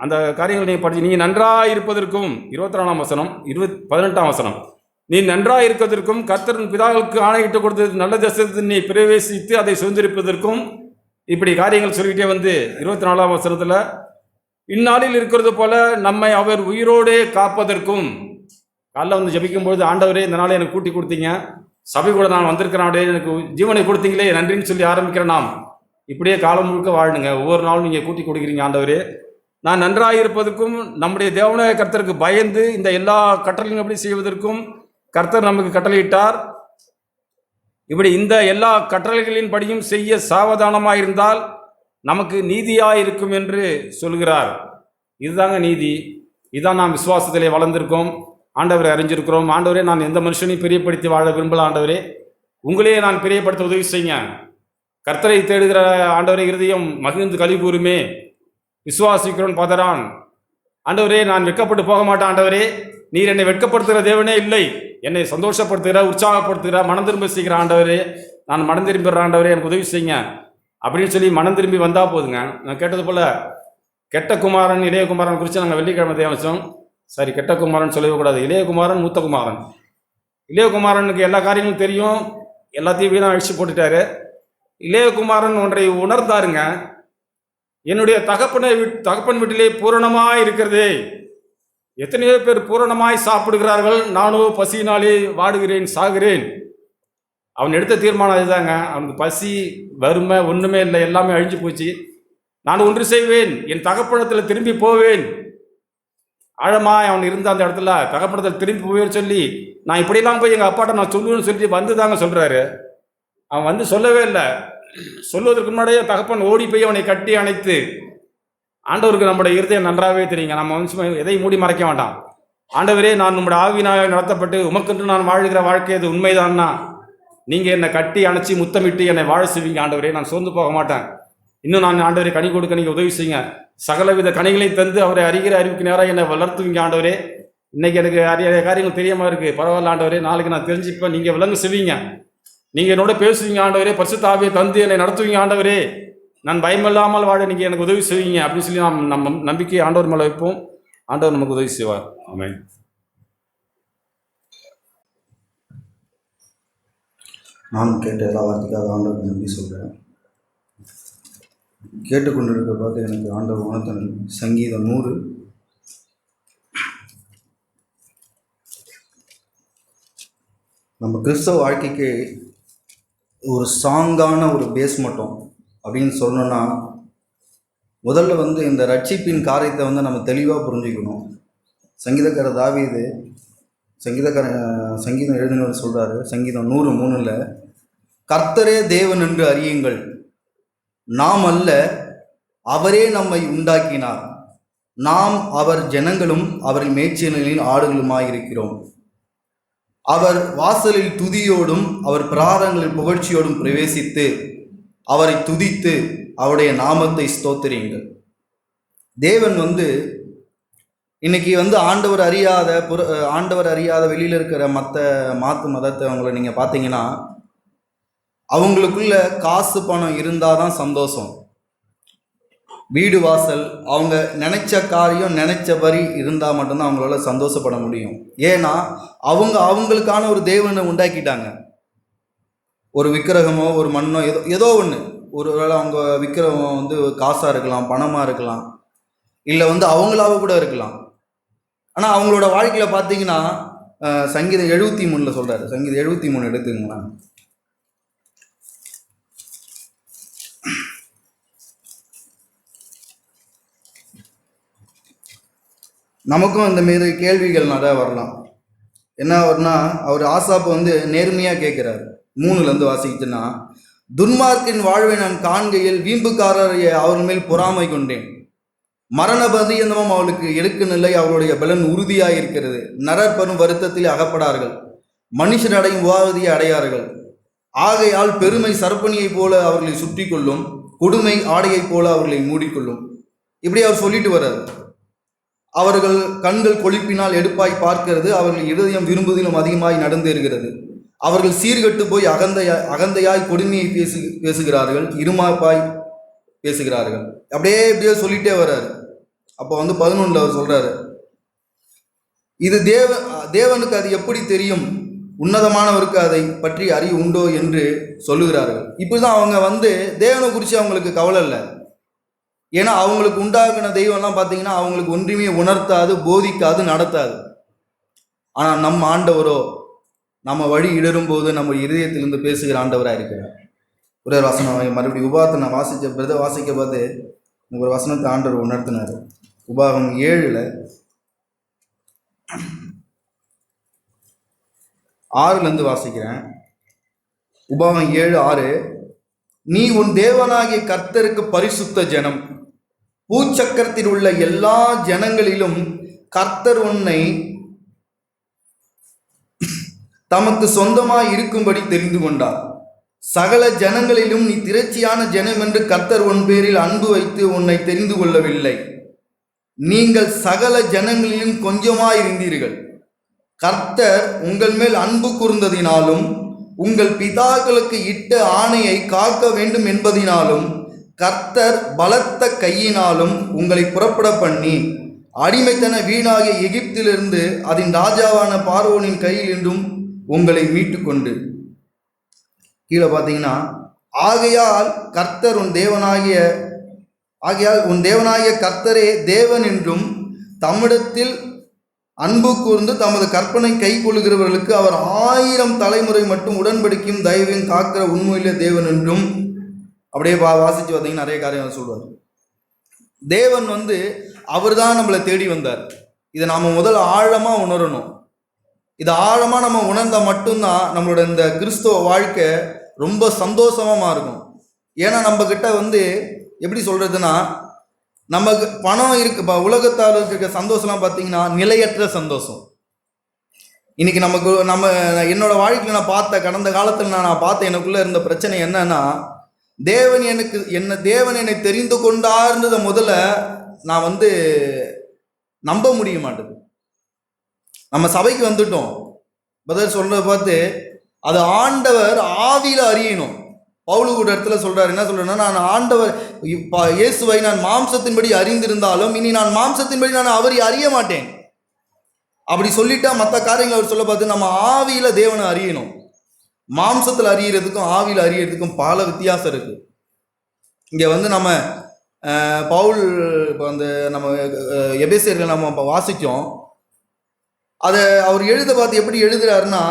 அந்த காரியங்களை நீங்கள் படிச்சு, நீங்கள் நன்றாக இருப்பதற்கும் 24ஆம் வசனம் 18ஆம் வசனம், நீ நன்றாக இருக்கிறதற்கும் கர்த்தரின் பிதாக்களுக்கு ஆணையிட்டு கொடுத்தது நல்ல தேசத்தை நீ பிரவேசித்து அதை சுதந்திரிப்பதற்கும் இப்படி காரியங்கள் சொல்லிக்கிட்டே வந்து 24ஆம் வசனத்தில், இந்நாளில் இருக்கிறது போல நம்மை அவர் உயிரோடே காப்பதற்கும், காலைல வந்து ஜபிக்கும்பொழுது ஆண்டவரே இந்த நாளை எனக்கு கூட்டி கொடுத்தீங்க, சபை கூட நான் வந்திருக்கிறேன், எனக்கு ஜீவனை கொடுத்தீங்களே நன்றின்னு சொல்லி ஆரம்பிக்கிறேன். நாம் இப்படியே காலம் முழுக்க வாழணுங்க. ஒவ்வொரு நாளும் நீங்கள் கூட்டி கொடுக்குறீங்க ஆண்டவரே. நான் நன்றாக இருப்பதற்கும் நம்முடைய தேவனாய கர்த்தருக்கு பயந்து இந்த எல்லா கட்டளையும் எப்படி செய்வதற்கும் கர்த்தர் நமக்கு கட்டளையிட்டார். இப்படி இந்த எல்லா கட்டளைகளின் படியும் செய்ய சாவதானமாக இருந்தால் நமக்கு நீதியாக இருக்கும் என்று சொல்கிறார். இதுதாங்க நீதி. இதுதான் நாம் விசுவாசத்திலே வளர்ந்திருக்கோம், ஆண்டவரை அறிஞ்சிருக்கிறோம். ஆண்டவரே, நான் எந்த மனுஷனையும் பிரியப்படுத்தி வாழ விரும்பல ஆண்டவரே, உங்களையே நான் பிரியப்படுத்த உதவி செய்யுங்க. கர்த்தரை தேடுகிற ஆண்டவரே இருதயம் மகிழ்ந்து கழி கூறுமே, விசுவாசிக்கிறோன் பதறான். ஆண்டவரே, நான் வெட்கப்பட்டு போக மாட்டேன் ஆண்டவரே, நீர் என்னை வெட்கப்படுத்துகிற தேவனே இல்லை, என்னை சந்தோஷப்படுத்துகிற உற்சாகப்படுத்துகிற மனம் திரும்ப செய்கிற ஆண்டவரே, நான் மனம் திரும்பிடுற ஆண்டவரே, எனக்கு உதவி செய்யுங்க அப்படின்னு சொல்லி மனம் திரும்பி வந்தால் போதுங்க. நான் கேட்டது போல் கெட்ட குமாரன் இளையகுமாரன் குறித்து நாங்கள் வெள்ளிக்கிழமை தேவச்சோம். சரி, கெட்ட குமாரன் சொல்லவே கூடாது, இளையகுமாரன் மூத்த குமாரன். இளையகுமாரனுக்கு எல்லா காரியங்களும் தெரியும், எல்லாத்தையும் வீணாக அழிச்சு போட்டுட்டாரு. இளையகுமாரன் ஒன்றை உணர்ந்தாருங்க, என்னுடைய தகப்பன் வீட்டிலே பூரணமாய் இருக்கிறதே, எத்தனையோ பேர் பூரணமாய் சாப்பிடுகிறார்கள், நானோ பசியினாலே வாடுகிறேன் சாகிறேன். அவன் எடுத்த தீர்மானம் அதுதாங்க. அவனுக்கு பசி வறுமை ஒன்றுமே இல்லை, எல்லாமே அழிஞ்சு போச்சு. நான் ஒன்று செய்வேன், என் தகப்பனத்தில் திரும்பி போவேன். ஆழமாய் அவன் இருந்த அந்த இடத்துல தகப்பனத்தில் திரும்பி போவேன்னு சொல்லி, நான் இப்படிலாம் போய் எங்கள் அப்பாட்ட நான் சொல்லுவேன்னு சொல்லிட்டு வந்து தாங்க சொல்கிறாரு. அவன் வந்து சொல்லவே இல்லை. சொல்வதற்கு முன்னாடியே தகப்பன் ஓடி போய் அவனை கட்டி அணைத்து, ஆண்டவருக்கு நம்முடைய இருதயம் நன்றாகவே தெரியுங்க, நம்ம வந்து எதையும் மூடி மறைக்க வேண்டாம். ஆண்டவரே, நான் நம்முடைய ஆவியினால் நடத்தப்பட்டு உமக்கென்று நான் வாழ்கிற வாழ்க்கை அது உண்மைதான்னா நீங்கள் என்னை கட்டி அணைச்சி முத்தமிட்டு என்னை வாழ செய்வீங்க ஆண்டவரே, நான் சோர்ந்து போக மாட்டேன். இன்னும் நான் ஆண்டவரை கனி கொடுக்க நீங்கள் உதவி செய்யுங்க. சகலவித கனிகளை தந்து அவரை அறிகிற அறிவுக்கு நேராக என்னை வளர்த்துவீங்க ஆண்டவரே. இன்றைக்கி எனக்கு நிறைய காரியங்கள் தெரியாமல் இருக்குது, பரவாயில்ல ஆண்டவரே, நாளைக்கு நான் தெரிஞ்சுப்பேன், நீங்கள் விளங்க செய்வீங்க, நீங்கள் என்னோட பேசுவீங்க ஆண்டவரே, பரிசுத்த ஆவியை தந்து என்னை நடத்துவீங்க ஆண்டவரே, நான் பயமில்லாமல் வாழ நீங்கள் எனக்கு உதவி செய்வீங்க அப்படின்னு சொல்லி நம்ம நம்பிக்கை ஆண்டவர் மேலே வைப்போம். ஆண்டவர் நமக்கு உதவி செய்வார். ஆமென். நான் கேட்ட எல்லா வார்த்தைக்காக ஆண்டவருக்கு நன்றி சொல்கிறேன். கேட்டுக்கொண்டிருக்க பார்த்து எனக்கு ஆண்டவர் உணர்த்தல் சங்கீதம் 100 நம்ம கிறிஸ்தவ வாழ்க்கைக்கு ஒரு ஸ்ட்ராங்கான ஒரு பேஸ் மட்டும் அப்படின்னு சொல்லணும்னா, முதல்ல வந்து இந்த ரட்சிப்பின் காரியத்தை வந்து நம்ம தெளிவாக புரிஞ்சுக்கணும். சங்கீதக்காரர் தாவீது சங்கீதம் எழுதினவர் சொல்கிறாரு, சங்கீதம் 103 கர்த்தரே தேவன் என்று அறியுங்கள், நாம் அல்ல, அவரே நம்மை உண்டாக்கினார், நாம் அவர் ஜனங்களும் அவரின் மேய்ச்சலில் ஆடுகளுமாயிருக்கிறோம். அவர் வாசலில் துதியோடும் அவர் பிராரங்களில் புகழ்ச்சியோடும் பிரவேசித்து அவரை துதித்து அவருடைய நாமத்தை ஸ்தோத்திரியுங்கள். தேவன் இன்னைக்கு ஆண்டவர் அறியாத வெளியில் இருக்கிற மாற்று மதத்தை அவங்கள நீங்கள் பார்த்தீங்கன்னா, அவங்களுக்குள்ள காசு பணம் இருந்தால் தான் சந்தோஷம். வீடு வாசல் அவங்க நினைச்ச காரியம் நினைச்சபடி இருந்தால் மட்டும்தான் அவங்களால சந்தோஷப்பட முடியும். ஏன்னா அவங்களுக்கான ஒரு தேவனை உண்டாக்கிட்டாங்க. ஒரு விக்கிரகமோ ஒரு மண்ணோ ஏதோ ஒன்று, ஒருவேளை அவங்க விக்கிரகம் காசாக இருக்கலாம், பணமாக இருக்கலாம், இல்லை அவங்களாக கூட இருக்கலாம். ஆனால் அவங்களோட வாழ்க்கையில் பார்த்தீங்கன்னா சங்கீதம் 73 சொல்கிறாரு. சங்கீதம் 73 எடுத்துங்களேன். நமக்கும் இந்த மாரி கேள்விகள் நிறையா வரலாம். என்ன வரும்னா, அவர் ஆசாப்பு நேர்மையாக கேட்குறாரு. 3 வாசிக்கிச்சுன்னா, துன்மார்க்கின் வாழ்வை நான் காண்கையில் வீம்புக்காரரை அவர்கள் மேல் பொறாமை கொண்டேன். மரண பரியந்தமும் அவளுக்கு எடுக்கநிலை, அவருடைய பலன் உறுதியாக இருக்கிறது. நரர் பெரும் வருத்தத்தில் அகப்படார்கள், மனுஷர் அடையும் உபாதியை அடையார்கள். ஆகையால் பெருமை சர்ப்பணியைப் போல அவர்களை சுற்றி கொள்ளும், கொடுமை ஆடையைப் போல அவர்களை மூடிக்கொள்ளும். இப்படி அவர் சொல்லிட்டு வர்றாரு. அவர்கள் கண்கள் கொழுப்பினால் எடுப்பாய் பார்க்கிறது, அவர்கள் இருதயம் விரும்புவதிலும் அதிகமாய் நடந்தேறுகிறது. அவர்கள் சீர்கட்டு போய் அகந்தையாய் கொடுமையை பேசுகிறார்கள், இருமாப்பாய் பேசுகிறார்கள். இப்படியே சொல்லிட்டே வர்றாரு. அப்போ 11 அவர் சொல்றாரு, இது தேவனுக்கு அது எப்படி தெரியும், உன்னதமானவருக்கு அதை பற்றி அறிவு உண்டோ என்று சொல்லுகிறார்கள். இப்படிதான் அவங்க தேவனை குறித்து அவங்களுக்கு கவலை இல்லை. ஏன்னா அவங்களுக்கு உண்டாக்குன தெய்வம்லாம் பார்த்தீங்கன்னா அவங்களுக்கு ஒன்றுமே உணர்த்தாது, போதிக்காது, நடத்தாது. ஆனால் நம்ம ஆண்டவரோ நம்ம வழி இடரும்போது நம்ம இதயத்திலிருந்து பேசுகிற ஆண்டவராக இருக்கிறார். ஒரு வசனம் மறுபடியும் உபாகத்தை நான் வாசிக்க பார்த்து ஒரு வசனத்தை ஆண்டவர் உணர்த்தினார். உபாகம் 7:6 வாசிக்கிறேன். உபாகம் 7:6, நீ உன் தேவனாகிய கர்த்தருக்கு பரிசுத்த ஜனம், பூச்சக்கரத்தில் உள்ள எல்லா ஜனங்களிலும் கர்த்தர் உன்னை தமக்கு சொந்தமாய் இருக்கும்படி தெரிந்து கொண்டார். சகல ஜனங்களிலும் நீ திரட்சியான ஜனம் என்று கர்த்தர் உன் பேரில் அன்பு வைத்து உன்னை தெரிந்து கொள்ளவில்லை. நீங்கள் சகல ஜனங்களிலும் கொஞ்சமாயிருந்தீர்கள். கர்த்தர் உங்கள் மேல் அன்பு கூர்ந்ததினாலும் உங்கள் பிதாக்களுக்கு இட்ட ஆணையை காக்க வேண்டும் என்பதினாலும் கர்த்தர் பலத்த கையினாலும் உங்களை புறப்பட பண்ணி அடிமைத்தன வீணாகிய எகிப்திலிருந்து அதன் ராஜாவான பார்வோனின் கையில் என்றும் உங்களை மீட்டு கொண்டு. கீழே பார்த்தீங்கன்னா, ஆகையால் உன் தேவனாகிய கர்த்தரே தேவன் என்றும் தம்மிடத்தில் அன்பு கூர்ந்து தமது கற்பனை கை கொள்ளுகிறவர்களுக்கு அவர் 1000 தலைமுறை மட்டும் உடன்படிக்கையும் தயவையும் காக்கிற உண்மையிலே தேவன் என்றும். அப்படியே வாசித்து பார்த்தீங்கன்னா நிறைய காரியம் சொல்வார். தேவன் அவர் தான் நம்மளை தேடி வந்தார். இதை நாம் முதல்ல ஆழமாக உணரணும். இதை ஆழமாக நம்ம உணர்ந்தால் மட்டும்தான் நம்மளோட இந்த கிறிஸ்துவ வாழ்க்கை ரொம்ப சந்தோஷமாக இருக்கும். ஏன்னா நம்மக்கிட்ட எப்படி சொல்கிறதுனா, நமக்கு பணம் இருக்கு. இப்போ உலகத்தால் இருக்க சந்தோஷம்லாம் பார்த்தீங்கன்னா நிலையற்ற சந்தோஷம். இன்னைக்கு என்னோட வாழ்க்கையில் நான் பார்த்த, கடந்த காலத்தில் நான் பார்த்த எனக்குள்ளே இருந்த பிரச்சனை என்னன்னா, தேவன் என்னை தெரிந்து கொண்டார்ன்றதை முதல்ல நான் நம்ப முடிய மாட்டேது. நம்ம சபைக்கு வந்துட்டோம், பதில் சொல்றதை பார்த்து அது ஆண்டவர் ஆவியில் அறியணும். பவுலு கூட இடத்துல சொல்றாரு, என்ன சொல்றேன்னா, நான் ஆண்டவர் இயேசுவை நான் மாம்சத்தின்படி அறிந்திருந்தாலும் இனி நான் மாம்சத்தின்படி நான் அவரை அறிய மாட்டேன். அப்படி சொல்லிட்டா மற்ற காரியங்கள் அவர் சொல்ல பார்த்து நம்ம ஆவியில் தேவனை அறியணும். மாம்சத்தில் அறியறதுக்கும் ஆவியில் அறியறதுக்கும் பல வித்தியாசம் இருக்கு. இங்கே நம்ம பவுல் இப்போ நம்ம எபேசியர்கள் நம்ம வாசித்தோம். அதை அவர் எழுத பார்த்து எப்படி எழுதுறாருன்னா,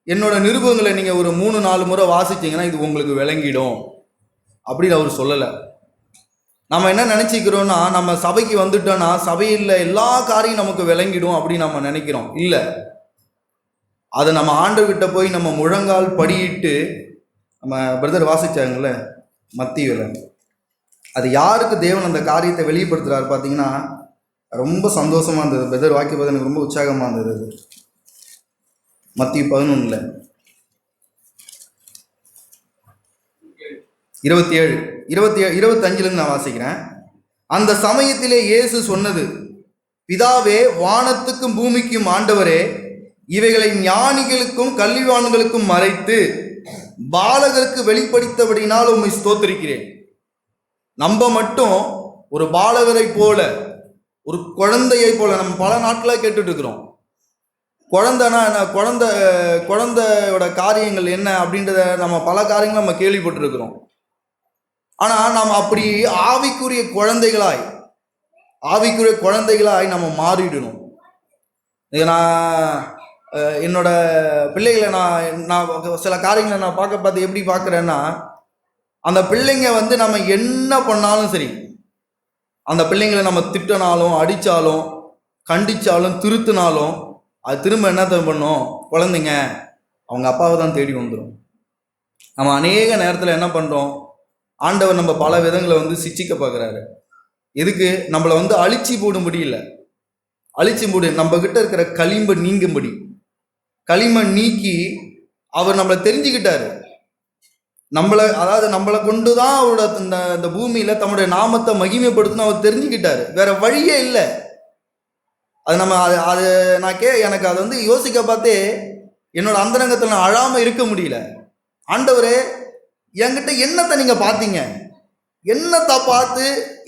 என்னோட நிருபங்களை நீங்கள் ஒரு 3-4 முறை வாசிச்சிங்கன்னா இது உங்களுக்கு விளங்கிடும் அப்படின்னு அவர் சொல்லலை. நம்ம என்ன நினச்சிக்கிறோன்னா, நம்ம சபைக்கு வந்துட்டோன்னா சபையில் எல்லா காரியம் நமக்கு விளங்கிடும் அப்படின்னு நம்ம நினைக்கிறோம். இல்லை, அதை நம்ம ஆண்டவர்கிட்ட போய் நம்ம முழங்கால் படியிட்டு, நம்ம பிரதர் வாசிச்சாங்கல்ல மத்தேயுல, அது யாருக்கு தேவன் அந்த காரியத்தை வெளிப்படுத்துறாரு பார்த்தீங்கன்னா ரொம்ப சந்தோஷமா இருந்தது. பிரதர் வாக்கிய பார்த்து எனக்கு ரொம்ப உற்சாகமா இருந்தது. அது மத்தேயு 11 27 25 நான் வாசிக்கிறேன். அந்த சமயத்திலே இயேசு சொன்னது, பிதாவே, வானத்துக்கும் பூமிக்கும் ஆண்டவரே, இவைகளை ஞானிகளுக்கும் கல்விவான்களுக்கும் மறைத்து பாலகருக்கு வெளிப்படுத்தபடினால் உம்மை ஸ்தோத்திரிக்கிறேன். நம்ம மட்டும் ஒரு பாலகரை போல, ஒரு குழந்தையை போல, நம்ம பல நாட்களாக கேட்டுட்டு இருக்கிறோம். குழந்தைனா என்ன, குழந்தையோட காரியங்கள் என்ன அப்படின்றத நம்ம பல காரியங்கள் நம்ம கேள்விப்பட்டிருக்கிறோம். ஆனால் நாம் அப்படி ஆவிக்குரிய குழந்தைகளாய் நம்ம மாறிடணும். நான் என்னோட பிள்ளைகளை நான் சில காரியங்களை நான் பார்த்து எப்படி பார்க்குறேன்னா, அந்த பிள்ளைங்க வந்து நம்ம என்ன பண்ணாலும் சரி, அந்த பிள்ளைங்களை நம்ம திட்டினாலும் அடித்தாலும் கண்டித்தாலும் திருத்தினாலும் அது திரும்ப என்ன பண்ணும், குழந்தைங்க அவங்க அப்பாவை தான் தேடி வந்துடும். நம்ம அநேக நேரத்தில் என்ன பண்ணுறோம், ஆண்டவர் நம்ம பல விதங்களை வந்து சிச்சிக்க பார்க்குறாரு. எதுக்கு? நம்மளை வந்து அழிச்சி போடும்படி இல்லை, நம்ம கிட்ட இருக்கிற களிம்பை நீங்கும்படி, களிமை நீக்கி அவர் நம்மளை தெரிஞ்சுக்கிட்டாரு. நம்மளை கொண்டு தான் அவரோட இந்த பூமியில் தம்முடைய நாமத்தை மகிமைப்படுத்தணும் அவர் தெரிஞ்சுக்கிட்டாரு. வேற வழியே இல்லை. அது நம்ம அது நான் எனக்கு அதை வந்து யோசிக்க பார்த்தே என்னோட அந்தரங்கத்தில் நான் அழாமல் இருக்க முடியல. ஆண்டவரே, என்கிட்ட என்னத்தை நீங்கள் பார்த்தீங்க, என்னத்தை பார்த்து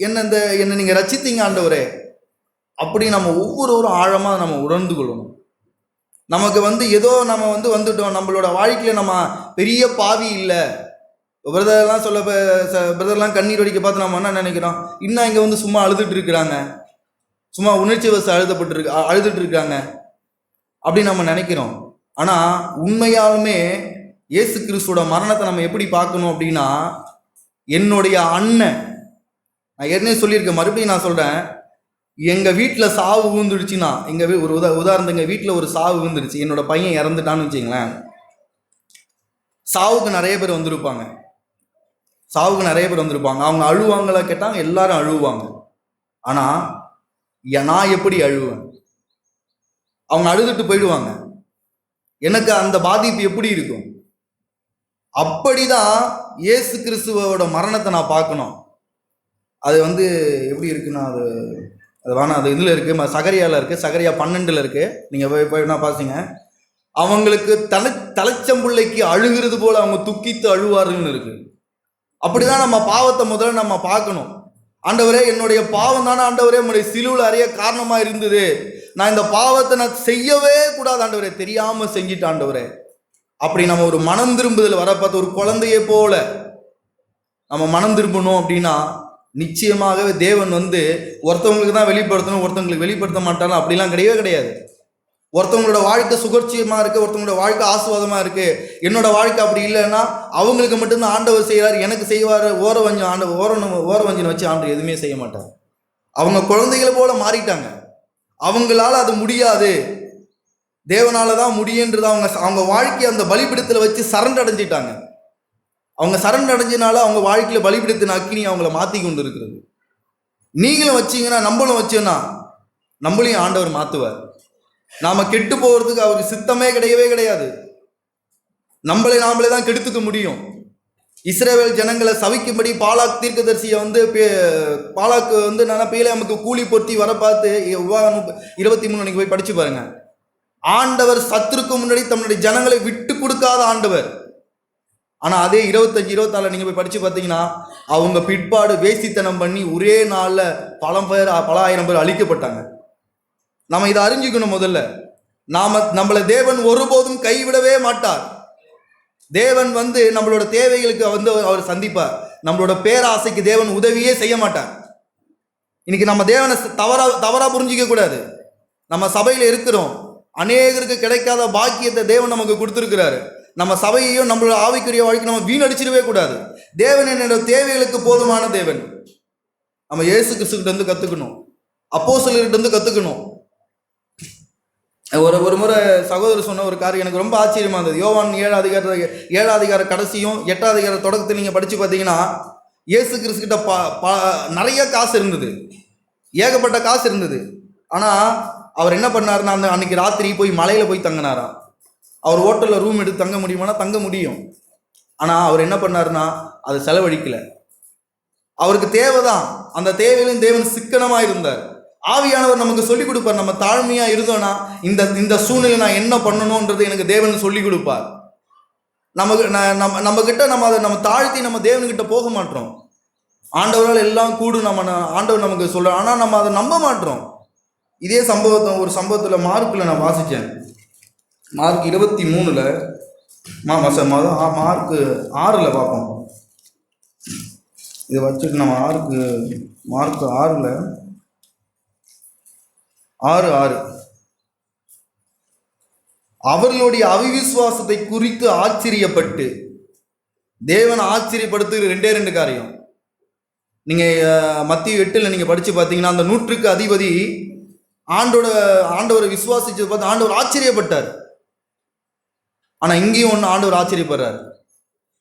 என்னை நீங்கள் ரசித்தீங்க ஆண்டவரே, அப்படி நம்ம ஒவ்வொருவரும் ஆழமாக நம்ம உணர்ந்து கொள்ளணும். நமக்கு வந்து ஏதோ நம்ம வந்துட்டோம், நம்மளோட வாழ்க்கையில் நம்ம பெரிய பாவி இல்லை. பிரதர்லாம் பிரதர்லாம் கண்ணீர் வடிக்க பார்த்து நம்ம என்ன நினைக்கிறோம், இன்னும் இங்கே வந்து சும்மா அழுதுட்டு இருக்கிறாங்க, சும்மா உணர்ச்சி வசம் அழுதுட்டு இருக்காங்க அப்படி நம்ம நினைக்கிறோம். ஆனால் உண்மையாலுமே இயேசு கிறிஸ்துவோட மரணத்தை நம்ம எப்படி பார்க்கணும் அப்படின்னா, என்னுடைய அண்ணன், நான் ஏற்கனவே சொல்லியிருக்கேன், மறுபடியும் நான் சொல்கிறேன், எங்கள் வீட்டில் சாவு விழுந்துடுச்சுன்னா, ஒரு உதாரணம், எங்கள் வீட்டில் ஒரு சாவு விழுந்துடுச்சு, என்னோட பையன் இறந்துட்டான்னு வச்சுங்களேன், சாவுக்கு நிறைய பேர் வந்திருப்பாங்க. அவங்க அழுவாங்களா கேட்டாங்க, எல்லாரும் அழுவாங்க. ஆனால் நான் எப்படி அழுவேன்? அவங்க அழுதுட்டு போயிடுவாங்க. எனக்கு அந்த பாதிப்பு எப்படி இருக்கும்? அப்படிதான் இயேசு கிறிஸ்துவோட மரணத்தை நான் பார்க்கணும். அது வந்து எப்படி இருக்குன்னா, அது வேணாம், அது இதில் இருக்குது, சகரியாவில் இருக்குது, சகரியா 12 இருக்குது. நீங்கள் போய் என்ன பார்த்தீங்க, அவங்களுக்கு தலைச்சம்புள்ளைக்கு அழுகிறது போல அவங்க துக்கித்து அழுவாருன்னு இருக்கு. அப்படிதான் நம்ம பாவத்தை முதல்ல நம்ம பார்க்கணும். ஆண்டவரே, என்னுடைய பாவம் தானே ஆண்டவரே உங்களுடைய சிலுவையில் அறிய காரணமாக இருந்தது, நான் இந்த பாவத்தை நான் செய்யவே கூடாது ஆண்டவரே, தெரியாமல் செஞ்சிட்டேன் ஆண்டவரே. அப்படி நம்ம ஒரு மனம் திரும்புதல் வர பார்த்து ஒரு குழந்தையை போல நம்ம மனம் திரும்பணும் அப்படின்னா, நிச்சயமாகவே தேவன் வந்து ஒருத்தவங்களுக்கு தான் வெளிப்படுத்தணும், ஒருத்தவங்களுக்கு வெளிப்படுத்த மாட்டாலும் அப்படிலாம் கிடையவே கிடையாது. ஒருத்தவங்களோட வாழ்க்கை சுகர்ச்சியமாக இருக்குது, ஒருத்தவங்களோட வாழ்க்கை ஆசுவாதமாக இருக்குது. என்னோட வாழ்க்கை அப்படி இல்லைன்னா அவங்களுக்கு மட்டும்தான் ஆண்டவர் செய்கிறார், எனக்கு செய்வார், ஓரவஞ்சனை வச்சு ஆண்டவர் எதுவுமே செய்ய மாட்டார். அவங்க குழந்தைகளை போல மாறிட்டாங்க. அவங்களால அது முடியாது, தேவனால தான் முடியுன்றது அவங்க வாழ்க்கையை அந்த பலிபிடத்தில் வச்சு சரண்டடைஞ்சிட்டாங்க. அவங்க சரண்டடைஞ்சனால அவங்க வாழ்க்கையில் பலிபிடத்தின் அக்கினி அவங்கள மாற்றி கொண்டு இருக்கிறது. நீங்களும் வச்சிங்கன்னா, நம்மளும் வச்சோன்னா நம்மளையும் ஆண்டவர் மாற்றுவார். நாம் கெட்டு போகிறதுக்கு அவருக்கு சித்தமே கிடையவே கிடையாது. நாமளே தான் கெடுத்துக்க முடியும். இஸ்ரவேல் ஜனங்களை சவிக்கும்படி பாலாக் தீர்க்கதரிசியை பாலாக்கு நான் பேலேமுக்கு கூலி பொருத்தி வர பார்த்து 23 அன்னைக்கு போய் படிச்சு பாருங்க. ஆண்டவர் சத்துருக்கு முன்னாடி தன்னுடைய ஜனங்களை விட்டு கொடுக்காத ஆண்டவர். ஆனால் அதே 25, 24 நீங்கள் போய் படித்து பார்த்தீங்கன்னா, அவங்க பிற்பாடு வேசித்தனம் பண்ணி ஒரே நாளில் பல ஆயிரம் பேர் அழிக்கப்பட்டாங்க. நம்ம இதை அறிஞ்சிக்கணும். முதல்ல நம்மளை தேவன் ஒருபோதும் கைவிடவே மாட்டார். தேவன் நம்மளோட தேவைகளுக்கு அவர் சந்திப்பார். நம்மளோட பேராசைக்கு தேவன் உதவியே செய்ய மாட்டார். இன்னைக்கு நம்ம தேவனை தவறா புரிஞ்சிக்க கூடாது. நம்ம சபையில் இருக்கிறோம், அநேகருக்கு கிடைக்காத பாக்கியத்தை தேவன் நமக்கு கொடுத்துருக்கிறாரு. நம்ம சபையையும் நம்மளோட ஆவிக்குரிய வாழ்க்கை நம்ம வீணடிச்சிடவே கூடாது. தேவன் என்னோட தேவைகளுக்கு போதுமான தேவன். நம்ம இயேசு கிறிஸ்துக்கிட்ட கற்றுக்கணும், அப்போஸ்தலர்கிட்ட கற்றுக்கணும். ஒரு முறை சகோதரர் சொன்ன ஒரு காரியம் எனக்கு ரொம்ப ஆச்சரியமா இருந்தது. யோவான் 7 அதிகார கடைசியும் 8 அதிகார தொடக்கத்தில் நீங்கள் படித்து பார்த்தீங்கன்னா, இயேசு கிறிஸ்து கிட்ட நிறைய காசு இருந்தது, ஏகப்பட்ட காசு இருந்தது. ஆனால் அவர் என்ன பண்ணாருன்னா, அன்னைக்கு ராத்திரி போய் மலையில் போய் தங்கினாராம். அவர் ஹோட்டலில் ரூம் எடுத்து தங்க முடியுமானா தங்க முடியும். ஆனால் அவர் என்ன பண்ணாருன்னா அதை செலவழிக்கலை. அவருக்கு தேவைதான், அந்த தேவையிலும் தேவன் சிக்கனமாக இருந்தார். ஆவியானவர் நமக்கு சொல்லிக் கொடுப்பார். நம்ம தாழ்மையாக இருந்தோன்னா இந்த சூழ்நிலை நான் என்ன பண்ணணுன்றது எனக்கு தேவன் சொல்லிக் கொடுப்பார். நம்ம கிட்ட நம்ம தாழ்த்தி நம்ம தேவன்கிட்ட போக மாட்டோம். ஆண்டவரால் எல்லாம் கூடும் ஆண்டவர் நமக்கு சொல்ல, ஆனால் நம்ம அதை நம்ப மாட்டோம். இதே ஒரு சம்பவத்தில் மார்க்கில் நான் வாசித்தேன். மார்க் 23 மார்க் 6 பார்ப்போம். இதை வச்சுட்டு நம்ம மார்க் 6 அவர்களுடைய அவிவிசுவாசத்தை குறித்து ஆச்சரியப்பட்டு, தேவன் ஆச்சரியப்படுத்துகிற 2 காரியம். நீங்கள் மத்திய 8 நீங்கள் படித்து பார்த்தீங்கன்னா, அந்த 100க்கு அதிபதி ஆண்டவரை விசுவாசிச்சதை பார்த்து ஆண்டவர் ஆச்சரியப்பட்டார். ஆனால் இங்கேயும் ஒன்று ஆண்டவர் ஆச்சரியப்படுறார்.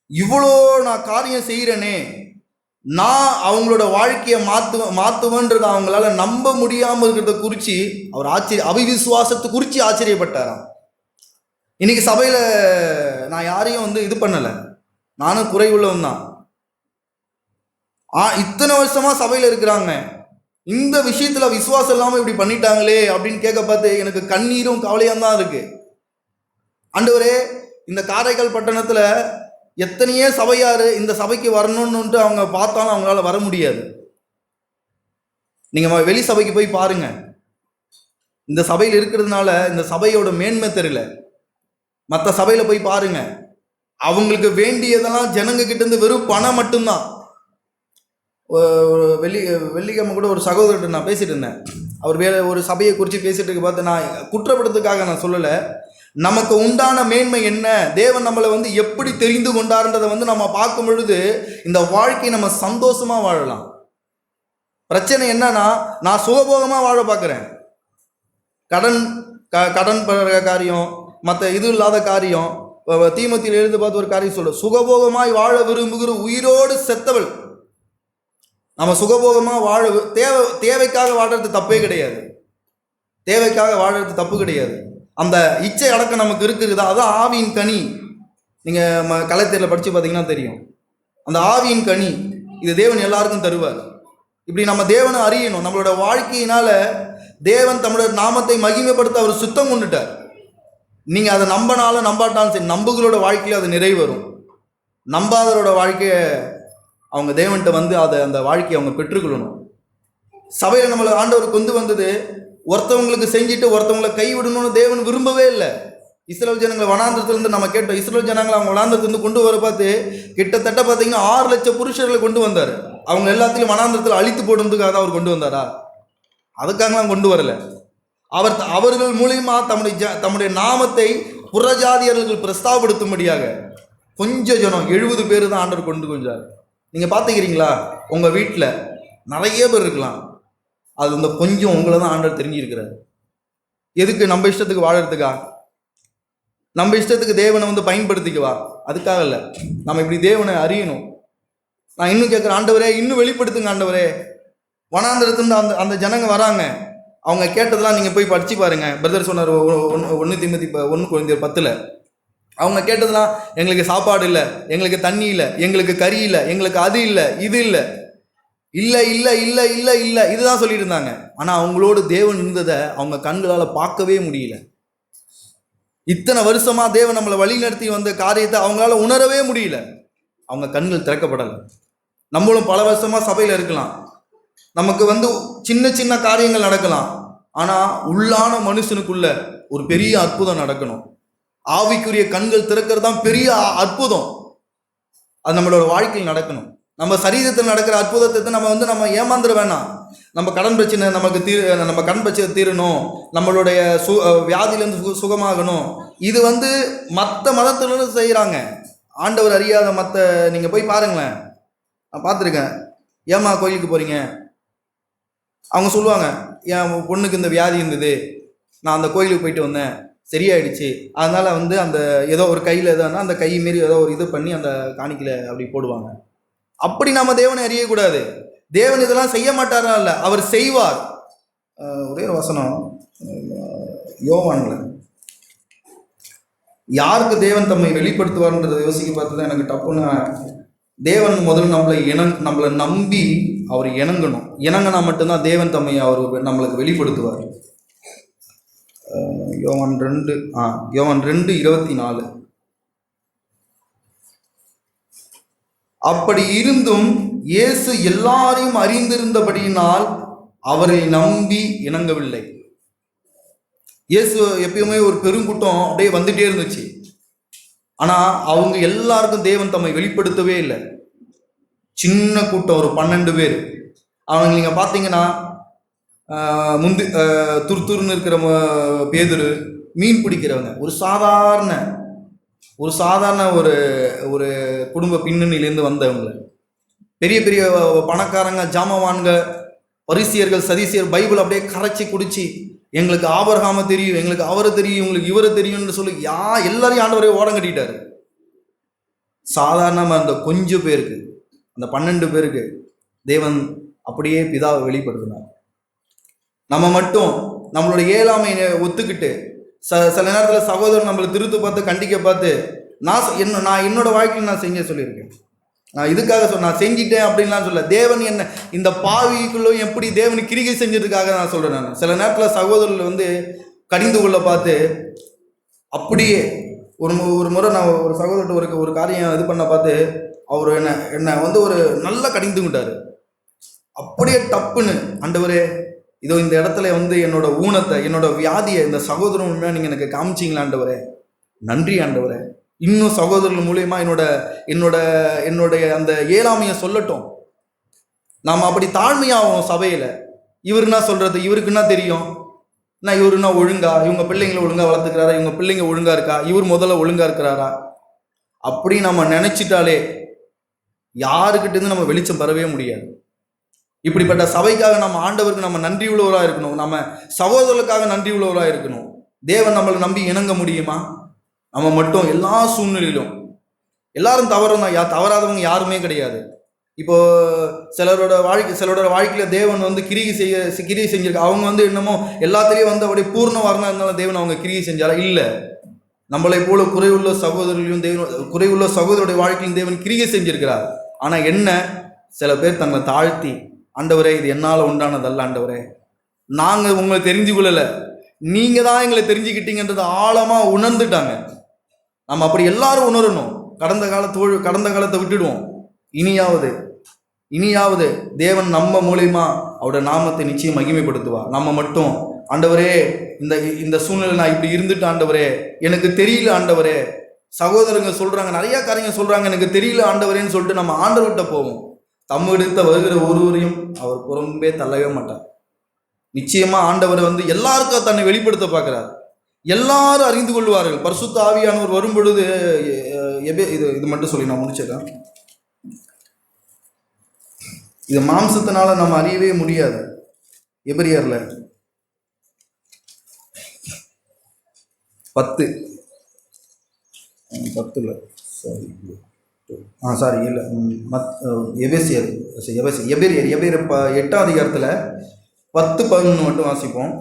இவ்வளோ நான் காரியம் செய்கிறேனே, நான் அவங்களோட வாழ்க்கையை மாற்றுவேன்றதை அவங்களால நம்ப முடியாமல் இருக்கிறத குறித்து அவர் அவிவிசுவாசத்தை குறித்து ஆச்சரியப்பட்டாராம். இன்னைக்கு சபையில் நான் யாரையும் இது பண்ணலை, நானும் குறைவுள்ளவன் தான். இத்தனை வருஷமா சபையில் இருக்கிறாங்க, இந்த விஷயத்தில் விசுவாசம் இல்லாமல் இப்படி பண்ணிட்டாங்களே அப்படின்னு கேட்க பார்த்து எனக்கு கண்ணீரும் கவலையும் தான் இருக்கு. ஆண்டவரே, இந்த காரைக்கால் பட்டணத்தில் எத்தனையோ சபையார் இந்த சபைக்கு வரணும்னுட்டு அவங்க பார்த்தாலும் அவங்களால வர முடியாது. நீங்கள் வெளி சபைக்கு போய் பாருங்க, இந்த சபையில் இருக்கிறதுனால இந்த சபையோட மேன்மை தெரியல. மற்ற சபையில் போய் பாருங்க, அவங்களுக்கு வேண்டியதெல்லாம் ஜனங்க கிட்டேருந்து வெறும் பணம் மட்டும்தான். வெள்ளிக்கிழமை கூட ஒரு சகோதரர்கிட்ட நான் பேசிட்டு இருந்தேன். அவர் ஒரு சபையை குறித்து பேசிட்டு இருக்க பார்த்து, நான் குற்றப்படுறதுக்காக நான் சொல்லலை, நமக்கு உண்டான மேன்மை என்ன, தேவன் நம்மளை எப்படி தெரிந்து கொண்டார்ன்றதை நம்ம பார்க்கும் பொழுது இந்த வாழ்க்கையை நம்ம சந்தோஷமாக வாழலாம். பிரச்சனை என்னன்னா, நான் சுகபோகமாக வாழ பார்க்குறேன். கடன் படுற காரியம், மற்ற இது இல்லாத காரியம். தீமோத்தேயுவில் எழுதி பார்த்து ஒரு காரியம் சொல்ல, சுகபோகமாய் வாழ விரும்புகிற உயிரோடு செத்தவள். நம்ம சுகபோகமாக தேவைக்காக வாழறது தப்பே கிடையாது, தேவைக்காக வாழறது தப்பு கிடையாது. அந்த இச்சை அடக்கம் நமக்கு இருக்குதா, அதான் ஆவியின் கனி. நீங்கள் கலைத்தேரில் படித்து பார்த்தீங்கன்னா தெரியும். அந்த ஆவியின் கனி இது தேவன் எல்லாருக்கும் தருவார். இப்படி நம்ம தேவனை அறியணும். நம்மளோட வாழ்க்கையினால தேவன் தம்முடைய நாமத்தை மகிமைப்படுத்த அவர் சுத்தம் கொண்டுட்டார். நீங்கள் அதை நம்பினாலும் நம்பாட்டாலும் சரி, நம்புகளோட வாழ்க்கையில் அது நிறைவேறும். நம்பாதவரோட வாழ்க்கையை அவங்க தேவன்கிட்ட அந்த வாழ்க்கையை அவங்க பெற்றுக்கொள்ளணும். சபையில் நம்மளை ஆண்டவர் கொண்டு வந்தது ஒருத்தவங்களுக்கு செஞ்சுட்டு ஒருத்தவங்களை கைவிடணும்னு தேவன் விரும்பவே இல்லை. இஸ்ரேல் ஜனங்களை வனாந்திரத்திலிருந்து நம்ம கேட்டோம், இஸ்ரேல் ஜனங்களை அவங்க வனாந்திரத்திலிருந்து கொண்டு வர பார்த்து கிட்டத்தட்ட பார்த்தீங்கன்னா 6 லட்சம் புருஷர்களை கொண்டு வந்தார். அவங்க எல்லாத்தையும் வனாந்திரத்தில் அழித்து போடுறதுக்காக தான் அவர் கொண்டு வந்தாரா? அதுக்காகலாம் கொண்டு வரல. அவர்கள் மூலியமா தம்முடைய நாமத்தை புறஜாதியர்கள் பிரஸ்தாபப்படுத்தும்படியாக கொஞ்சம் ஜனம் 70 பேர் தான் ஆண்டவர் கொண்டு கொஞ்சார். நீங்கள் பார்த்துக்கிறீங்களா? உங்கள் வீட்டில் நிறைய பேர் இருக்கலாம், அது கொஞ்சம் உங்களை தான் ஆண்டவர் தெரிஞ்சிருக்கிறார். எதுக்கு? நம்ம இஷ்டத்துக்கு வாழறதுக்கா? நம்ம இஷ்டத்துக்கு தேவனை பயன்படுத்திக்குவா? அதுக்காக இல்லை. நம்ம இப்படி தேவனை அறியணும். நான் இன்னும் கேட்குறேன், ஆண்டவரே இன்னும் வெளிப்படுத்துங்க ஆண்டவரே. வனாந்திரத்துலேருந்து அந்த ஜனங்க வராங்க, அவங்க கேட்டதெல்லாம் நீங்கள் போய் படித்து பாருங்கள். பிரதர் சொன்னார் 1 தீமோத்தேயு 1 கொரிந்தியர் 10 அவங்க கேட்டதெல்லாம், எங்களுக்கு சாப்பாடு இல்லை, எங்களுக்கு தண்ணி இல்லை, எங்களுக்கு கறி இல்லை, எங்களுக்கு அது இல்லை, இது இல்லை, இல்லை இல்லை இல்லை இல்லை இல்லை, இதுதான் சொல்லிட்டு இருந்தாங்க. ஆனால் அவங்களோட தேவன் இருந்ததை அவங்க கண்களால் பார்க்கவே முடியல. இத்தனை வருஷமா தேவன் நம்மளை வழி நடத்தி வந்த காரியத்தை அவங்களால உணரவே முடியல. அவங்க கண்கள் திறக்கப்படலை. நம்மளும் பல வருஷமா சபையில் இருக்கலாம், நமக்கு சின்ன சின்ன காரியங்கள் நடக்கலாம், ஆனால் உள்ளான மனுஷனுக்குள்ள ஒரு பெரிய அற்புதம் நடக்கணும். ஆவிக்குரிய கண்கள் திறக்கிறது தான் பெரிய அற்புதம். அது நம்மளோட வாழ்க்கையில் நடக்கணும். நம்ம சரீரத்தில் நடக்கிற அற்புதத்தை நம்ம ஏமாந்துட வேணாம். நம்ம கடன் பிரச்சனை நம்ம கடன் பிரச்சனை தீரணும், நம்மளுடைய வியாதியிலேருந்து சுகமாகணும். இது மற்ற மதத்திலிருந்து செய்கிறாங்க. ஆண்டவர் அறியாத மற்ற நீங்கள் போய் பாருங்களேன், நான் பார்த்துருக்கேன். ஏம்மா கோயிலுக்கு போகிறீங்க? அவங்க சொல்லுவாங்க, என் பொண்ணுக்கு இந்த வியாதி இருந்தது, நான் அந்த கோயிலுக்கு போயிட்டு வந்தேன், சரியாயிடுச்சு, அதனால வந்து அந்த ஏதோ ஒரு கையில் எதோன்னா அந்த கை மாரி ஏதோ ஒரு இது பண்ணி அந்த காணிக்கையில் அப்படி போடுவாங்க. அப்படி நம்ம தேவனை அறியக்கூடாது. தேவன் இதெல்லாம் செய்ய மாட்டாரா? இல்லை, அவர் செய்வார். ஒரே ஒரு வசனம் யோவான்ல யாருக்கு தேவன் தம்மை வெளிப்படுத்துவார்ன்றதை யோசிக்க பார்த்து தான் எனக்கு டப்புன்னு தேவன் முதல்ல நம்மளை நம்பி அவர் இணங்கணும். இணங்கினா மட்டும்தான் தேவன் தம்மை அவர் நம்மளுக்கு வெளிப்படுத்துவார். யோவான் 2:24. அப்படி இருந்தும் இயேசு எல்லாரையும் அறிந்திருந்தபடியினால் அவரை நம்பி இணங்கவில்லை. இயேசு எப்பயுமே ஒரு பெருங்கூட்டம் அப்படியே வந்துட்டே இருந்துச்சு. ஆனால் அவங்க எல்லாருக்கும் தேவன் தம்மை வெளிப்படுத்தவே இல்லை. சின்ன கூட்டம், ஒரு 12 பேர். அவங்க நீங்கள் பார்த்தீங்கன்னா துருத்துருன்னு இருக்கிற பேதுரு, மீன் பிடிக்கிறவங்க, ஒரு சாதாரண ஒரு குடும்ப பின்னணியிலேருந்து வந்தவங்க, பெரிய பெரிய பணக்காரங்க, ஜாமவான்க, பரிசியர்கள், சதிசியர், பைபிள் அப்படியே கரைச்சி குடிச்சு எங்களுக்கு ஆபிரகாம தெரியும், எங்களுக்கு அவரை தெரியும், உங்களுக்கு இவரை தெரியும்னு சொல்லி எல்லாரையும் ஆண்டவரே ஓடம் கட்டிட்டாரு. சாதாரணமாக அந்த கொஞ்சம் பேருக்கு, அந்த 12 பேருக்கு தேவன் அப்படியே பிதாவை வெளிப்படுத்தினார். நம்ம மட்டும் நம்மளோட இயலாமையை ஒத்துக்கிட்டு சில நேரத்தில் சகோதரன் நம்மளை திருத்து பார்த்து கண்டிக்க பார்த்து நான் என்னோட வாழ்க்கையில் நான் செஞ்ச சொல்லியிருக்கேன். நான் இதுக்காக நான் செஞ்சிட்டேன் அப்படின்லாம் சொல்ல. தேவன் என்ன இந்த பாவிக்குள்ளே எப்படி தேவன் கிரிகை செஞ்சதுக்காக நான் சொல்கிறேன். நான் சில நேரத்தில் சகோதரர்கள் வந்து கடிந்து கொள்ள பார்த்து அப்படியே ஒரு முறை நான் ஒரு சகோதரர்கிட்ட ஒரு காரியம் இது பண்ண பார்த்து அவர் என்னை வந்து ஒரு நல்லா கடிந்துக்கிட்டார். அப்படியே டப்புன்னு, ஆண்டவரே இதோ இந்த இடத்துல வந்து என்னோட ஊனத்தை, என்னோட வியாதியை இந்த சகோதரன் உண்மையாக நீங்கள் எனக்கு காமிச்சிங்களா ஆண்டவரே, நன்றி ஆண்டவரே. இன்னும் சகோதரர்கள் மூலயமா என்னுடைய அந்த இயலாமையை சொல்லட்டும். நாம் அப்படி தாழ்மையாகும் சபையில். இவருன்னா சொல்கிறது, இவருக்குன்னா தெரியும், நான் இவருன்னா ஒழுங்கா, இவங்க பிள்ளைங்களை ஒழுங்காக வளர்த்துக்கிறாரா, இவங்க பிள்ளைங்க ஒழுங்காக இருக்கா, இவர் முதல்ல ஒழுங்காக இருக்கிறாரா, அப்படி நம்ம நினச்சிட்டாலே யாருக்கிட்டேருந்து நம்ம வெளிச்சம் பெறவே முடியாது. இப்படிப்பட்ட சபைக்காக நம்ம ஆண்டவருக்கு நம்ம நன்றி உள்ளவராக இருக்கணும். நம்ம சகோதரர்களுக்காக நன்றி உள்ளவராக இருக்கணும். தேவன் நம்மளை நம்பி இணங்க முடியுமா? நம்ம மட்டும் எல்லா சூழ்நிலையிலும், எல்லாரும் தவறாதவங்க யாருமே கிடையாது. இப்போ சிலரோட வாழ்க்கையில் தேவன் வந்து கிரியை செஞ்சிருக்க. அவங்க வந்து என்னமோ எல்லாத்திலையும் வந்து அப்படியே பூர்ண வரணும் இருந்தாலும் தேவன் அவங்க கிரியை செஞ்சாரா? இல்லை. நம்மளை போல குறைவுள்ள சகோதரருடைய வாழ்க்கையிலும் தேவன் கிரியை செஞ்சிருக்கிறார். ஆனால் என்ன, சில பேர் தங்களை தாழ்த்தி, ஆண்டவரே இது என்னால் உண்டானதல்ல ஆண்டவரே, நாங்கள் உங்களை தெரிஞ்சு கொள்ளலை, நீங்கள் தான் எங்களை தெரிஞ்சுக்கிட்டீங்கன்றது ஆழமாக உணர்ந்துட்டாங்க. நம்ம அப்படி எல்லாரும் உணரணும். கடந்த காலத்தை விட்டுடுவோம். இனியாவது தேவன் நம்ம மூலியமா அவருடைய நாமத்தை நிச்சயம் மகிமைப்படுத்துவார். நம்ம மட்டும் ஆண்டவரே இந்த சூழ்நிலை நான் இப்படி இருந்துட்டு ஆண்டவரே எனக்கு தெரியல ஆண்டவரே, சகோதரங்க சொல்றாங்க, நிறைய காரியங்க சொல்றாங்க, எனக்கு தெரியல ஆண்டவரேன்னு சொல்லிட்டு நம்ம ஆண்டவர்கிட்ட போவோம். தம்மிடத்த வருகிற ஒருவரையும் அவர் புறம்பே தள்ளவே மாட்டார். நிச்சயமா ஆண்டவர் வந்து எல்லாருக்கும் தன்னை வெளிப்படுத்த பார்க்கிறார். எல்லாரும் அறிந்து கொள்வார்கள். பரிசுத்த ஆவியானவர் வரும் பொழுது இது மட்டும் சொல்லி நான் முடிச்சிடறேன். இது மாம்சத்தினால நம்ம அறியவே முடியாது. எபிரியர்ல 10 சாரி இல்லை எபேசியர் 8ஆம் அதிகாரத்தில் 10-11 மட்டும் வாசிப்போம்.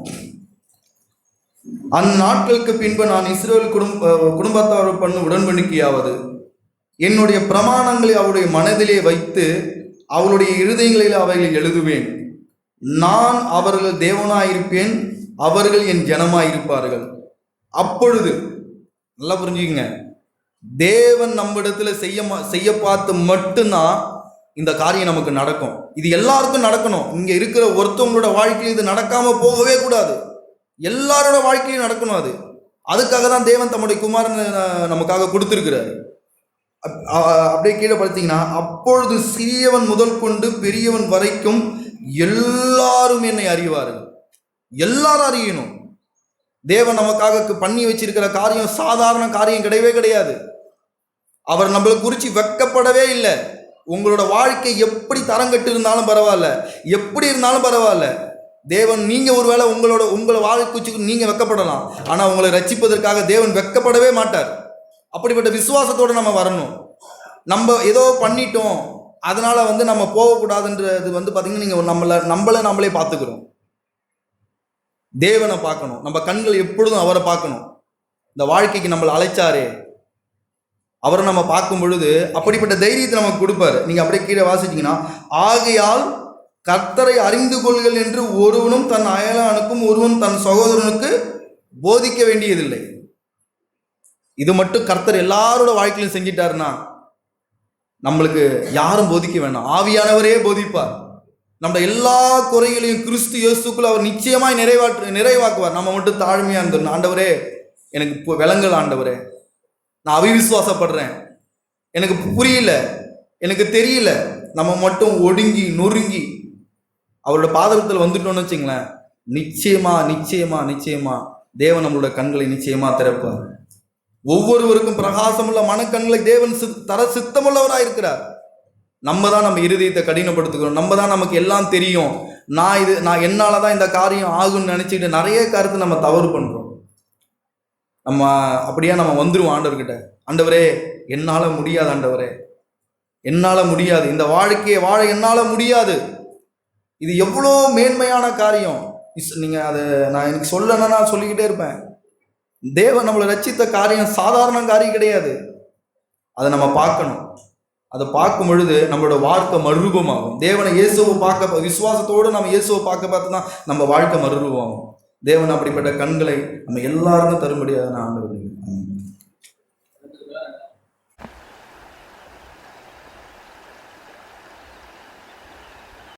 அந்நாட்களுக்கு பின்பு நான் இஸ்ரவேல் குடும்பத்தார் பண்ண உடன்படிக்கையாவது என்னுடைய பிரமாணங்களை அவருடைய மனதிலே வைத்து அவளுடைய இருதயங்களில் அவைகளை எழுதுவேன். நான் அவர்கள் தேவனாயிருப்பேன், அவர்கள் என் ஜனமாயிருப்பார்கள். அப்பொழுது நல்லா புரிஞ்சுக்கங்க, தேவன் நம்மிடத்துல செய்ய பார்த்து மட்டும்தான் இந்த காரியம் நமக்கு நடக்கும். இது எல்லாருக்கும் நடக்கணும். இங்க இருக்கிற ஒருத்தவங்களோட வாழ்க்கையில் இது நடக்காம போகவே கூடாது. எல்லாரோட வாழ்க்கையும் நடக்கணும். அதுக்காக தான் தேவன் தம்முடைய குமாரன் நமக்காக கொடுத்திருக்கிறாரு. அப்படியே கீழே பார்த்தீங்கன்னா, அப்பொழுது சிறியவன் முதல் கொண்டு பெரியவன் வரைக்கும் எல்லாரும் என்னை அறிவார்கள். எல்லாரும் அறியணும். தேவன் நமக்காக பண்ணி வச்சிருக்கிற காரியம் சாதாரண காரியம் கிடையவே கிடையாது. அவர் நம்மளை குறித்து வெட்கப்படவே இல்லை. உங்களோட வாழ்க்கை எப்படி தரங்கட்டு இருந்தாலும் பரவாயில்ல, எப்படி இருந்தாலும் பரவாயில்ல, தேவன் நீங்கள் ஒருவேளை உங்களை வாழ்க்கைக்கு நீங்கள் வெக்கப்படலாம், ஆனால் உங்களை ரட்சிப்பதற்காக தேவன் வெக்கப்படவே மாட்டார். அப்படிப்பட்ட விசுவாசத்தோடு நம்ம வரணும். நம்ம ஏதோ பண்ணிட்டோம் அதனால நம்ம போகக்கூடாதுன்றது பார்த்தீங்கன்னா நீங்கள் நம்மளே பார்த்துக்கிறோம். தேவனை பார்க்கணும், நம்ம கண்கள் எப்பொழுதும் அவரை பார்க்கணும். இந்த வாழ்க்கைக்கு நம்மளை அழைச்சாரே அவரை நம்ம பார்க்கும் பொழுது அப்படிப்பட்ட தைரியத்தை நமக்கு கொடுப்பாரு. நீங்கள் அப்படியே கீழே வாசிச்சிங்கன்னா, ஆகையால் கர்த்தரை அறிந்து கொள்கள் என்று ஒருவனும் தன் அயலானுக்கும் ஒருவன் தன் சகோதரனுக்கு போதிக்க வேண்டியதில்லை. இது மட்டும் கர்த்தர் எல்லாரோட வாழ்க்கையிலும் செஞ்சிட்டாருன்னா நம்மளுக்கு யாரும் போதிக்க வேண்டாம், ஆவியானவரே போதிப்பார். நம்ம எல்லா குறைகளையும் கிறிஸ்து இயேசுக்குள்ள அவர் நிச்சயமாய் நிறைவாக்குவார். நம்ம மட்டும் தாழ்மையாக இருந்தோம். ஆண்டவரே எனக்கு இப்போ விளங்கல், ஆண்டவரே நான் அவிவிசுவாசப்படுறேன், எனக்கு புரியல, எனக்கு தெரியல, நம்ம மட்டும் ஒடுங்கி நொறுங்கி அவரோட பாதகத்தில் வந்துட்டோம்னு வச்சுங்களேன், நிச்சயமா நிச்சயமா நிச்சயமா தேவன் நம்மளோட கண்களை நிச்சயமா திறப்பார். ஒவ்வொருவருக்கும் பிரகாசமுள்ள மனக்கண்களை தேவன் தர சித்தமுள்ளவராக இருக்கிறார். நம்ம தான் நம்ம இருதயத்தை கடினப்படுத்துக்கிறோம். நம்ம தான் நமக்கு எல்லாம் தெரியும், நான் என்னால் தான் இந்த காரியம் ஆகும்னு நினச்சிக்கிட்டு நிறைய காரியத்தை நம்ம தவறு பண்ணுறோம். நம்ம அப்படியே நம்ம வந்துடுவோம் ஆண்டவர்கிட்ட, ஆண்டவரே என்னால் முடியாது, ஆண்டவரே என்னால் முடியாது, இந்த வாழ்க்கையை வாழ என்னால் முடியாது. இது எவ்வளோ மேன்மையான காரியம். நீங்கள் அதை நான் எனக்கு சொல்லணும்னா நான் சொல்லிக்கிட்டே இருப்பேன். தேவன் நம்மளை ரட்சித்த காரியம் சாதாரண காரியம் கிடையாது. அதை நம்ம பார்க்கணும். அதை பார்க்கும் பொழுது நம்மளோட வாழ்க்கை மறுரூபமாகும். தேவனை இயேசுவை பார்க்க விசுவாசத்தோடு நம்ம இயேசுவை பார்த்து தான் நம்ம வாழ்க்கை மறுரூபமாகும். தேவன் அப்படிப்பட்ட கண்களை நம்ம எல்லாருக்கும் தரும்படியாக நான் ஆண்டவரே.